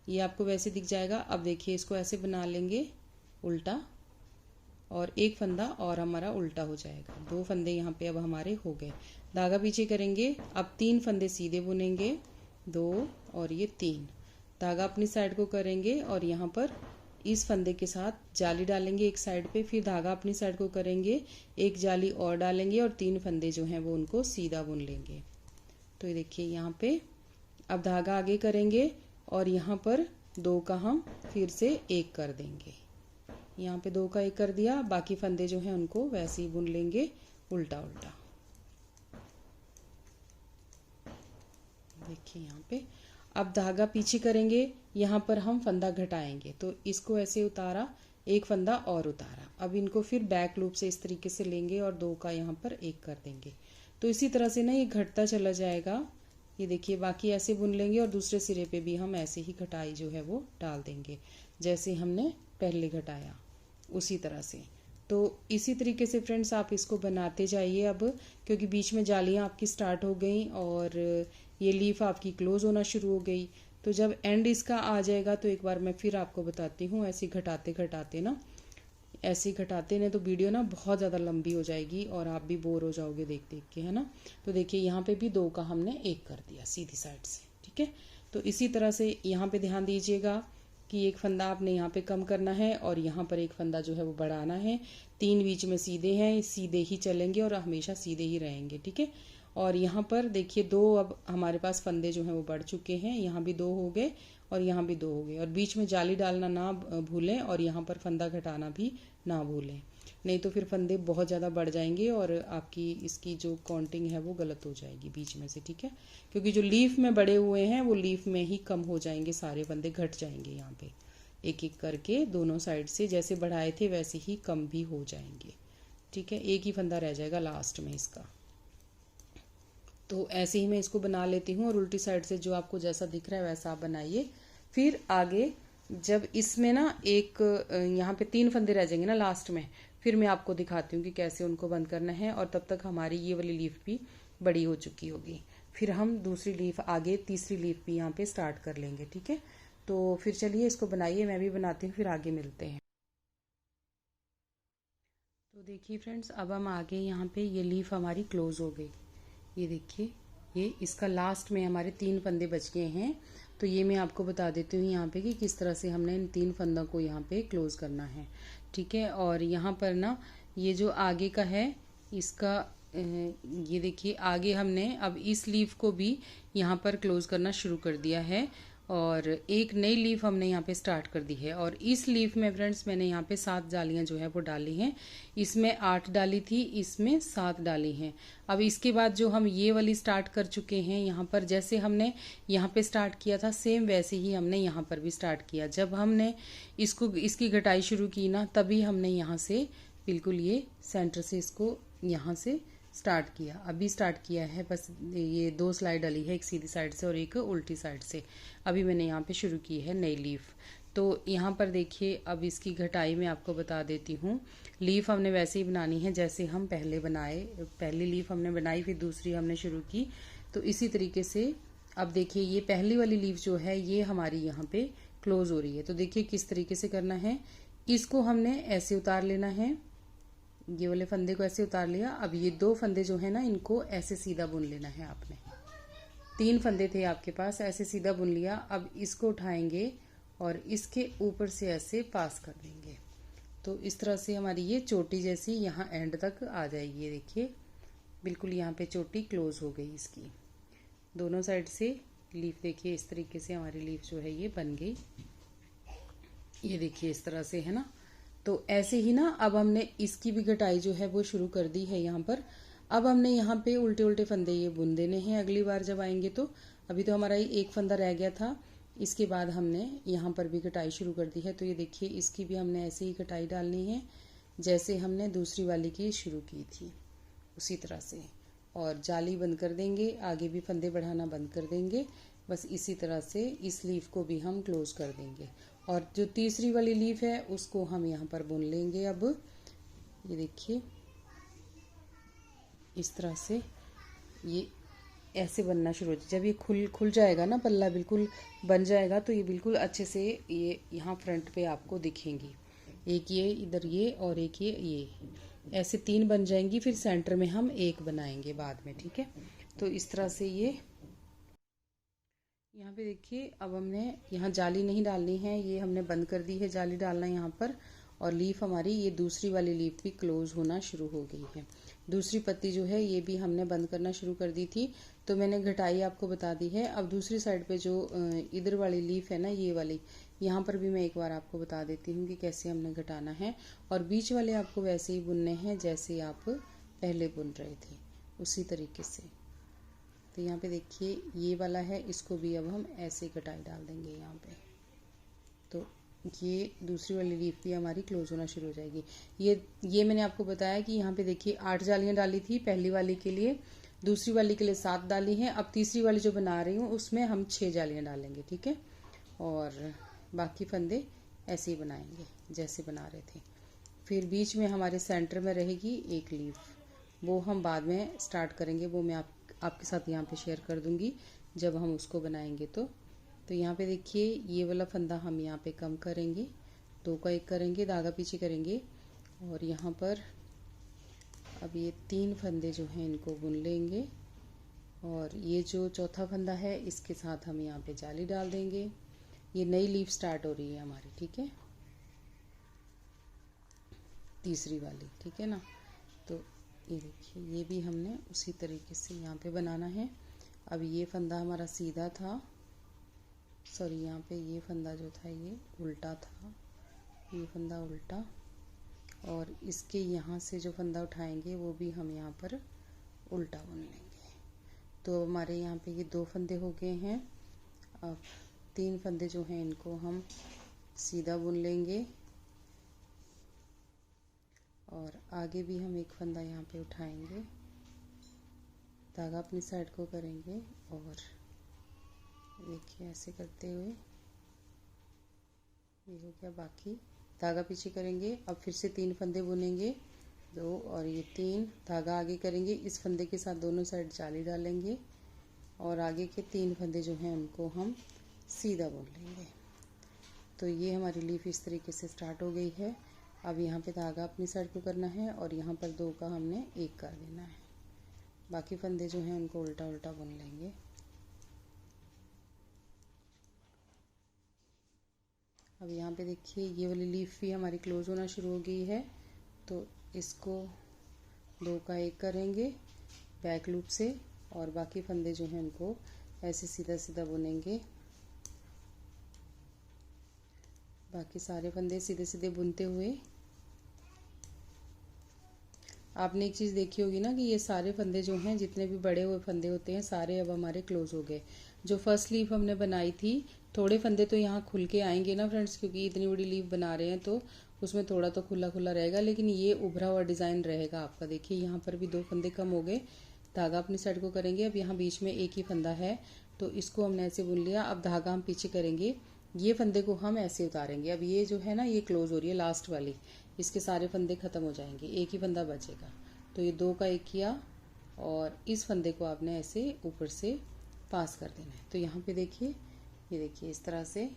ये आपको वैसे दिख जाएगा। अब देखिए इसको ऐसे बना लेंगे उल्टा, और एक फंदा और हमारा उल्टा हो जाएगा। 2 फंदे यहाँ पे अब हमारे हो गए। धागा पीछे करेंगे, अब 3 फंदे सीधे बुनेंगे, 2 और ये 3। धागा अपनी साइड को करेंगे और यहाँ पर इस फंदे के साथ जाली डालेंगे एक साइड पे, फिर धागा अपनी साइड को करेंगे, एक जाली और डालेंगे और 3 फंदे जो हैं वो उनको सीधा बुन लेंगे। तो ये देखिए यहाँ पे अब धागा आगे करेंगे और यहाँ पर 2 का हम फिर से एक कर देंगे। यहाँ पे 2 का एक कर दिया, बाकी फंदे जो हैं उनको वैसे ही बुन लेंगे उल्टा उल्टा। देखिए यहाँ पे अब धागा पीछे करेंगे, यहाँ पर हम फंदा घटाएंगे, तो इसको ऐसे उतारा, एक फंदा और उतारा। अब इनको फिर बैक लूप से इस तरीके से लेंगे और 2 का यहाँ पर एक कर देंगे। तो इसी तरह से ना ये घटता चला जाएगा। ये देखिए बाकी ऐसे बुन लेंगे और दूसरे सिरे पे भी हम ऐसे ही घटाई जो है वो डाल देंगे जैसे हमने पहले घटाया, उसी तरह से। तो इसी तरीके से फ्रेंड्स आप इसको बनाते जाइए अब, क्योंकि बीच में जालियाँ आपकी स्टार्ट हो गई और ये लीफ आपकी क्लोज होना शुरू हो गई। तो जब एंड इसका आ जाएगा तो एक बार मैं फिर आपको बताती हूँ, ऐसे घटाते घटाते ना, ऐसे घटाते नहीं तो वीडियो ना बहुत ज़्यादा लंबी हो जाएगी और आप भी बोर हो जाओगे देख देख के, है ना। तो देखिए यहाँ पे भी 2 का हमने एक कर दिया सीधी साइड से। ठीक है, तो इसी तरह से यहाँ पे ध्यान दीजिएगा कि एक फंदा आपने यहाँ पे कम करना है और यहाँ पर एक फंदा जो है वो बढ़ाना है। 3 बीच में सीधे हैं, सीधे ही चलेंगे और हमेशा सीधे ही रहेंगे। ठीक है, और यहाँ पर देखिए दो अब हमारे पास फंदे जो हैं वो बढ़ चुके हैं, यहाँ भी 2 हो गए और यहाँ भी 2 हो गए। और बीच में जाली डालना ना भूलें और यहाँ पर फंदा घटाना भी ना भूलें, नहीं तो फिर फंदे बहुत ज़्यादा बढ़ जाएंगे और आपकी इसकी जो काउंटिंग है वो गलत हो जाएगी बीच में से, ठीक है। क्योंकि जो लीफ में बड़े हुए हैं वो लीफ में ही कम हो जाएंगे, सारे फंदे घट जाएंगे। यहाँ पे एक एक करके दोनों साइड से जैसे बढ़ाए थे वैसे ही कम भी हो जाएंगे, ठीक है। एक ही फंदा रह जाएगा लास्ट में इसका। तो ऐसे ही मैं इसको बना लेती हूँ और उल्टी साइड से जो आपको जैसा दिख रहा है वैसा आप बनाइए। फिर आगे जब इसमें ना एक यहाँ पे 3 फंदे रह जाएंगे ना लास्ट में, फिर मैं आपको दिखाती हूँ कि कैसे उनको बंद करना है। और तब तक हमारी ये वाली लीफ भी बड़ी हो चुकी होगी। फिर हम दूसरी लीफ आगे तीसरी लीफ भी यहाँ पे स्टार्ट कर लेंगे, ठीक है। तो फिर चलिए इसको बनाइए, मैं भी बनाती हूँ, फिर आगे मिलते हैं। तो देखिए फ्रेंड्स, अब हम आगे यहाँ पे ये लीफ हमारी क्लोज हो गई। ये देखिए, ये इसका लास्ट में हमारे 3 फंदे बच गए हैं। तो ये मैं आपको बता देती हूँ यहाँ पे कि किस तरह से हमने इन 3 फंदों को यहाँ पे क्लोज करना है, ठीक है। और यहाँ पर ना ये जो आगे का है इसका ये देखिए आगे हमने अब इस लीफ को भी यहाँ पर क्लोज करना शुरू कर दिया है और एक नई लीफ हमने यहाँ पे स्टार्ट कर दी है। और इस लीफ में फ्रेंड्स मैंने यहाँ पे 7 जालियाँ जो है वो डाली हैं। इसमें 8 डाली थी, इसमें 7 डाली हैं। अब इसके बाद जो हम ये वाली स्टार्ट कर चुके हैं, यहाँ पर जैसे हमने यहाँ पे स्टार्ट किया था सेम वैसे ही हमने यहाँ पर भी स्टार्ट किया। जब हमने इसकी घटाई शुरू की ना, तभी हमने यहाँ से बिल्कुल ये सेंटर से इसको यहाँ से स्टार्ट किया। अभी स्टार्ट किया है, बस ये 2 स्लाइड डली है, एक सीधी साइड से और एक उल्टी साइड से। अभी मैंने यहाँ पे शुरू की है नई लीफ। तो यहाँ पर देखिए अब इसकी घटाई मैं आपको बता देती हूँ। लीफ हमने वैसे ही बनानी है जैसे हम पहले बनाए। पहली लीफ हमने बनाई, फिर दूसरी हमने शुरू की, तो इसी तरीके से अब देखिए ये पहली वाली लीफ जो है ये हमारी यहाँ पे क्लोज हो रही है। तो देखिए किस तरीके से करना है, इसको हमने ऐसे उतार लेना है, ये वाले फंदे को ऐसे उतार लिया। अब ये 2 फंदे जो है ना इनको ऐसे सीधा बुन लेना है आपने। 3 फंदे थे आपके पास, ऐसे सीधा बुन लिया। अब इसको उठाएंगे और इसके ऊपर से ऐसे पास कर देंगे। तो इस तरह से हमारी ये चोटी जैसी यहाँ एंड तक आ जाएगी। ये देखिए बिल्कुल यहाँ पे चोटी क्लोज हो गई इसकी। दोनों साइड से लीफ देखिए इस तरीके से हमारी लीफ जो है ये बन गई। ये देखिए इस तरह से है ना। तो ऐसे ही ना अब हमने इसकी भी घटाई जो है वो शुरू कर दी है यहाँ पर। अब हमने यहाँ पे उल्टे उल्टे फंदे ये बुन देने हैं अगली बार जब आएंगे तो। अभी तो हमारा ये एक फंदा रह गया था, इसके बाद हमने यहाँ पर भी घटाई शुरू कर दी है। तो ये देखिए इसकी भी हमने ऐसे ही घटाई डालनी है जैसे हमने दूसरी वाली की शुरू की थी, उसी तरह से। और जाली बंद कर देंगे, आगे भी फंदे बढ़ाना बंद कर देंगे। बस इसी तरह से इस लीफ को भी हम क्लोज कर देंगे। और जो तीसरी वाली लीफ है उसको हम यहाँ पर बुन लेंगे। अब ये देखिए इस तरह से ये ऐसे बनना शुरू हो जाए। जब ये खुल जाएगा ना, पल्ला बिल्कुल बन जाएगा, तो ये बिल्कुल अच्छे से ये यहाँ फ्रंट पे आपको दिखेंगी। एक ये इधर ये और एक ये ऐसे 3 बन जाएंगी। फिर सेंटर में हम एक बनाएंगे बाद में, ठीक है। तो इस तरह से ये यहाँ पे देखिए अब हमने यहाँ जाली नहीं डालनी है, ये हमने बंद कर दी है जाली डालना यहाँ पर। और लीफ हमारी ये दूसरी वाली लीफ भी क्लोज होना शुरू हो गई है। दूसरी पत्ती जो है ये भी हमने बंद करना शुरू कर दी थी, तो मैंने घटाई आपको बता दी है। अब दूसरी साइड पे जो इधर वाली लीफ है ना, ये वाली, यहाँ पर भी मैं एक बार आपको बता देती हूँ कि कैसे हमने घटाना है। और बीच वाले आपको वैसे ही बुनने हैं जैसे आप पहले बुन रहे थे, उसी तरीके से। तो यहाँ पे देखिए ये वाला है, इसको भी अब हम ऐसे घटाई डाल देंगे यहाँ पे। तो ये दूसरी वाली लीफ भी हमारी क्लोज होना शुरू हो जाएगी। ये मैंने आपको बताया कि यहाँ पे देखिए 8 जालियाँ डाली थी पहली वाली के लिए, दूसरी वाली के लिए 7 डाली हैं। अब तीसरी वाली जो बना रही हूँ उसमें हम 6 जालियाँ डालेंगे, ठीक है। और बाकी फंदे ऐसे ही बनाएंगे जैसे बना रहे थे। फिर बीच में हमारे सेंटर में रहेगी एक लीफ, वो हम बाद में स्टार्ट करेंगे, वो मैं आपके साथ यहाँ पे शेयर कर दूंगी जब हम उसको बनाएंगे। तो यहाँ पे देखिए ये वाला फंदा हम यहाँ पे कम करेंगे, 2 का 1 करेंगे, धागा पीछे करेंगे। और यहाँ पर अब ये 3 फंदे जो हैं इनको बुन लेंगे। और ये जो चौथा फंदा है इसके साथ हम यहाँ पे जाली डाल देंगे। ये नई लीफ स्टार्ट हो रही है हमारी, ठीक है, तीसरी वाली, ठीक है ना। तो ये देखिए, ये भी हमने उसी तरीके से यहाँ पे बनाना है। अब ये फंदा हमारा सीधा था, सॉरी यहाँ पे ये फंदा जो था ये उल्टा था, ये फंदा उल्टा, और इसके यहाँ से जो फंदा उठाएंगे वो भी हम यहाँ पर उल्टा बुन लेंगे। तो हमारे यहाँ पे ये 2 फंदे हो गए हैं। अब 3 फंदे जो हैं इनको हम सीधा बुन लेंगे, और आगे भी हम एक फंदा यहाँ पे उठाएंगे, धागा अपनी साइड को करेंगे, और देखिए ऐसे करते हुए ये हो गया। बाकी धागा पीछे करेंगे, अब फिर से 3 फंदे बुनेंगे, 2 और ये 3, धागा आगे करेंगे, इस फंदे के साथ दोनों साइड जाली डालेंगे, और आगे के 3 फंदे जो हैं उनको हम सीधा बुन लेंगे। तो ये हमारी लीफ इस तरीके से स्टार्ट हो गई है। अब यहाँ पे धागा अपनी साइड को करना है, और यहाँ पर 2 का हमने 1 कर देना है। बाकी फंदे जो हैं उनको उल्टा उल्टा बुन लेंगे। अब यहाँ पे देखिए ये वाली लीफ भी हमारी क्लोज होना शुरू हो गई है, तो इसको 2 का 1 करेंगे बैक लूप से, और बाकी फंदे जो हैं उनको ऐसे सीधा सीधा बुनेंगे। बाकी सारे फंदे सीधे सीधे बुनते हुए, आपने एक चीज़ देखी होगी ना कि ये सारे फंदे जो हैं, जितने भी बड़े हुए फंदे होते हैं सारे अब हमारे क्लोज हो गए। जो फर्स्ट लीफ हमने बनाई थी, थोड़े फंदे तो यहाँ खुल के आएंगे ना फ्रेंड्स, क्योंकि इतनी बड़ी लीफ बना रहे हैं तो उसमें थोड़ा तो खुला खुला रहेगा, लेकिन ये उभरा हुआ डिज़ाइन रहेगा आपका। देखिए यहाँ पर भी 2 फंदे कम हो गए, धागा अपनी साइड को करेंगे। अब यहाँ बीच में एक ही फंदा है, तो इसको हमने ऐसे बुन लिया। अब धागा हम पीछे करेंगे, ये फंदे को हम ऐसे उतारेंगे। अब ये जो है ना ये क्लोज हो रही है लास्ट वाली, इसके सारे फंदे खत्म हो जाएंगे, एक ही फंदा बचेगा। तो ये 2 का 1 किया, और इस फंदे को आपने ऐसे ऊपर से पास कर देना है। तो यहाँ पे देखिए, ये देखिए इस तरह से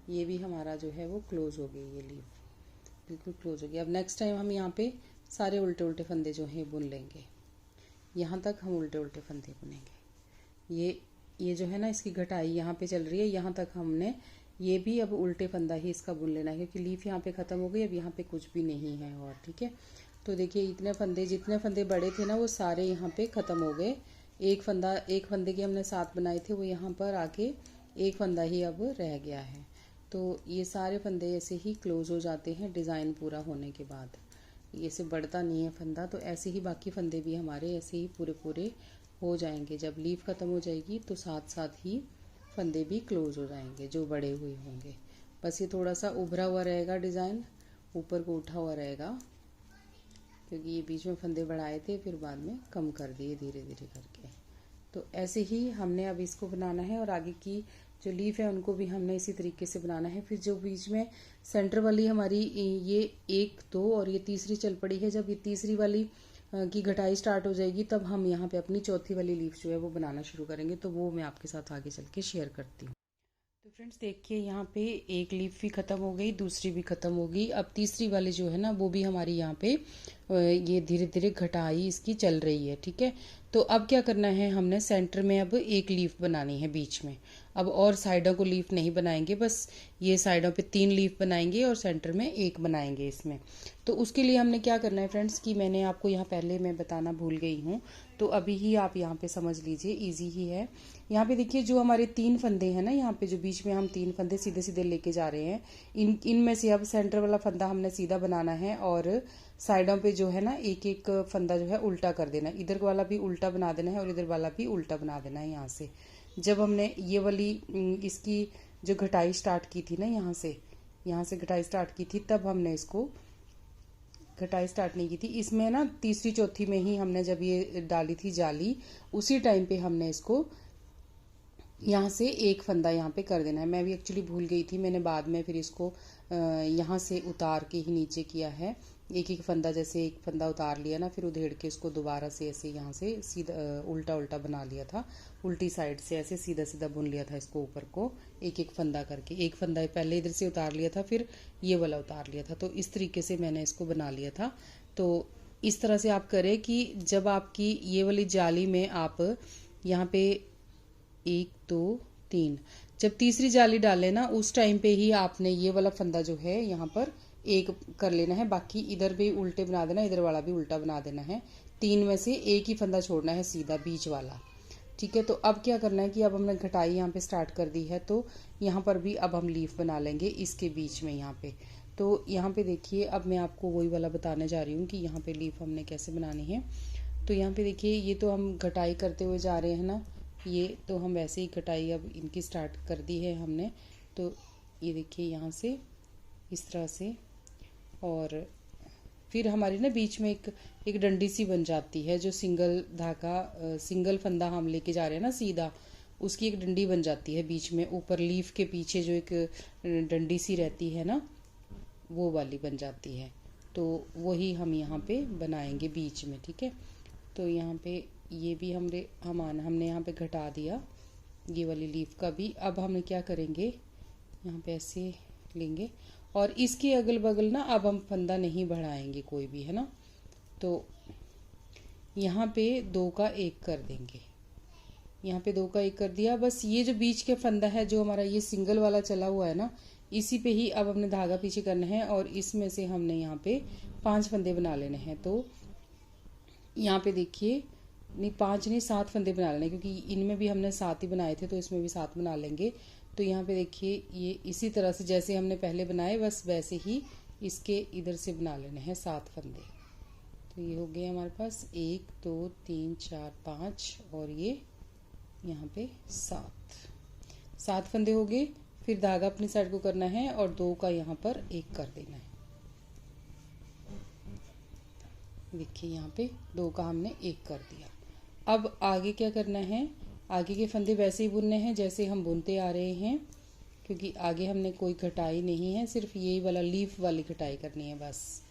ये भी हमारा जो है वो क्लोज हो गई, ये लीफ बिल्कुल क्लोज हो गई। अब नेक्स्ट टाइम हम यहाँ पे सारे उल्टे उल्टे फंदे जो हैं बुन लेंगे। यहाँ तक हम उल्टे उल्टे फंदे बुनेंगे। ये जो है ना इसकी घटाई यहाँ पे चल रही है, यहाँ तक हमने ये भी अब उल्टे फंदा ही इसका बुन लेना है, क्योंकि लीफ यहाँ पे ख़त्म हो गई, अब यहाँ पे कुछ भी नहीं है और, ठीक है। तो देखिए इतने फंदे, जितने फंदे बड़े थे ना वो सारे यहाँ पे ख़त्म हो गए। एक फंदे के हमने 7 बनाए थे, वो यहाँ पर आके एक फंदा ही अब रह गया है। तो ये सारे फंदे ऐसे ही क्लोज हो जाते हैं डिज़ाइन पूरा होने के बाद, ये से बढ़ता नहीं है फंदा। तो ऐसे ही बाकी फंदे भी हमारे ऐसे ही पूरे पूरे हो जाएंगे। जब लीफ ख़त्म हो जाएगी तो साथ साथ ही फंदे भी क्लोज हो जाएंगे जो बड़े हुए होंगे। बस ये थोड़ा सा उभरा हुआ रहेगा डिज़ाइन, ऊपर को उठा हुआ रहेगा, क्योंकि ये बीच में फंदे बढ़ाए थे फिर बाद में कम कर दिए धीरे धीरे करके। तो ऐसे ही हमने अब इसको बनाना है, और आगे की जो लीफ है उनको भी हमने इसी तरीके से बनाना है। फिर जो बीच में सेंटर वाली हमारी ये 1 2 और ये तीसरी चल पड़ी है, जब ये तीसरी वाली की घटाई स्टार्ट हो जाएगी तब हम यहाँ पे अपनी चौथी वाली लीफ जो है वो बनाना शुरू करेंगे। तो वो मैं आपके साथ आगे चल के शेयर करती हूँ। तो फ्रेंड्स देखिए यहाँ पे एक लीफ भी ख़त्म हो गई, दूसरी भी ख़त्म हो गई। अब तीसरी वाली जो है ना वो भी हमारी यहाँ पे ये धीरे धीरे घटाई इसकी चल रही है, ठीक है। तो अब क्या करना है, हमने सेंटर में अब एक लीफ बनानी है बीच में। अब और साइडों को लीफ नहीं बनाएंगे, बस ये साइडों पे 3 लीफ बनाएंगे और सेंटर में 1 बनाएंगे इसमें। तो उसके लिए हमने क्या करना है फ्रेंड्स कि मैंने आपको यहाँ पहले मैं बताना भूल गई हूँ, तो अभी ही आप यहाँ पे समझ लीजिए, इजी ही है। यहाँ पे देखिए जो हमारे 3 फंदे हैं ना, यहाँ पे जो बीच में हम 3 फंदे सीधे सीधे लेके जा रहे हैं, इनमें से अब सेंटर वाला फंदा हमने सीधा बनाना है, और साइडों पे जो है ना एक एक फंदा जो है उल्टा कर देना है। इधर वाला भी उल्टा बना देना है और इधर वाला भी उल्टा बना देना है। यहाँ से जब हमने ये वाली इसकी जो घटाई स्टार्ट की थी ना, यहाँ से घटाई स्टार्ट की थी, तब हमने इसको घटाई स्टार्ट नहीं की थी इसमें ना, तीसरी चौथी में ही हमने जब ये डाली थी जाली, उसी टाइम पे हमने इसको यहाँ से एक फंदा यहाँ पे कर देना है। मैं भी एक्चुअली भूल गई थी, मैंने बाद में फिर इसको यहाँ से उतार के ही नीचे किया है। एक एक फंदा, जैसे एक फंदा उतार लिया ना, फिर उधेड़ के इसको दोबारा से ऐसे यहाँ से सीधा उल्टा उल्टा बना लिया था, उल्टी साइड से ऐसे सीधा सीधा बुन लिया था इसको ऊपर को, एक एक फंदा करके। एक फंदा पहले इधर से उतार लिया था, फिर ये वाला उतार लिया था। तो इस तरीके से मैंने इसको बना लिया था। तो इस तरह से आप करें कि जब आपकी ये वाली जाली में आप यहाँ पे 1 2 3 जब तीसरी जाली डाले ना, उस टाइम पे ही आपने ये वाला फंदा जो है यहाँ पर 1 कर लेना है। बाकी इधर भी उल्टे बना देना, इधर वाला भी उल्टा बना देना है, 3 में से एक ही फंदा छोड़ना है सीधा बीच वाला। ठीक है, तो अब क्या करना है कि अब हमने घटाई यहाँ पे स्टार्ट कर दी है, तो यहाँ पर भी अब हम लीफ बना लेंगे इसके बीच में यहाँ पे। तो यहाँ पे देखिए, अब मैं आपको वही वाला बताने जा रही हूँ कि यहाँ पे लीफ हमने कैसे बनानी है। तो यहाँ पे देखिए, ये तो हम घटाई करते हुए जा रहे हैं ना, ये तो हम वैसे ही घटाई अब इनकी स्टार्ट कर दी है हमने। तो ये देखिए यहाँ से इस तरह से, और फिर हमारी ना बीच में एक डंडी सी बन जाती है, जो सिंगल धागा सिंगल फंदा हम लेके जा रहे हैं ना सीधा, उसकी एक डंडी बन जाती है बीच में, ऊपर लीफ के पीछे जो एक डंडी सी रहती है ना, वो वाली बन जाती है। तो वही हम यहाँ पे बनाएंगे बीच में। ठीक है, तो यहाँ पे ये भी हमने यहाँ पे घटा दिया ये वाली लीफ का भी। अब हम क्या करेंगे, यहाँ पे ऐसे लेंगे और इसके अगल बगल ना अब हम फंदा नहीं बढ़ाएंगे कोई भी, है ना। तो यहाँ पे 2 का 1 कर देंगे, यहाँ पे 2 का 1 कर दिया। बस ये जो बीच के फंदा है जो हमारा ये सिंगल वाला चला हुआ है ना, इसी पे ही अब हमने धागा पीछे करना है और इसमें से हमने यहाँ पे 5 फंदे बना लेने हैं। तो यहाँ पे देखिए, नहीं 5 नहीं 7 फंदे बना लेने, क्योंकि इनमें भी हमने 7 ही बनाए थे, तो इसमें भी 7 बना लेंगे। तो यहाँ पे देखिए, ये इसी तरह से जैसे हमने पहले बनाए बस वैसे ही इसके इधर से बना लेने हैं 7 फंदे। तो ये हो गए हमारे पास 1 2 3 4 5 और ये यहाँ पे 7 फंदे हो गए। फिर धागा अपनी साइड को करना है और 2 का यहाँ पर 1 कर देना है। देखिए यहाँ पे 2 का हमने 1 कर दिया। अब आगे क्या करना है, आगे के फंदे वैसे ही बुनने हैं जैसे हम बुनते आ रहे हैं, क्योंकि आगे हमने कोई घटाई नहीं है, सिर्फ यही वाला लीफ वाली घटाई करनी है बस,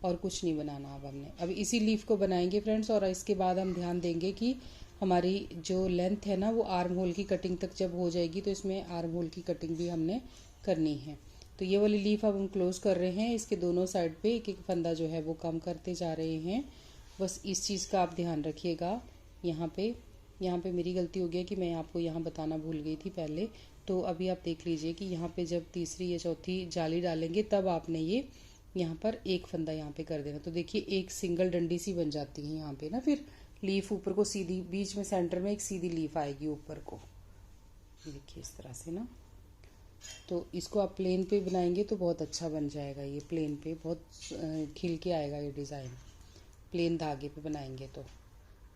और कुछ नहीं बनाना। अब इसी लीफ को बनाएंगे फ्रेंड्स, और इसके बाद हम ध्यान देंगे कि हमारी जो लेंथ है ना वो आर्म होल की कटिंग तक जब हो जाएगी, तो इसमें आर्म होल की कटिंग भी हमने करनी है। तो ये वाली लीफ अब हम क्लोज कर रहे हैं, इसके दोनों साइड पे एक एक फंदा जो है वो कम करते जा रहे हैं। बस इस चीज़ का आप ध्यान रखिएगा। यहाँ पे मेरी गलती हो गई कि मैं आपको यहाँ बताना भूल गई थी पहले। तो अभी आप देख लीजिए कि यहाँ पे जब तीसरी या चौथी जाली डालेंगे तब आपने ये यहाँ पर एक फंदा यहाँ पे कर देना। तो देखिए एक सिंगल डंडी सी बन जाती है यहाँ पे ना, फिर लीफ ऊपर को सीधी, बीच में सेंटर में एक सीधी लीफ आएगी ऊपर को, देखिए इस तरह से ना। तो इसको आप प्लेन पे बनाएंगे तो बहुत अच्छा बन जाएगा, ये प्लेन पे बहुत खिल के आएगा ये डिज़ाइन। प्लेन धागे पे बनाएंगे तो,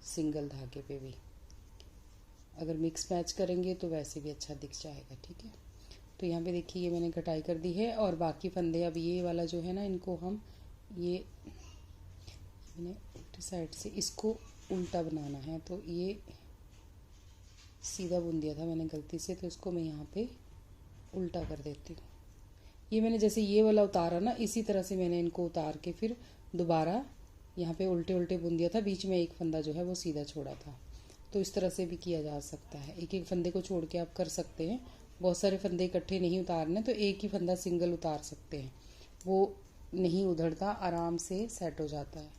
सिंगल धागे पे भी अगर मिक्स मैच करेंगे तो वैसे भी अच्छा दिख जाएगा। ठीक है, तो यहाँ पे देखिए ये मैंने कटाई कर दी है और बाकी फंदे अब ये वाला जो है ना, इनको हम ये मैंने उल्टी साइड से इसको उल्टा बनाना है। तो ये सीधा बुन दिया था मैंने गलती से, तो इसको मैं यहाँ पे उल्टा कर देती हूँ। ये मैंने जैसे ये वाला उतारा ना, इसी तरह से मैंने इनको उतार के फिर दोबारा यहाँ पे उल्टे उल्टे बुन दिया था, बीच में एक फंदा जो है वो सीधा छोड़ा था। तो इस तरह से भी किया जा सकता है, एक एक फंदे को छोड़ के आप कर सकते हैं। बहुत सारे फंदे इकट्ठे नहीं उतारने, तो एक ही फंदा सिंगल उतार सकते हैं, वो नहीं उधड़ता, आराम से सेट हो जाता है।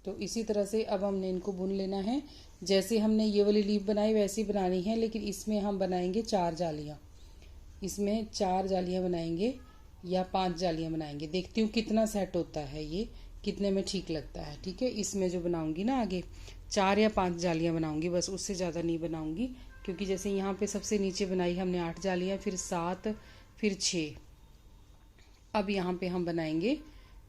तो इसी तरह से अब हमने इनको बुन लेना है। जैसे हमने ये वाली लीफ बनाई वैसी बनानी है, लेकिन इसमें हम बनाएंगे 4 जालियाँ, इसमें 4 जालियाँ बनाएंगे या 5 जालियाँ बनाएंगे। देखती हूँ कितना सेट होता है, ये कितने में ठीक लगता है। ठीक है, इसमें जो बनाऊंगी ना आगे 4 या 5 जालियाँ बनाऊंगी, बस उससे ज़्यादा नहीं बनाऊंगी, क्योंकि जैसे यहाँ पे सबसे नीचे बनाई हमने 8 जालियाँ, फिर 7, फिर 6। अब यहाँ पे हम बनाएंगे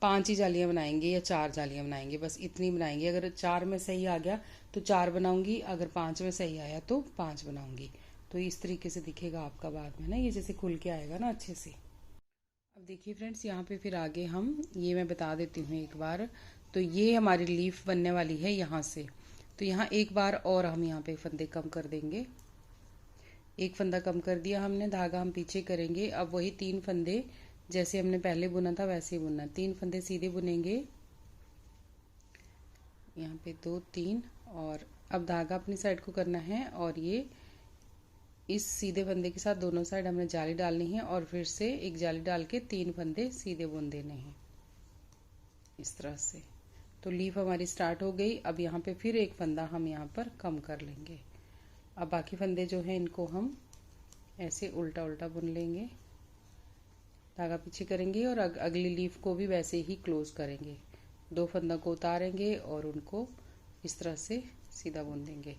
5 ही जालियाँ बनाएंगे या 4 जालियाँ बनाएंगे, बस इतनी बनाएंगे। अगर 4 में सही आ गया तो 4 बनाऊंगी, अगर 5 में सही आया तो 5 बनाऊंगी। तो इस तरीके से दिखेगा आपका बाद में ना, ये जैसे खुल के आएगा ना अच्छे से। अब देखिए फ्रेंड्स, यहाँ पे फिर आगे हम ये मैं बता देती हूँ एक बार। तो ये हमारी लीफ बनने वाली है यहाँ से, तो यहाँ एक बार और हम यहाँ पे फंदे कम कर देंगे। एक फंदा कम कर दिया हमने, धागा हम पीछे करेंगे। अब वही 3 फंदे जैसे हमने पहले बुना था वैसे ही बुनना, 3 फंदे सीधे बुनेंगे, यहाँ पे 2 3, और अब धागा अपनी साइड को करना है और ये इस सीधे फंदे के साथ दोनों साइड हमने जाली डालनी है और फिर से एक जाली डाल के 3 फंदे सीधे बुन देने हैं इस तरह से। तो लीफ हमारी स्टार्ट हो गई। अब यहाँ पे फिर एक फंदा हम यहाँ पर कम कर लेंगे। अब बाकी फंदे जो हैं इनको हम ऐसे उल्टा उल्टा बुन लेंगे, धागा पीछे करेंगे और अगली लीफ को भी वैसे ही क्लोज करेंगे। 2 फंदा को उतारेंगे और उनको इस तरह से सीधा बुन देंगे।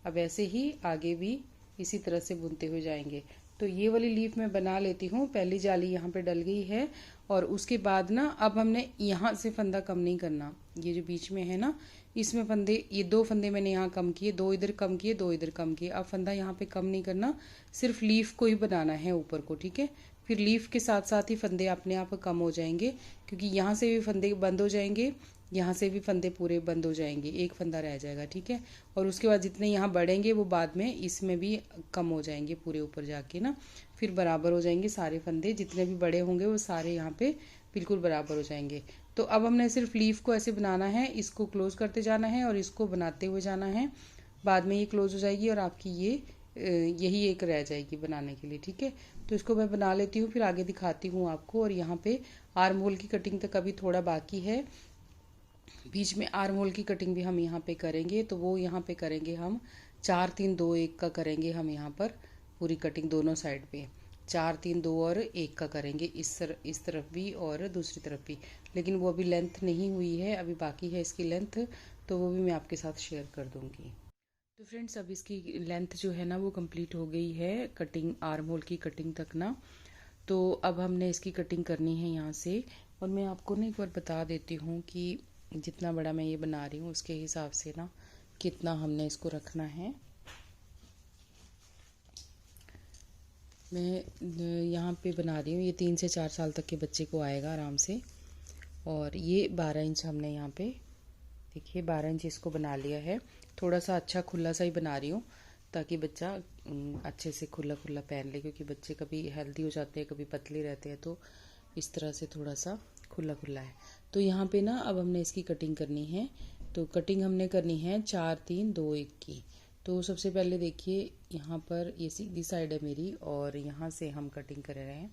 अब ऐसे ही आगे भी इसी तरह से बुनते हुए जाएंगे। तो ये वाली लीफ मैं बना लेती हूँ। पहली जाली यहाँ पे डल गई है और उसके बाद ना अब हमने यहाँ से फंदा कम नहीं करना। ये जो बीच में है ना, इसमें फंदे, ये 2 फंदे मैंने यहाँ कम किए, 2 इधर कम किए, 2 इधर कम किए। अब फंदा यहाँ पे कम नहीं करना, सिर्फ लीफ को ही बनाना है ऊपर को, ठीक है। फिर लीफ के साथ साथ ही फंदे अपने आप कम हो जाएंगे, क्योंकि यहाँ से भी फंदे बंद हो जाएंगे, यहाँ से भी फंदे पूरे बंद हो जाएंगे, एक फंदा रह जाएगा, ठीक है। और उसके बाद जितने यहाँ बढ़ेंगे वो बाद में इसमें भी कम हो जाएंगे पूरे ऊपर जाके ना, फिर बराबर हो जाएंगे सारे फंदे, जितने भी बड़े होंगे वो सारे यहाँ पे बिल्कुल बराबर हो जाएंगे। तो अब हमने सिर्फ लीफ को ऐसे बनाना है, इसको क्लोज करते जाना है और इसको बनाते हुए जाना है। बाद में ये क्लोज हो जाएगी और आपकी ये यही एक रह जाएगी बनाने के लिए, ठीक है। तो इसको मैं बना लेती हूँ, फिर आगे दिखाती हूँ आपको। और यहाँ पे आर्म होल की कटिंग तक अभी थोड़ा बाकी है, बीच में आर्म होल की कटिंग भी हम यहाँ पे करेंगे। तो वो यहाँ पे करेंगे हम 4 3 2 1 का करेंगे हम यहाँ पर पूरी कटिंग दोनों साइड पे 4 3 2 और 1 का करेंगे, इस तरफ भी और दूसरी तरफ भी। लेकिन वो अभी लेंथ नहीं हुई है, अभी बाकी है इसकी लेंथ, तो वो भी मैं आपके साथ शेयर कर दूंगी। तो फ्रेंड्स, अब इसकी लेंथ जो है ना वो कंप्लीट हो गई है कटिंग, आर्म होल की कटिंग तक ना। तो अब हमने इसकी कटिंग करनी है यहाँ से। और मैं आपको ना एक बार बता देती हूँ कि जितना बड़ा मैं ये बना रही हूँ उसके हिसाब से ना कितना हमने इसको रखना है। मैं यहाँ पे बना रही हूँ, ये 3 से 4 साल तक के बच्चे को आएगा आराम से। और ये 12 इंच हमने यहाँ पे, देखिए 12 इंच इसको बना लिया है। थोड़ा सा अच्छा खुला सा ही बना रही हूँ ताकि बच्चा अच्छे से खुला खुला पहन ले, क्योंकि बच्चे कभी हेल्दी हो जाते हैं कभी पतले रहते हैं, तो इस तरह से थोड़ा सा खुला खुला है। तो यहाँ पे ना अब हमने इसकी कटिंग करनी है। तो कटिंग हमने करनी है 4 3 2 1 की। तो सबसे पहले देखिए यहाँ पर ये सीधी साइड है मेरी और यहाँ से हम कटिंग कर रहे हैं।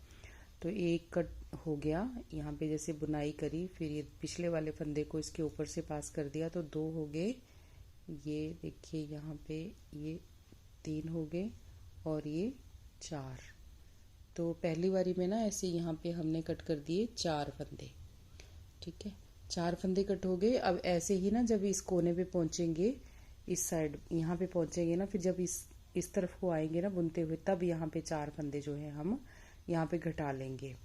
तो एक कट हो गया यहाँ पे, जैसे बुनाई करी, फिर ये पिछले वाले फंदे को इसके ऊपर से पास कर दिया, तो 2 हो गए। ये देखिए यहाँ पे ये 3 हो गए और ये 4। तो पहली बारी में ना ऐसे यहाँ पे हमने कट कर दिए 4 फंदे, ठीक है। 4 फंदे कट हो गए। अब ऐसे ही ना जब इस कोने पे पहुंचेंगे, इस साइड यहाँ पे पहुंचेंगे ना, फिर जब इस तरफ को आएंगे ना बुनते हुए, तब यहाँ पे 4 फंदे जो है हम यहाँ पे घटा लेंगे,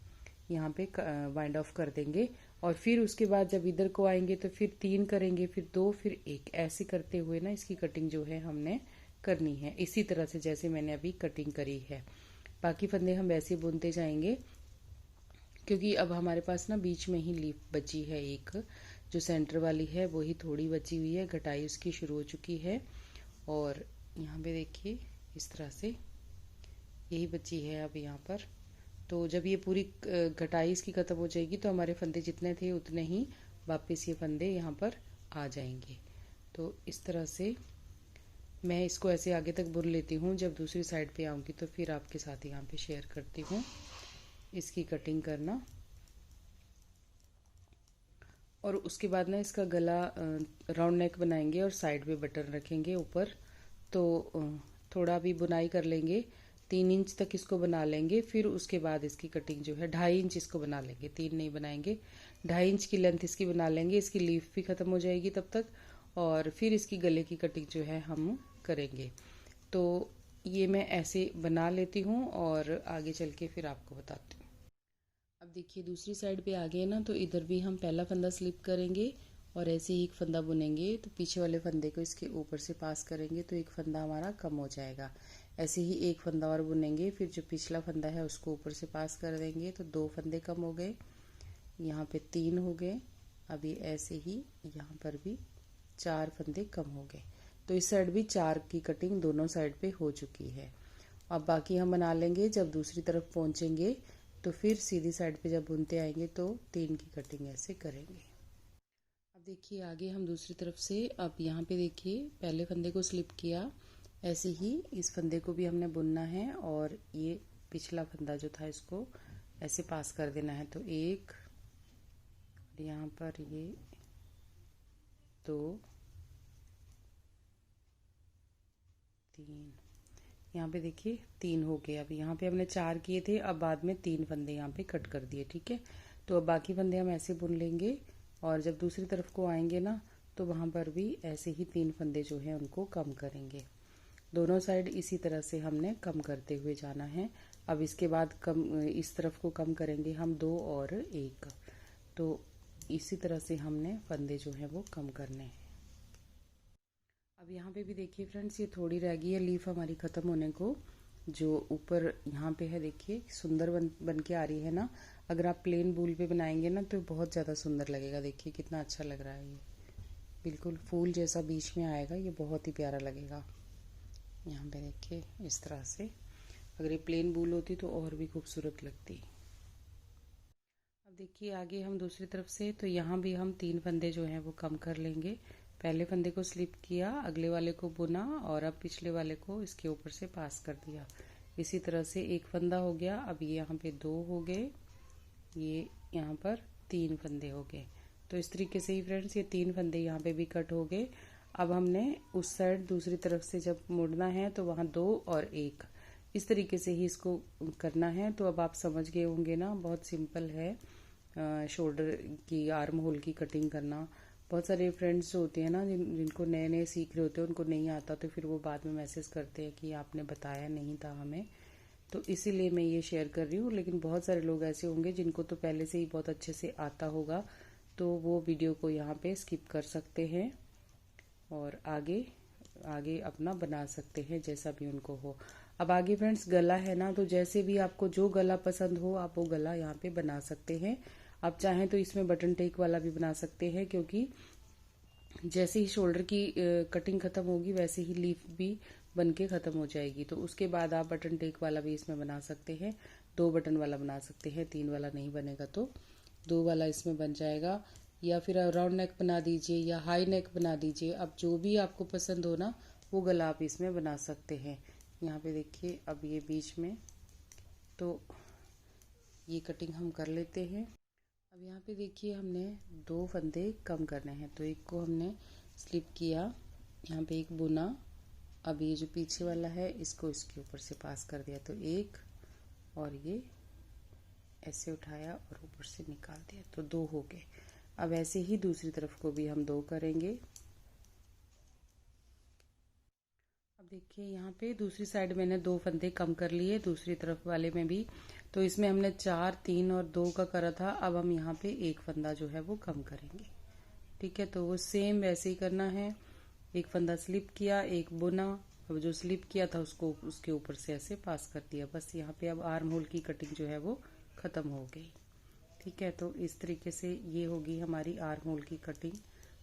यहाँ पे वाइंड ऑफ कर देंगे। और फिर उसके बाद जब इधर को आएंगे तो फिर 3 करेंगे, फिर 2, फिर 1, ऐसे करते हुए ना इसकी कटिंग जो है हमने करनी है, इसी तरह से जैसे मैंने अभी कटिंग करी है। बाकी फंदे हम वैसे बुनते जाएंगे, क्योंकि अब हमारे पास ना बीच में ही लीफ बची है, एक जो सेंटर वाली है वही थोड़ी बची हुई है, घटाई उसकी शुरू हो चुकी है। और यहाँ पे देखिए इस तरह से यही बची है अब यहाँ पर। तो जब ये पूरी घटाई इसकी खत्म हो जाएगी तो हमारे फंदे जितने थे उतने ही वापस ये फंदे यहाँ पर आ जाएंगे। तो इस तरह से मैं इसको ऐसे आगे तक बुन लेती हूँ। जब दूसरी साइड पे आऊँगी तो फिर आपके साथ यहाँ पे शेयर करती हूँ इसकी कटिंग करना। और उसके बाद ना इसका गला राउंड नेक बनाएंगे और साइड पे बटन रखेंगे ऊपर। तो थोड़ा भी बुनाई कर लेंगे, 3 इंच तक इसको बना लेंगे। फिर उसके बाद इसकी कटिंग जो है 2.5 इंच इसको बना लेंगे, 3 नहीं बनाएंगे, 2.5 इंच की लेंथ इसकी बना लेंगे। इसकी लीफ भी खत्म हो जाएगी तब तक, और फिर इसकी गले की कटिंग जो है हम करेंगे। तो ये मैं ऐसे बना लेती हूँ और आगे चल के फिर आपको बताती हूँ। अब देखिए दूसरी साइड पे आ गए ना, तो इधर भी हम पहला फंदा स्लिप करेंगे और ऐसे ही एक फंदा बुनेंगे। तो पीछे वाले फंदे को इसके ऊपर से पास करेंगे तो एक फंदा हमारा कम हो जाएगा। ऐसे ही एक फंदा और बुनेंगे, फिर जो पिछला फंदा है उसको ऊपर से पास कर देंगे, तो 2 फंदे कम हो गए, यहाँ पे 3 हो गए। अभी ऐसे ही यहाँ पर भी 4 फंदे कम हो गए। तो इस साइड भी 4 की कटिंग दोनों साइड पे हो चुकी है। अब बाकी हम बना लेंगे। जब दूसरी तरफ पहुंचेंगे तो फिर सीधी साइड पे जब बुनते आएंगे तो 3 की कटिंग ऐसे करेंगे। अब देखिए आगे हम दूसरी तरफ से, अब यहाँ पे देखिए पहले फंदे को स्लिप किया, ऐसे ही इस फंदे को भी हमने बुनना है और ये पिछला फंदा जो था इसको ऐसे पास कर देना है। तो 1, यहाँ पर ये 2, 3, यहाँ पे देखिए 3 हो गए। अब यहाँ पे हमने 4 किए थे, अब बाद में 3 फंदे यहाँ पे कट कर दिए, ठीक है। तो अब बाकी फंदे हम ऐसे बुन लेंगे और जब दूसरी तरफ को आएंगे ना तो वहाँ पर भी ऐसे ही 3 फंदे जो हैं उनको कम करेंगे। दोनों साइड इसी तरह से हमने कम करते हुए जाना है। अब इसके बाद कम इस तरफ को कम करेंगे हम 2 और 1। तो इसी तरह से हमने फंदे जो हैं वो कम करने हैं। अब यहाँ पे भी देखिए फ्रेंड्स, ये थोड़ी रह गई है लीफ हमारी ख़त्म होने को। जो ऊपर यहाँ पे है देखिए सुंदर बन के आ रही है ना। अगर आप प्लेन वूल पे बनाएंगे ना तो बहुत ज़्यादा सुंदर लगेगा। देखिए कितना अच्छा लग रहा है, ये बिल्कुल फूल जैसा बीच में आएगा, ये बहुत ही प्यारा लगेगा। यहाँ पे देखिए इस तरह से, अगर ये प्लेन वूल होती तो और भी खूबसूरत लगती। अब देखिए आगे हम दूसरी तरफ से, तो यहाँ भी हम 3 फंदे जो हैं वो कम कर लेंगे। पहले फंदे को स्लिप किया, अगले वाले को बुना और अब पिछले वाले को इसके ऊपर से पास कर दिया। इसी तरह से एक फंदा हो गया। अब ये यहाँ पे 2 हो गए, ये यहाँ पर 3 फंदे हो गए। तो इस तरीके से ही फ्रेंड्स ये 3 फंदे यहाँ पे भी कट हो गए। अब हमने उस साइड दूसरी तरफ से जब मुड़ना है तो वहाँ 2 और 1 इस तरीके से ही इसको करना है। तो अब आप समझ गए होंगे ना, बहुत सिंपल है शोल्डर की आर्म होल की कटिंग करना। बहुत सारे फ्रेंड्स जो होते हैं ना जिनको नए नए सीख रहे होते हैं, उनको नहीं आता तो फिर वो बाद में मैसेज करते हैं कि आपने बताया नहीं था हमें, तो इसीलिए मैं ये शेयर कर रही हूँ। लेकिन बहुत सारे लोग ऐसे होंगे जिनको तो पहले से ही बहुत अच्छे से आता होगा, तो वो वीडियो को यहाँ पे स्किप कर सकते हैं और आगे अपना बना सकते हैं जैसा भी उनको हो। अब आगे फ्रेंड्स गला है ना, तो जैसे भी आपको जो गला पसंद हो आप वो गला यहाँ पे बना सकते हैं। आप चाहें तो इसमें बटन टेक वाला भी बना सकते हैं, क्योंकि जैसे ही शोल्डर की कटिंग खत्म होगी वैसे ही लीफ भी बन के खत्म हो जाएगी। तो उसके बाद आप बटन टेक वाला भी इसमें बना सकते हैं, 2 बटन वाला बना सकते हैं। 3 वाला नहीं बनेगा तो 2 वाला इसमें बन जाएगा, या फिर राउंड नेक बना दीजिए या हाई नेक बना दीजिए। अब जो भी आपको पसंद हो ना वो गला आप इसमें बना सकते हैं। यहाँ पे देखिए अब ये बीच में, तो ये कटिंग हम कर लेते हैं। अब यहाँ पे देखिए हमने 2 फंदे कम करने हैं, तो एक को हमने स्लिप किया, यहाँ पे एक बुना। अब ये जो पीछे वाला है इसको इसके ऊपर से पास कर दिया, तो 1 और ये ऐसे उठाया और ऊपर से निकाल दिया, तो 2 हो गए। अब ऐसे ही दूसरी तरफ को भी हम 2 करेंगे। अब देखिए यहाँ पे दूसरी साइड मैंने 2 फंदे कम कर लिए, दूसरी तरफ वाले में भी। तो इसमें हमने 4, 3 और 2 का करा था। अब हम यहाँ पे 1 फंदा जो है वो कम करेंगे। ठीक है, तो वो सेम वैसे ही करना है। एक फंदा स्लिप किया, एक बुना, अब जो स्लिप किया था उसको उसके ऊपर से ऐसे पास कर दिया। बस यहाँ पे अब आर्म होल की कटिंग जो है वो खत्म हो गई। ठीक है, तो इस तरीके से ये होगी हमारी आर्म होल की कटिंग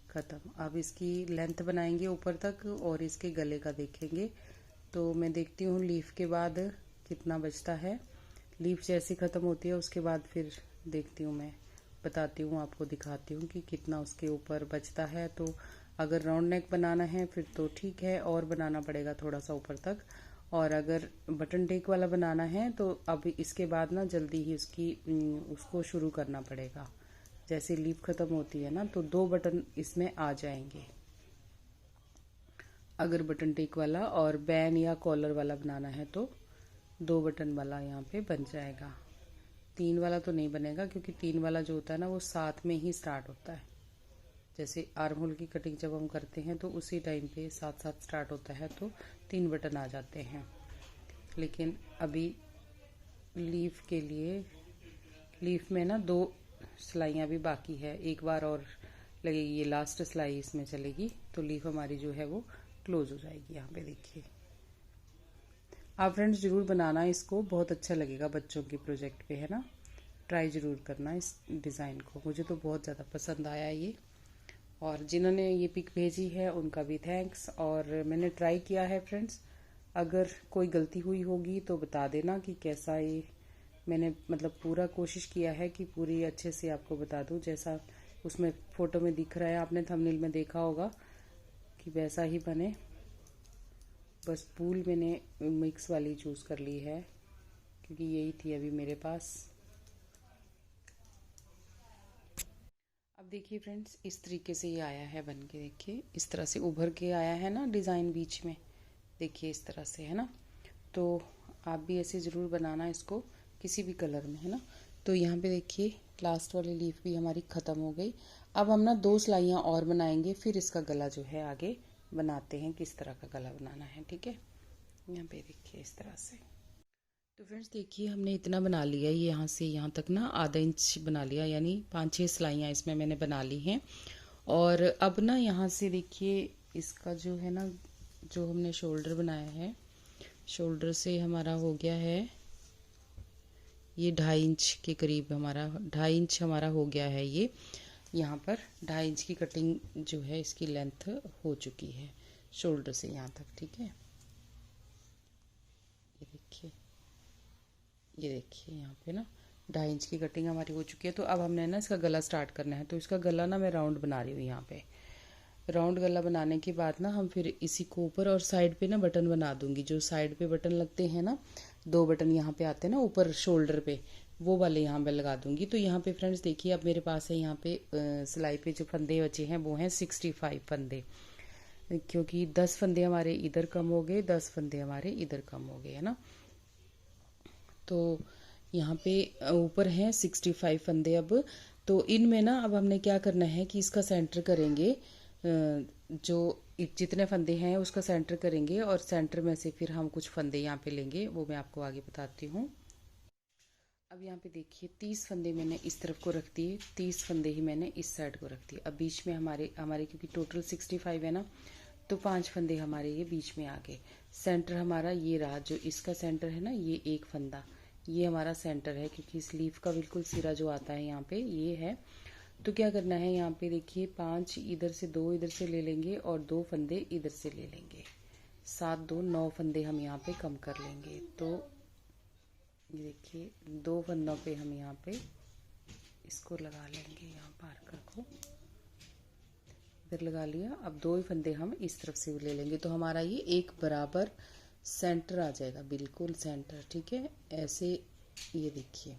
खत्म। अब इसकी लेंथ बनाएंगे ऊपर तक और इसके गले का देखेंगे। तो मैं देखती हूँ लीफ के बाद कितना बचता है। लीफ जैसी खत्म होती है उसके बाद फिर देखती हूँ, मैं बताती हूँ आपको, दिखाती हूँ कि कितना उसके ऊपर बचता है। तो अगर राउंड नेक बनाना है फिर तो ठीक है, और बनाना पड़ेगा थोड़ा सा ऊपर तक। और अगर बटन टेक वाला बनाना है तो अब इसके बाद ना जल्दी ही उसको शुरू करना पड़ेगा। जैसे लीफ खत्म होती है ना तो 2 बटन इसमें आ जाएंगे। अगर बटन टेक वाला और बैन या कॉलर वाला बनाना है तो 2 बटन वाला यहाँ पे बन जाएगा। 3 वाला तो नहीं बनेगा, क्योंकि 3 वाला जो होता है ना वो साथ में ही स्टार्ट होता है। जैसे आर्म होल की कटिंग जब हम करते हैं तो उसी टाइम पे साथ साथ स्टार्ट होता है, तो 3 बटन आ जाते हैं। लेकिन अभी लीफ के लिए, लीफ में ना 2 सिलाइयाँ भी बाकी है, एक बार और लगेगी, ये लास्ट सिलाई इसमें चलेगी तो लीफ हमारी जो है वो क्लोज हो जाएगी। यहाँ पे देखिए, आप फ्रेंड्स जरूर बनाना इसको, बहुत अच्छा लगेगा बच्चों के प्रोजेक्ट पे, है ना। ट्राई जरूर करना इस डिज़ाइन को, मुझे तो बहुत ज़्यादा पसंद आया ये। और जिन्होंने ये पिक भेजी है उनका भी थैंक्स। और मैंने ट्राई किया है फ्रेंड्स, अगर कोई गलती हुई होगी तो बता देना कि कैसा ये, मैंने मतलब पूरा कोशिश किया है कि पूरी अच्छे से आपको बता दूं, जैसा उसमें फोटो में दिख रहा है, आपने थंबनेल में देखा होगा कि वैसा ही बने। बस वूल मैंने मिक्स वाली चूज़ कर ली है क्योंकि यही थी अभी मेरे पास। अब देखिए फ्रेंड्स, इस तरीके से ये आया है बन के, देखिए इस तरह से उभर के आया है ना डिज़ाइन बीच में, देखिए इस तरह से, है ना। तो आप भी ऐसे ज़रूर बनाना इसको किसी भी कलर में, है ना। तो यहाँ पे देखिए लास्ट वाली लीफ भी हमारी ख़त्म हो गई। अब हम ना 2 सिलाइयाँ और बनाएंगे, फिर इसका गला जो है आगे बनाते हैं, किस तरह का गला बनाना है। ठीक है, यहाँ पे देखिए इस तरह से। तो फ्रेंड्स देखिए हमने इतना बना लिया, ये यहाँ से यहाँ तक ना आधा इंच बना लिया, यानी 5-6 सिलाइयाँ इसमें मैंने बना ली हैं। और अब ना यहाँ से देखिए इसका जो है ना, जो हमने शोल्डर बनाया है, शोल्डर से हमारा हो गया है ये 2.5 इंच के करीब, हमारा 2.5 इंच हमारा हो गया है। ये यहाँ पर 2.5 इंच की कटिंग जो है इसकी लेंथ हो चुकी है शोल्डर से यहाँ तक। ठीक है, ये देखिए यहाँ पे ना 2.5 इंच की कटिंग हमारी हो चुकी है। तो अब हमने ना इसका गला स्टार्ट करना है। तो इसका गला ना मैं राउंड बना रही हूँ। यहाँ पे राउंड गला बनाने के बाद ना हम फिर इसी को ऊपर और साइड पे ना बटन बना दूंगी। जो साइड पे बटन लगते हैं ना, 2 बटन यहाँ पे आते हैं ना ऊपर शोल्डर पे, वो वाले यहाँ पे लगा दूंगी। तो यहाँ पे फ्रेंड्स देखिए अब मेरे पास है यहाँ पे सिलाई पे जो फंदे बचे हैं वो हैं 65 फंदे, क्योंकि 10 फंदे हमारे इधर कम हो गए, 10 फंदे हमारे इधर कम हो गए, है ना। तो यहाँ पे ऊपर हैं 65 फंदे। अब तो इनमें ना अब हमने क्या करना है कि इसका सेंटर करेंगे, जो जितने फंदे हैं उसका सेंटर करेंगे, और सेंटर में से फिर हम कुछ फंदे यहाँ पे लेंगे, वो मैं आपको आगे बताती हूँ। अब यहाँ पे देखिए 30 फंदे मैंने इस तरफ को रख दिए, 30 फंदे ही मैंने इस साइड को रख दिए। अब बीच में हमारे क्योंकि टोटल 65 है ना, तो 5 फंदे हमारे ये बीच में आ गए। सेंटर हमारा ये रहा, जो इसका सेंटर है ना, ये एक फंदा, ये हमारा सेंटर है, क्योंकि इस लीफ का बिल्कुल सिरा जो आता है यहाँ पे ये है। तो क्या करना है, यहाँ पे देखिए 5 इधर से, 2 इधर से ले लेंगे और 2 फंदे इधर से ले लेंगे, 7 2 9 फंदे हम यहाँ पे कम कर लेंगे। तो ये देखिए 2 फंदों पे हम यहाँ पे इसको लगा लेंगे, यहाँ मार्कर को इधर लगा लिया। अब 2 ही फंदे हम इस तरफ से ले लेंगे, तो हमारा ये एक बराबर सेंटर आ जाएगा, बिल्कुल सेंटर। ठीक है, ऐसे ये देखिए।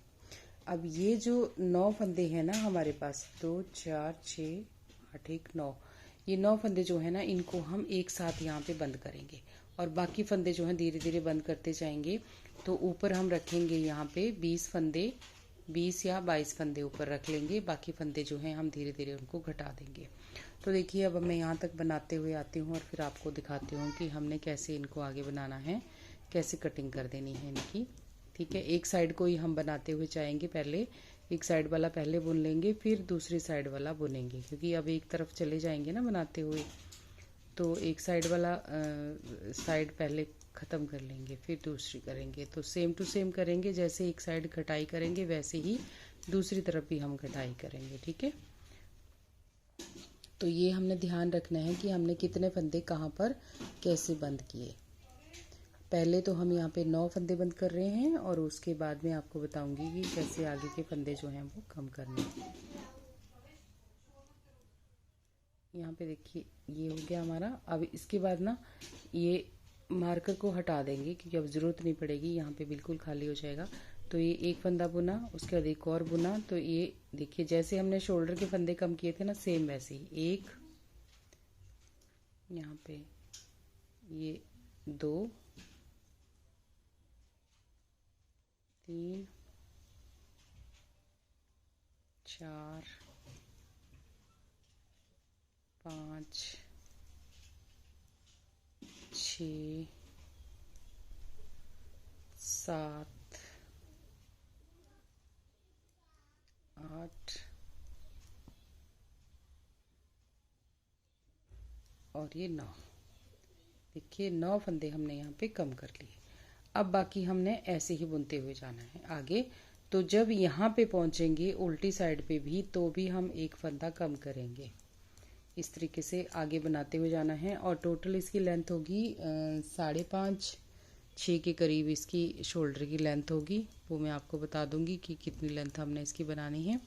अब ये जो 9 फंदे हैं ना हमारे पास, 2 4 6 8 1 9, ये 9 फंदे जो है ना, इनको हम एक साथ यहाँ पे बंद करेंगे, और बाकी फंदे जो हैं धीरे धीरे बंद करते जाएंगे। तो ऊपर हम रखेंगे यहाँ पे 20 फंदे, 20 या 22 फंदे ऊपर रख लेंगे, बाकी फंदे जो हैं हम धीरे धीरे उनको घटा देंगे। तो देखिए अब मैं यहाँ तक बनाते हुए आती हूँ और फिर आपको दिखाती हूँ कि हमने कैसे इनको आगे बनाना है, कैसे कटिंग कर देनी है इनकी। ठीक है, एक साइड को ही हम बनाते हुए जाएंगे, पहले एक साइड वाला पहले बुन लेंगे, फिर दूसरी साइड वाला बुनेंगे, क्योंकि अब एक तरफ चले जाएंगे ना बनाते हुए, तो एक साइड वाला साइड पहले ख़त्म कर लेंगे, फिर दूसरी करेंगे। तो सेम टू सेम करेंगे, जैसे एक साइड कटाई करेंगे वैसे ही दूसरी तरफ भी हम कटाई करेंगे। ठीक है, तो ये हमने ध्यान रखना है कि हमने कितने फंदे कहाँ पर कैसे बंद किए। पहले तो हम यहाँ पे 9 फंदे बंद कर रहे हैं, और उसके बाद में आपको बताऊंगी कि कैसे आगे के फंदे जो हैं वो कम करने हैं। यहाँ पे देखिए ये हो गया हमारा। अब इसके बाद ना ये मार्कर को हटा देंगे, क्योंकि अब ज़रूरत नहीं पड़ेगी, यहाँ पे बिल्कुल खाली हो जाएगा। तो ये एक फंदा बुना, उसके बाद एक और बुना। तो ये देखिए जैसे हमने शोल्डर के फंदे कम किए थे ना, सेम वैसे ही एक, यहाँ पे ये 2 3 4 5 6 7 8 और ये 9। देखिए 9 फंदे हमने यहाँ पे कम कर लिए। अब बाकी हमने ऐसे ही बुनते हुए जाना है आगे। तो जब यहाँ पे पहुँचेंगे उल्टी साइड पे भी, तो भी हम एक फंदा कम करेंगे। इस तरीके से आगे बनाते हुए जाना है। और टोटल इसकी लेंथ होगी 5.5 6 के करीब इसकी शोल्डर की लेंथ होगी। वो मैं आपको बता दूंगी कि कितनी लेंथ हमने इसकी बनानी है।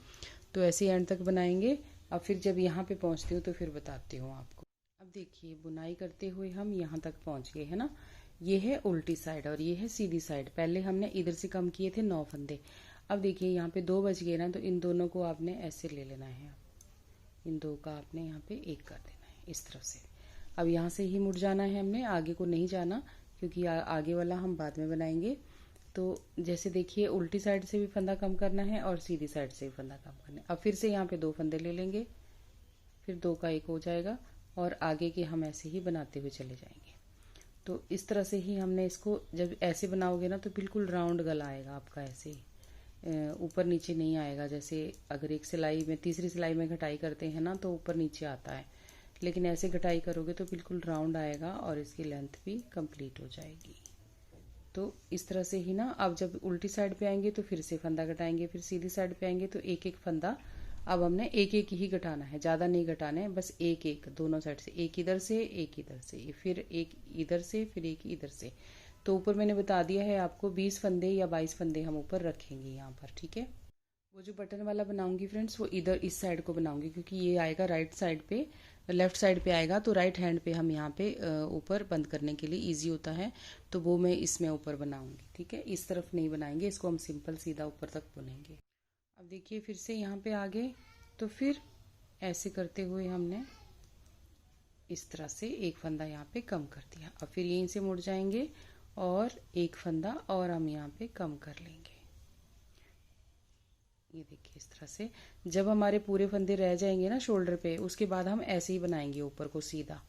तो ऐसे एंड तक बनाएंगे। अब फिर जब यहाँ पे पहुँचती हूँ तो फिर बताती हूँ आपको। अब देखिए बुनाई करते हुए हम यहाँ तक पहुँच गए है ना। ये है उल्टी साइड और ये है सीधी साइड। पहले हमने इधर से कम किए थे 9 फंदे। अब देखिए यहाँ पे 2 बच गए ना, तो इन दोनों को आपने ऐसे ले लेना है। इन 2 का आपने यहाँ पे 1 कर देना है इस तरफ से। अब यहाँ से ही मुड़ जाना है हमने, आगे को नहीं जाना, क्योंकि आगे वाला हम बाद में बनाएंगे। तो जैसे देखिए उल्टी साइड से भी फंदा कम करना है और सीधी साइड से भी फंदा कम करना है। अब फिर से यहाँ पे 2 फंदे ले लेंगे, फिर 2 का 1 हो जाएगा और आगे के हम ऐसे ही बनाते हुए चले जाएंगे। तो इस तरह से ही हमने इसको, जब ऐसे बनाओगे ना तो बिल्कुल राउंड गला आएगा आपका, ऐसे ऊपर नीचे नहीं आएगा। जैसे अगर एक सिलाई में, तीसरी सिलाई में घटाई करते हैं ना तो ऊपर नीचे आता है, लेकिन ऐसे घटाई करोगे तो बिल्कुल राउंड आएगा और इसकी लेंथ भी कंप्लीट हो जाएगी। तो इस तरह से ही ना, अब जब उल्टी साइड पे आएंगे तो फिर से फंदा घटाएंगे, फिर सीधी साइड पे आएंगे तो एक एक फंदा अब हमने एक एक ही घटाना है, ज़्यादा नहीं घटाना है, बस एक एक दोनों साइड से, एक इधर से एक इधर से, फिर एक इधर से फिर एक इधर से। तो ऊपर मैंने बता दिया है आपको 20 फंदे या 22 फंदे हम ऊपर रखेंगे यहाँ पर, ठीक है। वो जो बटन वाला बनाऊंगी फ्रेंड्स, वो इधर इस साइड को बनाऊंगी क्योंकि ये आएगा राइट साइड पे, लेफ्ट साइड पे आएगा, तो राइट हैंड पे हम यहाँ पे ऊपर बंद करने के लिए इजी होता है, तो वो मैं इसमें ऊपर बनाऊंगी, ठीक है। इस तरफ नहीं बनाएंगे, इसको हम सिंपल सीधा ऊपर तक बुनेंगे। अब देखिए फिर से यहाँ पे आगे, तो फिर ऐसे करते हुए हमने इस तरह से एक फंदा यहाँ पे कम कर दिया। अब फिर यहीं से मुड़ जाएंगे और एक फंदा और हम यहाँ पे कम कर लेंगे। ये देखिए इस तरह से जब हमारे पूरे फंदे रह जाएंगे ना शोल्डर पे, उसके बाद हम ऐसे ही बनाएंगे ऊपर को सीधा।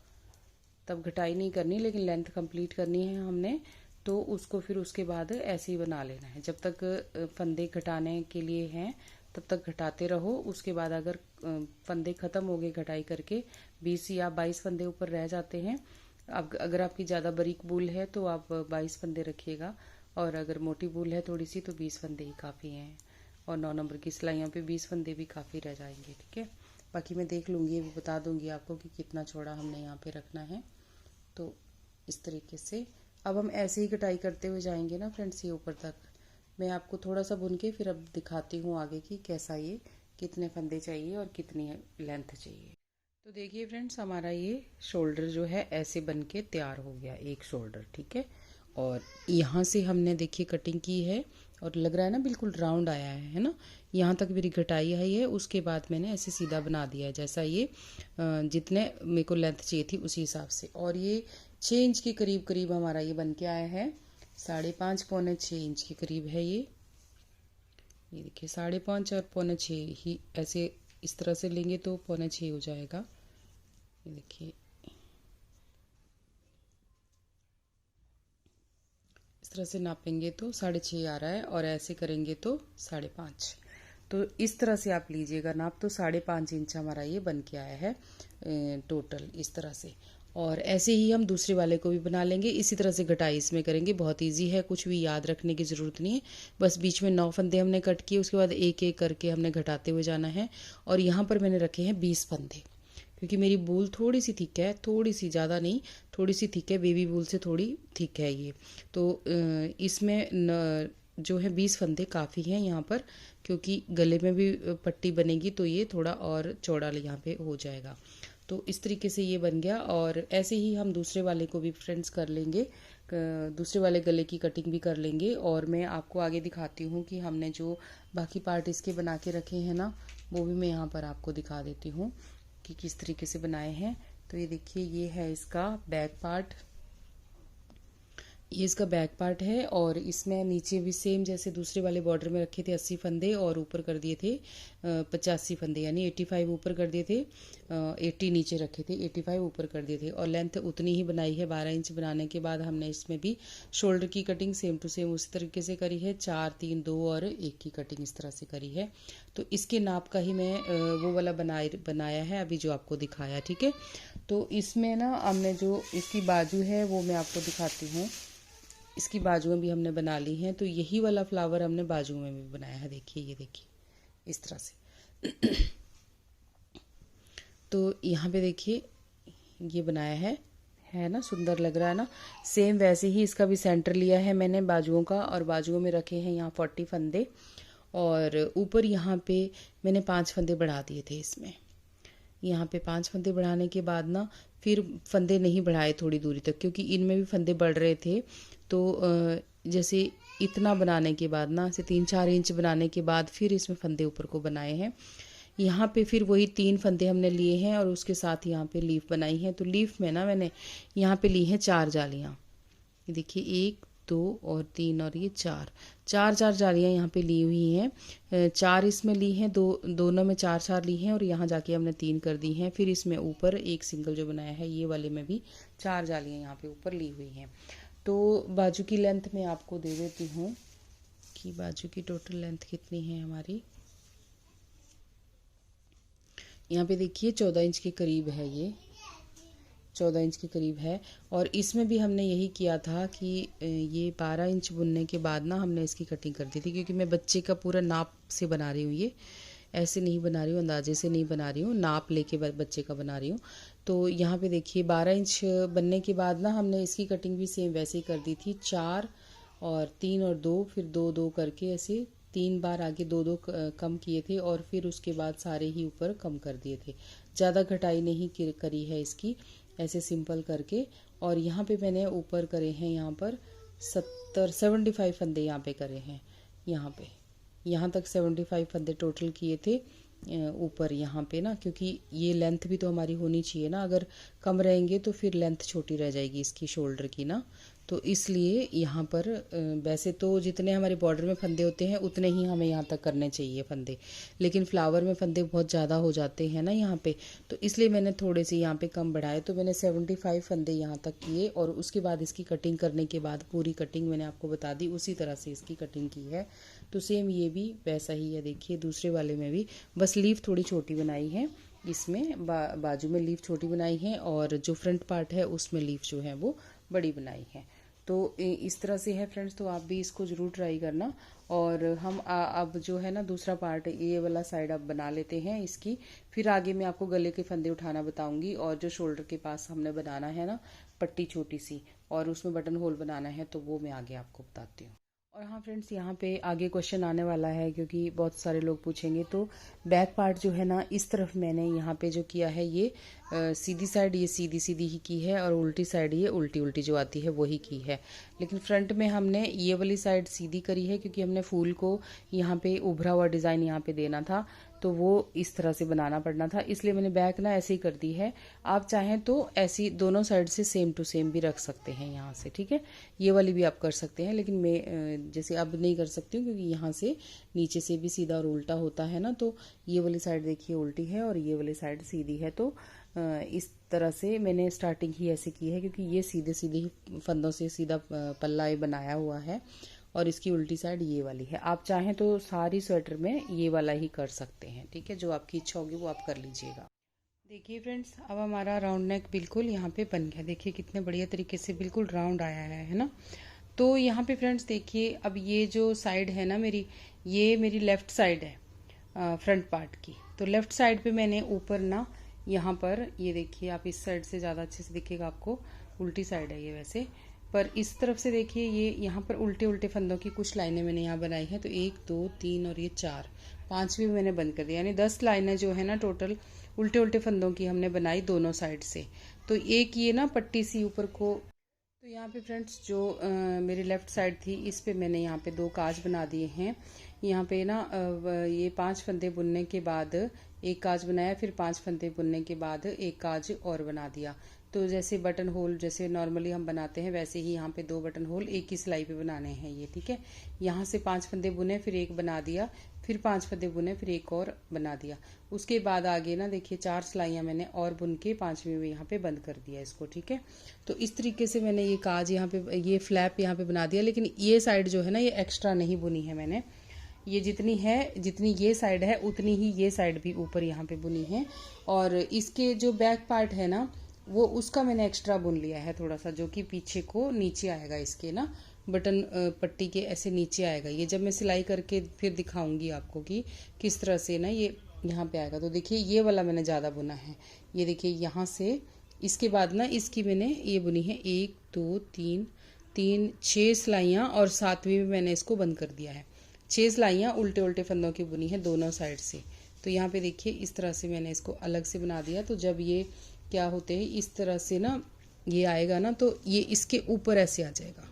तब घटाई नहीं करनी, लेकिन लेंथ कंप्लीट करनी है हमने, तो उसको फिर उसके बाद ऐसे ही बना लेना है। जब तक फंदे घटाने के लिए हैं तब तक घटाते रहो। उसके बाद अगर फंदे खत्म हो गए घटाई करके, 20 या 22 फंदे ऊपर रह जाते हैं, अब अगर आपकी ज़्यादा बारीक बूल है तो आप 22 फंदे रखिएगा, और अगर मोटी बूल है थोड़ी सी तो 20 फंदे ही काफ़ी हैं। और 9 नंबर की सिलाइयों पे 20 फंदे भी काफ़ी रह जाएंगे, ठीक है। बाकी मैं देख लूँगी, वो बता दूँगी आपको कि कितना चौड़ा हमने यहाँ पे रखना है। तो इस तरीके से अब हम ऐसे ही कटाई करते हुए जाएंगे ना फ्रेंड्स, ये ऊपर तक। मैं आपको थोड़ा सा बुन के फिर अब दिखाती हूँ आगे की कैसा, ये कितने फंदे चाहिए और कितनी लेंथ चाहिए। तो देखिए फ्रेंड्स, हमारा ये शोल्डर जो है ऐसे बन के तैयार हो गया, एक शोल्डर, ठीक है। और यहाँ से हमने देखिए कटिंग की है और लग रहा है ना बिल्कुल राउंड आया है ना। यहाँ तक मेरी घटाई आई है, उसके बाद मैंने ऐसे सीधा बना दिया है, जैसा ये जितने मेरे को लेंथ चाहिए थी उसी हिसाब से। और ये 6 इंच के करीब करीब हमारा ये बन के आया है, 5.5 पौने 6 इंच के करीब है ये देखिए 5.5 और पौने 6 ही, ऐसे इस तरह से लेंगे तो पौने 6 हो जाएगा। ये देखिए इस तरह से नापेंगे तो 6.5 आ रहा है, और ऐसे करेंगे तो 5.5। तो इस तरह से आप लीजिएगा नाप, तो 5.5 इंच हमारा ये बन के आया है टोटल, इस तरह से। और ऐसे ही हम दूसरे वाले को भी बना लेंगे, इसी तरह से घटाई इसमें करेंगे। बहुत इजी है, कुछ भी याद रखने की ज़रूरत नहीं है। बस बीच में 9 फंदे हमने कट किए, उसके बाद एक एक करके हमने घटाते हुए जाना है। और यहाँ पर मैंने रखे हैं 20 फंदे, क्योंकि मेरी बूल थोड़ी सी थिक है, थोड़ी सी, ज़्यादा नहीं, थोड़ी सी थिक है, बेबी बूल से थोड़ी थिक है ये। तो इसमें जो है 20 फंदे काफ़ी हैं यहाँ पर, क्योंकि गले में भी पट्टी बनेगी तो ये थोड़ा और चौड़ा यहाँ पे हो जाएगा। तो इस तरीके से ये बन गया। और ऐसे ही हम दूसरे वाले को भी फ्रेंड्स कर लेंगे, दूसरे वाले गले की कटिंग भी कर लेंगे। और मैं आपको आगे दिखाती हूँ कि हमने जो बाकी पार्ट इसके बना के रखे हैं ना, वो भी मैं यहाँ पर आपको दिखा देती हूँ कि किस तरीके से बनाए हैं। तो ये देखिए, ये है इसका बैक पार्ट, ये इसका बैक पार्ट है। और इसमें नीचे भी सेम जैसे दूसरे वाले बॉर्डर में रखे थे 80 फंदे, और ऊपर कर दिए थे 85 फंदे, यानी 85 ऊपर कर दिए थे, 80 नीचे रखे थे, 85 ऊपर कर दिए थे। और लेंथ उतनी ही बनाई है, 12 इंच बनाने के बाद हमने इसमें भी शोल्डर की कटिंग सेम टू सेम उसी तरीके से करी है, 4 3 2 और 1 की कटिंग इस तरह से करी है। तो इसके नाप का ही मैं वो वाला बनाया है अभी जो आपको दिखाया, ठीक है। तो इसमें ना हमने जो इसकी बाजू है वो मैं आपको दिखाती हूँ, इसकी बाजुएं भी हमने बना ली हैं। तो यही वाला फ्लावर हमने बाजू में भी बनाया है, देखिए, ये देखिए इस तरह से। तो यहाँ पे देखिए ये बनाया है ना, सुंदर लग रहा है ना। सेम वैसे ही इसका भी सेंटर लिया है मैंने बाजुओं का, और बाजुओं में रखे हैं यहाँ 40 फंदे। और ऊपर यहाँ पे मैंने 5 फंदे बढ़ा दिए थे इसमें। यहाँ पे 5 फंदे बढ़ाने के बाद ना फिर फंदे नहीं बढ़ाए थोड़ी दूरी तक, क्योंकि इनमें भी फंदे बढ़ रहे थे। तो जैसे इतना बनाने के बाद ना, से 3-4 इंच बनाने के बाद फिर इसमें फंदे ऊपर को बनाए हैं। यहाँ पे फिर वही 3 फंदे हमने लिए हैं और उसके साथ यहाँ पे लीफ बनाई है। तो लीफ में ना मैंने यहाँ पे ली हैं 4 जालियाँ, ये देखिए 1 दो और तीन और ये चार चार चार जालियाँ यहाँ पे ली हुई हैं। चार इसमें ली हैं, दोनों में चार चार ली हैं और यहाँ जाके हमने तीन कर दी हैं। फिर इसमें ऊपर एक सिंगल जो बनाया है ये वाले में भी चार जालियाँ यहाँ पे ऊपर ली हुई हैं। तो बाजू की लेंथ मैं आपको दे देती हूँ कि बाजू की टोटल लेंथ कितनी है हमारी। यहाँ पे देखिए 14 इंच के करीब है, ये 14 इंच के करीब है। और इसमें भी हमने यही किया था कि ये 12 इंच बुनने के बाद ना हमने इसकी कटिंग कर दी थी, क्योंकि मैं बच्चे का पूरा नाप से बना रही हूँ, ये ऐसे नहीं बना रही हूँ, अंदाजे से नहीं बना रही हूँ, नाप लेके बच्चे का बना रही हूँ। तो यहाँ पे देखिए 12 इंच बनने के बाद ना हमने इसकी कटिंग भी सेम वैसे ही कर दी थी। 4 और 3 और 2, फिर 2 2 करके ऐसे 3 बार आगे 2 2 कम किए थे और फिर उसके बाद सारे ही ऊपर कम कर दिए थे। ज़्यादा घटाई नहीं करी है इसकी, ऐसे सिंपल करके। और यहाँ पे मैंने ऊपर करे हैं, यहाँ पर 75 फंदे यहाँ पे करे हैं। यहाँ तक 75 फंदे टोटल किए थे ऊपर यहाँ पे ना, क्योंकि ये लेंथ भी तो हमारी होनी चाहिए ना, अगर कम रहेंगे तो फिर लेंथ छोटी रह जाएगी इसकी शोल्डर की ना। तो इसलिए यहाँ पर वैसे तो जितने हमारे बॉर्डर में फंदे होते हैं उतने ही हमें यहाँ तक करने चाहिए फंदे, लेकिन फ्लावर में फंदे बहुत ज़्यादा हो जाते हैं ना यहाँ पे, तो इसलिए मैंने थोड़े से यहाँ पे कम बढ़ाए। तो मैंने 75 फंदे यहाँ तक किए और उसके बाद इसकी कटिंग करने के बाद पूरी कटिंग मैंने आपको बता दी, उसी तरह से इसकी कटिंग की है। तो सेम ये भी वैसा ही है, देखिए दूसरे वाले में भी बस लीफ थोड़ी छोटी बनाई है, इसमें बाजू में लीफ छोटी बनाई है और जो फ्रंट पार्ट है उसमें लीफ जो है वो बड़ी बनाई है। तो इस तरह से है फ्रेंड्स, तो आप भी इसको ज़रूर ट्राई करना। और हम अब जो है ना दूसरा पार्ट ये वाला साइड अब बना लेते हैं इसकी, फिर आगे मैं आपको गले के फंदे उठाना बताऊंगी और जो शोल्डर के पास हमने बनाना है ना पट्टी छोटी सी और उसमें बटन होल बनाना है, तो वो मैं आगे आपको बताती हूँ। और हाँ फ्रेंड्स, यहाँ पे आगे क्वेश्चन आने वाला है क्योंकि बहुत सारे लोग पूछेंगे। तो बैक पार्ट जो है ना इस तरफ मैंने यहाँ पे जो किया है ये सीधी साइड ये सीधी सीधी ही की है और उल्टी साइड ये उल्टी उल्टी जो आती है वही की है। लेकिन फ्रंट में हमने ये वाली साइड सीधी करी है क्योंकि हमने फूल को यहाँ पे उभरा हुआ डिज़ाइन यहाँ पे देना था, तो वो इस तरह से बनाना पड़ना था, इसलिए मैंने बैक ना ऐसे ही कर दी है। आप चाहें तो ऐसी दोनों साइड से सेम टू सेम भी रख सकते हैं यहाँ से, ठीक है। ये वाली भी आप कर सकते हैं, लेकिन मैं जैसे अब नहीं कर सकती हूँ क्योंकि यहाँ से नीचे से भी सीधा और उल्टा होता है ना, तो ये वाली साइड देखिए उल्टी है और ये वाली साइड सीधी है। तो इस तरह से मैंने स्टार्टिंग ही ऐसे की है क्योंकि ये सीधे सीधे ही फंदों से सीधा पल्ला बनाया हुआ है और इसकी उल्टी साइड ये वाली है। आप चाहें तो सारी स्वेटर में ये वाला ही कर सकते हैं, ठीक है, जो आपकी इच्छा होगी वो आप कर लीजिएगा। देखिए फ्रेंड्स, अब हमारा राउंड नेक बिल्कुल यहाँ पे बन गया, देखिए कितने बढ़िया तरीके से बिल्कुल राउंड आया है ना। तो यहाँ पे फ्रेंड्स देखिए, अब ये जो साइड है ना मेरी, ये मेरी लेफ्ट साइड है फ्रंट पार्ट की। तो लेफ्ट साइड पे मैंने ऊपर ना यहाँ पर ये देखिए, आप इस साइड से ज़्यादा अच्छे से दिखेगा आपको, उल्टी साइड है ये वैसे, पर इस तरफ से देखिए ये यहाँ पर उल्टे उल्टे फंदों की कुछ लाइनें मैंने यहाँ बनाई हैं। तो 1 2 3 और ये 4, 5वीं मैंने बंद कर दिया, यानी 10 लाइनें जो है ना टोटल उल्टे उल्टे फंदों की हमने बनाई दोनों साइड से। तो एक ये ना पट्टी सी ऊपर को, तो यहाँ पे फ्रेंड्स जो मेरी लेफ़्ट साइड थी इस पे मैंने यहाँ पे 2 काज बना दिए हैं। यहाँ पे ना ये 5 फंदे बुनने के बाद एक काज बनाया, फिर 5 फंदे बुनने के बाद एक काज और बना दिया। तो जैसे बटन होल जैसे नॉर्मली हम बनाते हैं वैसे ही यहाँ पे 2 बटन होल एक ही सिलाई पे बनाने हैं ये, ठीक है। यहाँ से 5 फंदे बुने, फिर एक बना दिया, फिर 5 फंदे बुने, फिर एक और बना दिया। उसके बाद आगे ना देखिए 4 सिलाइयाँ मैंने और बुन के 5वीं में यहाँ पे बंद कर दिया इसको, ठीक है। तो इस तरीके से मैंने ये काज यहाँ पे, ये फ्लैप यहाँ पे बना दिया, लेकिन ये साइड जो है ना ये एक्स्ट्रा नहीं बुनी है मैंने, ये जितनी है, जितनी ये साइड है उतनी ही ये साइड भी ऊपर यहाँ पे बुनी है। और इसके जो बैक पार्ट है ना वो उसका मैंने एक्स्ट्रा बुन लिया है थोड़ा सा, जो कि पीछे को नीचे आएगा इसके ना, बटन पट्टी के ऐसे नीचे आएगा ये। जब मैं सिलाई करके फिर दिखाऊंगी आपको कि किस तरह से ना ये यहाँ पे आएगा। तो देखिए ये वाला मैंने ज़्यादा बुना है, ये देखिए यहाँ से, इसके बाद ना इसकी मैंने ये बुनी है 1 2 3 6 सिलाइयाँ और 7वीं में मैंने इसको बंद कर दिया है। 6 सिलाइयाँ उल्टे उल्टे फंदों की बुनी है दोनों साइड से। तो यहाँ पे देखिए इस तरह से मैंने इसको अलग से बना दिया। तो जब ये क्या होते हैं इस तरह से ना ये आएगा ना, तो ये इसके ऊपर ऐसे आ जाएगा,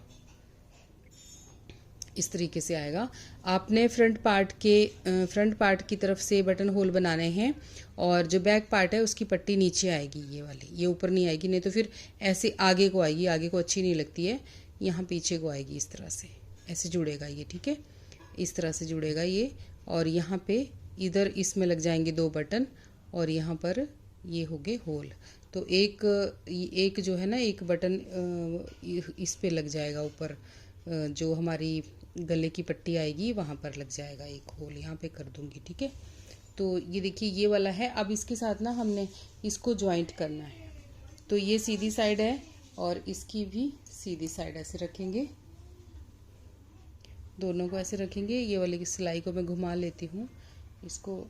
इस तरीके से आएगा। आपने फ्रंट पार्ट की तरफ से बटन होल बनाने हैं और जो बैक पार्ट है उसकी पट्टी नीचे आएगी ये वाली, ये ऊपर नहीं आएगी, नहीं तो फिर ऐसे आगे को आएगी, आगे को अच्छी नहीं लगती है यहाँ पीछे को आएगी इस तरह से, ऐसे जुड़ेगा ये, ठीक है, इस तरह से जुड़ेगा ये। और यहाँ पे इधर इसमें लग जाएंगे 2 बटन और यहाँ पर ये हो गए होल। तो एक जो है ना, एक बटन इस पे लग जाएगा ऊपर, जो हमारी गले की पट्टी आएगी वहाँ पर लग जाएगा एक होल, यहाँ पे कर दूँगी, ठीक है। तो ये देखिए ये वाला है। अब इसके साथ ना हमने इसको ज्वाइंट करना है। तो ये सीधी साइड है और इसकी भी सीधी साइड ऐसे रखेंगे, दोनों को ऐसे रखेंगे। ये वाली की सिलाई को मैं घुमा लेती हूँ, इसको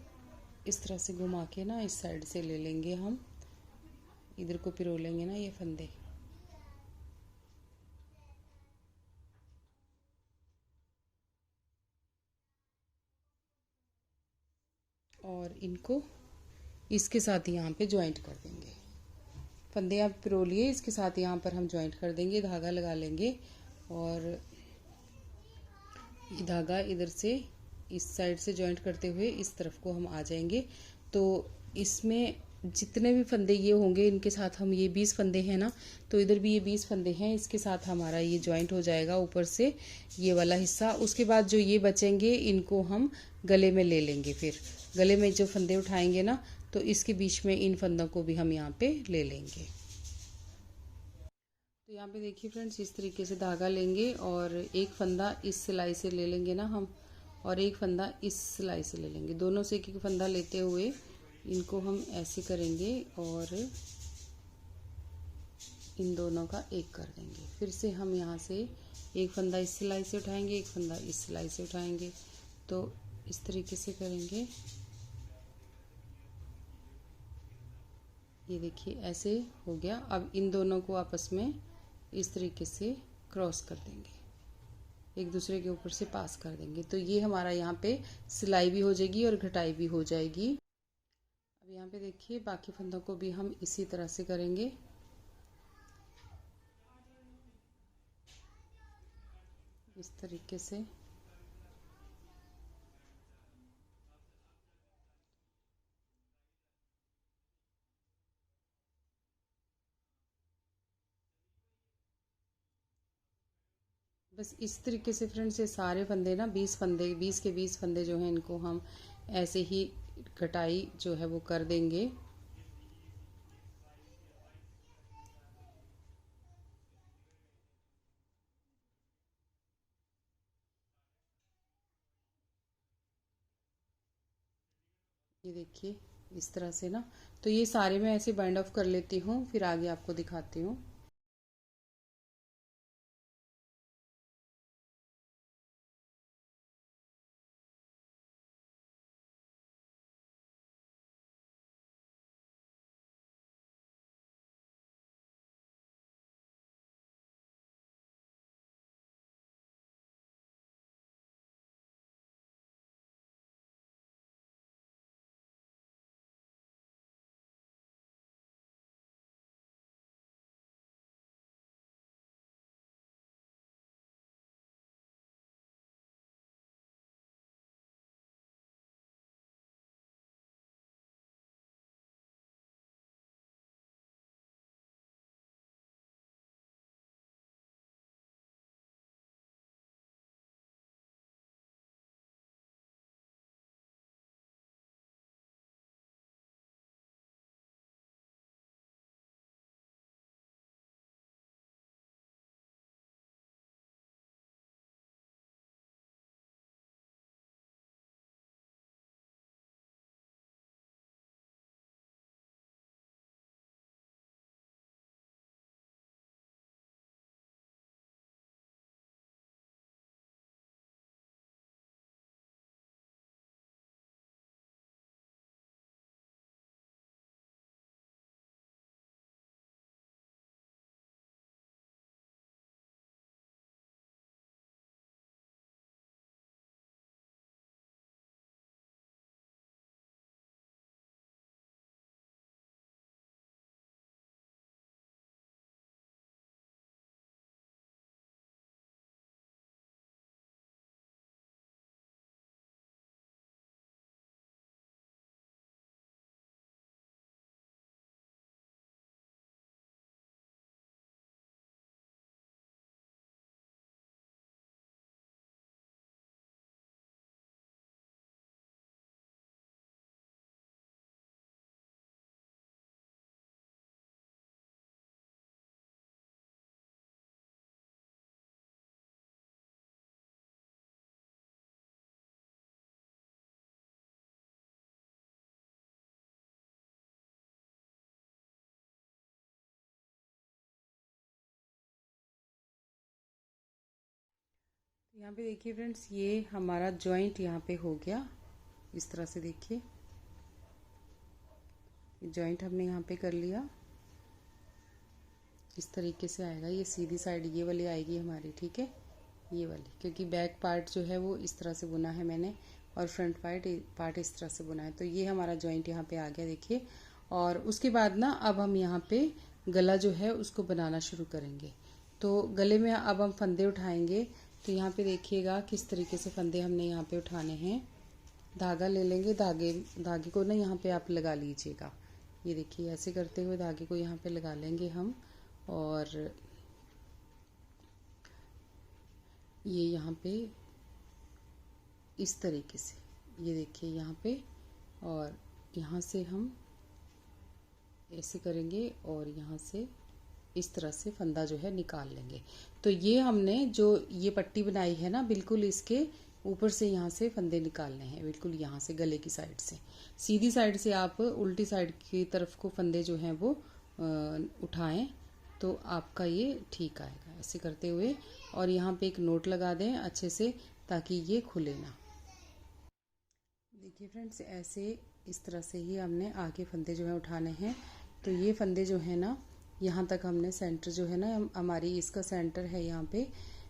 इस तरह से घुमा के ना इस साइड से ले लेंगे हम, इधर को पिरो लेंगे ना ये फंदे। और इनको इसके साथ यहाँ पे ज्वाइंट कर देंगे। फंदे आप पिरो लिए, इसके साथ यहाँ पर हम ज्वाइंट कर देंगे, धागा लगा लेंगे। और ये धागा इधर से इस साइड से ज्वाइंट करते हुए इस तरफ को हम आ जाएंगे। तो इसमें जितने भी फंदे ये होंगे, इनके साथ हम, ये 20 फंदे हैं ना, तो इधर भी ये 20 फंदे हैं, इसके साथ हमारा ये ज्वाइंट हो जाएगा ऊपर से ये वाला हिस्सा। उसके बाद जो ये बचेंगे इनको हम गले में ले लेंगे। फिर गले में जो फंदे उठाएंगे ना, तो इसके बीच में इन फंदों को भी हम यहाँ पे ले लेंगे। तो यहाँ पे देखिए फ्रेंड्स, इस तरीके से धागा लेंगे और एक फंदा इस सिलाई से ले लेंगे ना हम, और एक फंदा इस सिलाई से ले लेंगे। दोनों से एक एक फंदा लेते हुए इनको हम ऐसे करेंगे और इन दोनों का एक कर देंगे। फिर से हम यहाँ से एक फंदा इस सिलाई से उठाएंगे, एक फंदा इस सिलाई से उठाएंगे। तो इस तरीके से करेंगे। ये देखिए ऐसे हो गया। अब इन दोनों को आपस में इस तरीके से क्रॉस कर देंगे, एक दूसरे के ऊपर से पास कर देंगे। तो ये हमारा यहाँ पे सिलाई भी हो जाएगी और घटाई भी हो जाएगी। अब यहाँ पे देखिए बाकी फंदों को भी हम इसी तरह से करेंगे। इस तरीके से बस इस तरीके से फ्रेंड्स, ये सारे फंदे ना 20 फंदे, 20 के 20 फंदे जो हैं इनको हम ऐसे ही कटाई जो है वो कर देंगे। ये देखिए इस तरह से ना, तो ये सारे मैं ऐसे बाइंड ऑफ कर लेती हूँ, फिर आगे आपको दिखाती हूँ। यहाँ पे देखिए फ्रेंड्स, ये हमारा जॉइंट यहाँ पे हो गया। इस तरह से देखिए, जॉइंट हमने यहाँ पे कर लिया। इस तरीके से आएगा। ये सीधी साइड ये वाली आएगी हमारी, ठीक है, ये वाली, क्योंकि बैक पार्ट जो है वो इस तरह से बुना है मैंने और फ्रंट पार्ट इस तरह से बुना है। तो ये हमारा जॉइंट यहाँ पे आ गया देखिए। और उसके बाद ना अब हम यहाँ पे गला जो है उसको बनाना शुरू करेंगे। तो गले में अब हम फंदे उठाएंगे। तो यहाँ पे देखिएगा किस तरीके से फंदे हमने यहाँ पे उठाने हैं। धागा ले लेंगे, धागे को ना यहाँ पे आप लगा लीजिएगा। ये देखिए, ऐसे करते हुए धागे को यहाँ पे लगा लेंगे हम। और ये यहाँ पे इस तरीके से, ये देखिए यहाँ पे, और यहाँ से हम ऐसे करेंगे और यहाँ से इस तरह से फंदा जो है निकाल लेंगे। तो ये हमने जो ये पट्टी बनाई है ना, बिल्कुल इसके ऊपर से यहाँ से फंदे निकालने हैं, बिल्कुल यहाँ से गले की साइड से। सीधी साइड से आप उल्टी साइड की तरफ को फंदे जो हैं वो उठाएं तो आपका ये ठीक आएगा, ऐसे करते हुए। और यहाँ पे एक नोट लगा दें अच्छे से ताकि ये खुले ना। देखिए फ्रेंड्स, ऐसे इस तरह से ही हमने आगे फंदे जो है उठाने हैं। तो ये फंदे जो है ना, यहाँ तक हमने सेंटर जो है ना हमारी, इसका सेंटर है यहाँ पे,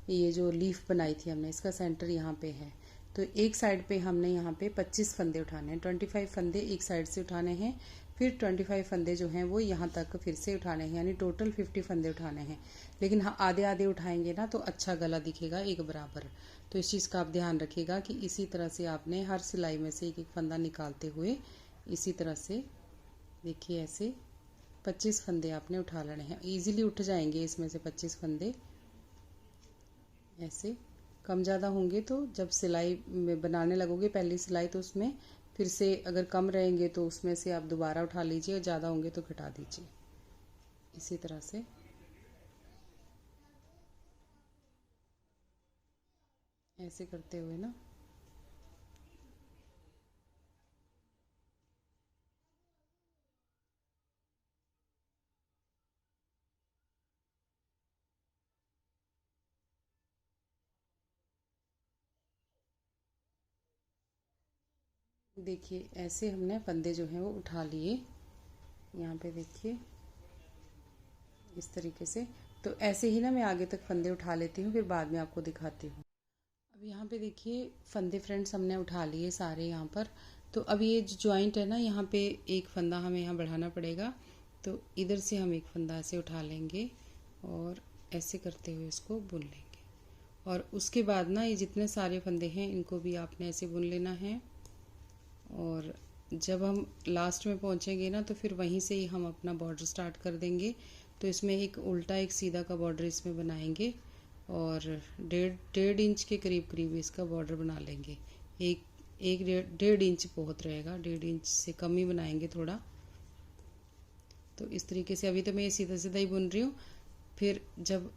ये जो लीफ बनाई थी हमने, इसका सेंटर यहाँ पे है। तो एक साइड पे हमने यहाँ पे 25 फंदे उठाने हैं। 25 फंदे एक साइड से उठाने हैं, फिर 25 फंदे जो हैं वो यहाँ तक फिर से उठाने हैं, यानी टोटल 50 फंदे उठाने हैं। लेकिन हाँ, आधे आधे उठाएंगे ना तो अच्छा गला दिखेगा एक बराबर। तो इस चीज़ का आप ध्यान रखिएगा कि इसी तरह से आपने हर सिलाई में से एक एक फंदा निकालते हुए इसी तरह से देखिए, ऐसे 25 फंदे आपने उठा लेने हैं। ईजिली उठ जाएंगे इसमें से 25 फंदे। ऐसे कम ज़्यादा होंगे तो जब सिलाई में बनाने लगोगे पहली सिलाई, तो उसमें फिर से अगर कम रहेंगे तो उसमें से आप दोबारा उठा लीजिए, और ज़्यादा होंगे तो घटा दीजिए। इसी तरह से ऐसे करते हुए ना देखिए, ऐसे हमने फंदे जो हैं वो उठा लिए। यहाँ पे देखिए इस तरीके से। तो ऐसे ही ना मैं आगे तक फंदे उठा लेती हूँ, फिर बाद में आपको दिखाती हूँ। अब यहाँ पे देखिए फंदे फ्रेंड्स हमने उठा लिए सारे यहाँ पर। तो अब ये जो जॉइंट है ना, यहाँ पे एक फंदा हमें यहाँ बढ़ाना पड़ेगा। तो इधर से हम एक फंदा ऐसे उठा लेंगे और ऐसे करते हुए इसको बुन लेंगे। और उसके बाद ना ये जितने सारे फंदे हैं इनको भी आपने ऐसे बुन लेना है। और जब हम लास्ट में पहुँचेंगे ना तो फिर वहीं से ही हम अपना बॉर्डर स्टार्ट कर देंगे। तो इसमें एक उल्टा एक सीधा का बॉर्डर इसमें बनाएंगे और डेढ़ इंच के करीब करीब इसका बॉर्डर बना लेंगे। एक डेढ़ इंच बहुत रहेगा, 1.5 इंच से कम ही बनाएंगे थोड़ा। तो इस तरीके से अभी तो मैं ये सीधा सीधा ही बुन रही हूँ। फिर जब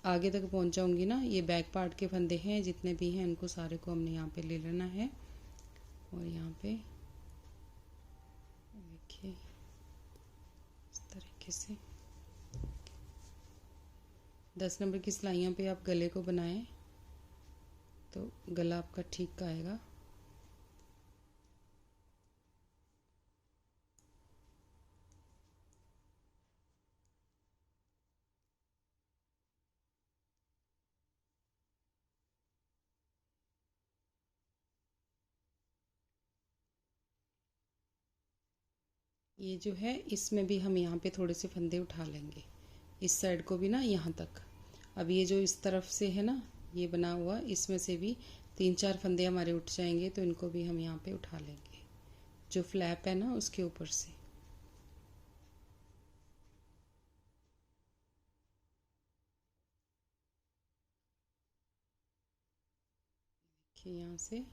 आगे तक पहुँच जाऊँगी ना, ये बैक पार्ट के फंदे हैं जितने भी हैं इनको सारे को हमने यहाँ पे ले लेना है। और यहाँ पे देखिए इस तरीके से 10 नंबर की सिलाइयों पे आप गले को बनाएं तो गला आपका ठीक का आएगा। ये जो है इसमें भी हम यहाँ पे थोड़े से फंदे उठा लेंगे, इस साइड को भी ना यहाँ तक। अब ये जो इस तरफ से है ना ये बना हुआ, इसमें से भी 3-4 फंदे हमारे उठ जाएंगे। तो इनको भी हम यहाँ पे उठा लेंगे, जो फ्लैप है ना उसके ऊपर से। देखिए यहाँ से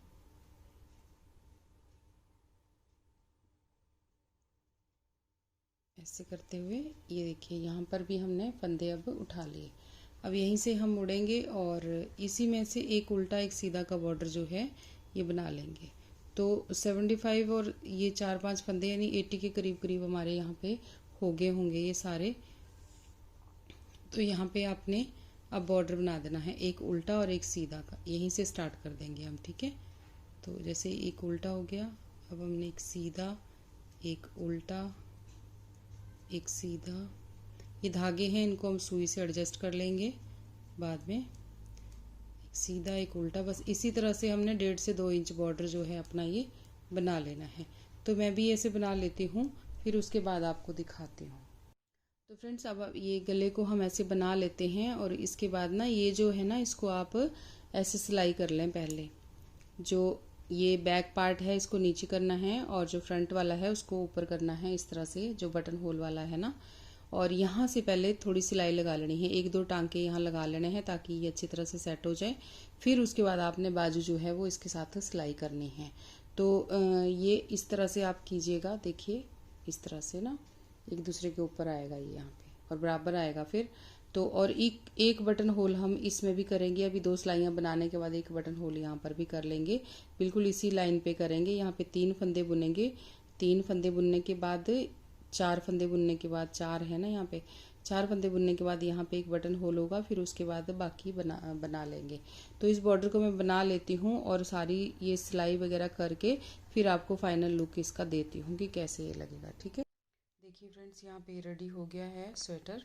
ऐसे करते हुए ये देखिए यहाँ पर भी हमने फंदे अब उठा लिए। अब यहीं से हम मुड़ेंगे और इसी में से एक उल्टा एक सीधा का बॉर्डर जो है ये बना लेंगे। तो 75 और ये 4-5 फंदे यानी 80 के करीब करीब हमारे यहाँ पे हो गए होंगे ये सारे। तो यहाँ पे आपने अब बॉर्डर बना देना है, एक उल्टा और एक सीधा का, यहीं से स्टार्ट कर देंगे हम, ठीक है। तो जैसे एक उल्टा हो गया, अब हमने एक सीधा, एक उल्टा, एक सीधा। ये धागे हैं, इनको हम सुई से एडजस्ट कर लेंगे बाद में। एक सीधा, एक उल्टा, बस इसी तरह से हमने 1.5 से 2 इंच बॉर्डर जो है अपना ये बना लेना है। तो मैं भी ऐसे बना लेती हूँ, फिर उसके बाद आपको दिखाती हूँ। तो फ्रेंड्स अब ये गले को हम ऐसे बना लेते हैं और इसके बाद ना ये जो है ना, इसको आप ऐसे सिलाई कर लें। पहले जो ये बैक पार्ट है इसको नीचे करना है और जो फ्रंट वाला है उसको ऊपर करना है, इस तरह से जो बटन होल वाला है ना। और यहाँ से पहले थोड़ी सिलाई लगा लेनी है, 1-2 टांके यहाँ लगा लेने हैं ताकि ये अच्छी तरह से सेट हो जाए। फिर उसके बाद आपने बाजू जो है वो इसके साथ सिलाई करनी है। तो ये इस तरह से आप कीजिएगा, देखिए इस तरह से ना एक दूसरे के ऊपर आएगा ये यहाँ पे और बराबर आएगा फिर। तो और एक बटन होल हम इसमें भी करेंगे, अभी 2 सिलाइयाँ बनाने के बाद एक बटन होल यहाँ पर भी कर लेंगे, बिल्कुल इसी लाइन पे करेंगे। यहाँ पे 3 फंदे बुनेंगे, 3 फंदे बुनने के बाद 4 फंदे बुनने के बाद 4 है ना यहाँ पे, 4 फंदे बुनने के बाद यहाँ पे एक बटन होल होगा, फिर उसके बाद बाकी बना लेंगे। तो इस बॉर्डर को मैं बना लेती हूँ और सारी ये सिलाई वगैरह करके फिर आपको फाइनल लुक इसका देती हूँ कि कैसे ये लगेगा, ठीक है। देखिए फ्रेंड्स, यहाँ पे रेडी हो गया है स्वेटर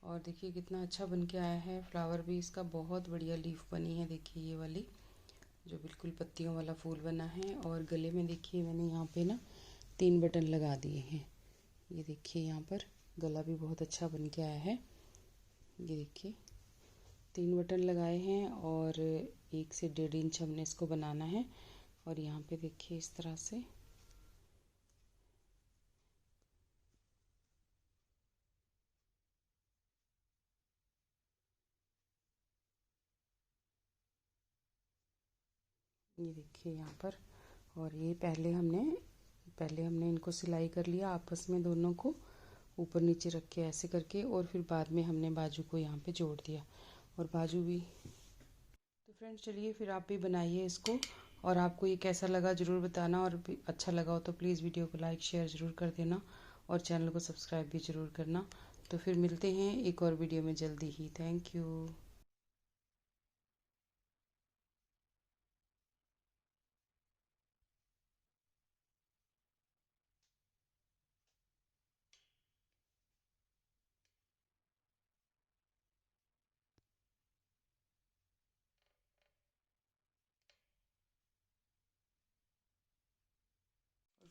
और देखिए कितना अच्छा बन के आया है। फ्लावर भी इसका बहुत बढ़िया लीफ बनी है, देखिए ये वाली जो बिल्कुल पत्तियों वाला फूल बना है। और गले में देखिए मैंने यहाँ पे ना 3 बटन लगा दिए हैं, ये देखिए यहाँ पर गला भी बहुत अच्छा बन के आया है। ये देखिए 3 बटन लगाए हैं और 1 से 1.5 इंच हमने इसको बनाना है। और यहाँ पे देखिए इस तरह से ये देखिए यहाँ पर। और ये पहले हमने इनको सिलाई कर लिया आपस में दोनों को, ऊपर नीचे रख के ऐसे करके, और फिर बाद में हमने बाजू को यहाँ पे जोड़ दिया और बाजू भी। तो फ्रेंड्स चलिए फिर आप भी बनाइए इसको और आपको ये कैसा लगा ज़रूर बताना, और भी अच्छा लगा हो तो प्लीज़ वीडियो को लाइक शेयर ज़रूर कर देना और चैनल को सब्सक्राइब भी ज़रूर करना। तो फिर मिलते हैं एक और वीडियो में जल्दी ही। Thank you.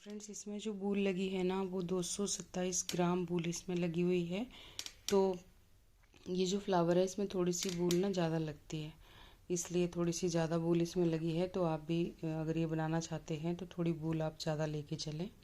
फ्रेंड्स इसमें जो बूल लगी है ना, वो 227 ग्राम बूल इसमें लगी हुई है। तो ये जो फ्लावर है इसमें थोड़ी सी बूल ना ज़्यादा लगती है, इसलिए थोड़ी सी ज़्यादा बूल इसमें लगी है। तो आप भी अगर ये बनाना चाहते हैं तो थोड़ी बूल आप ज़्यादा लेके चलें।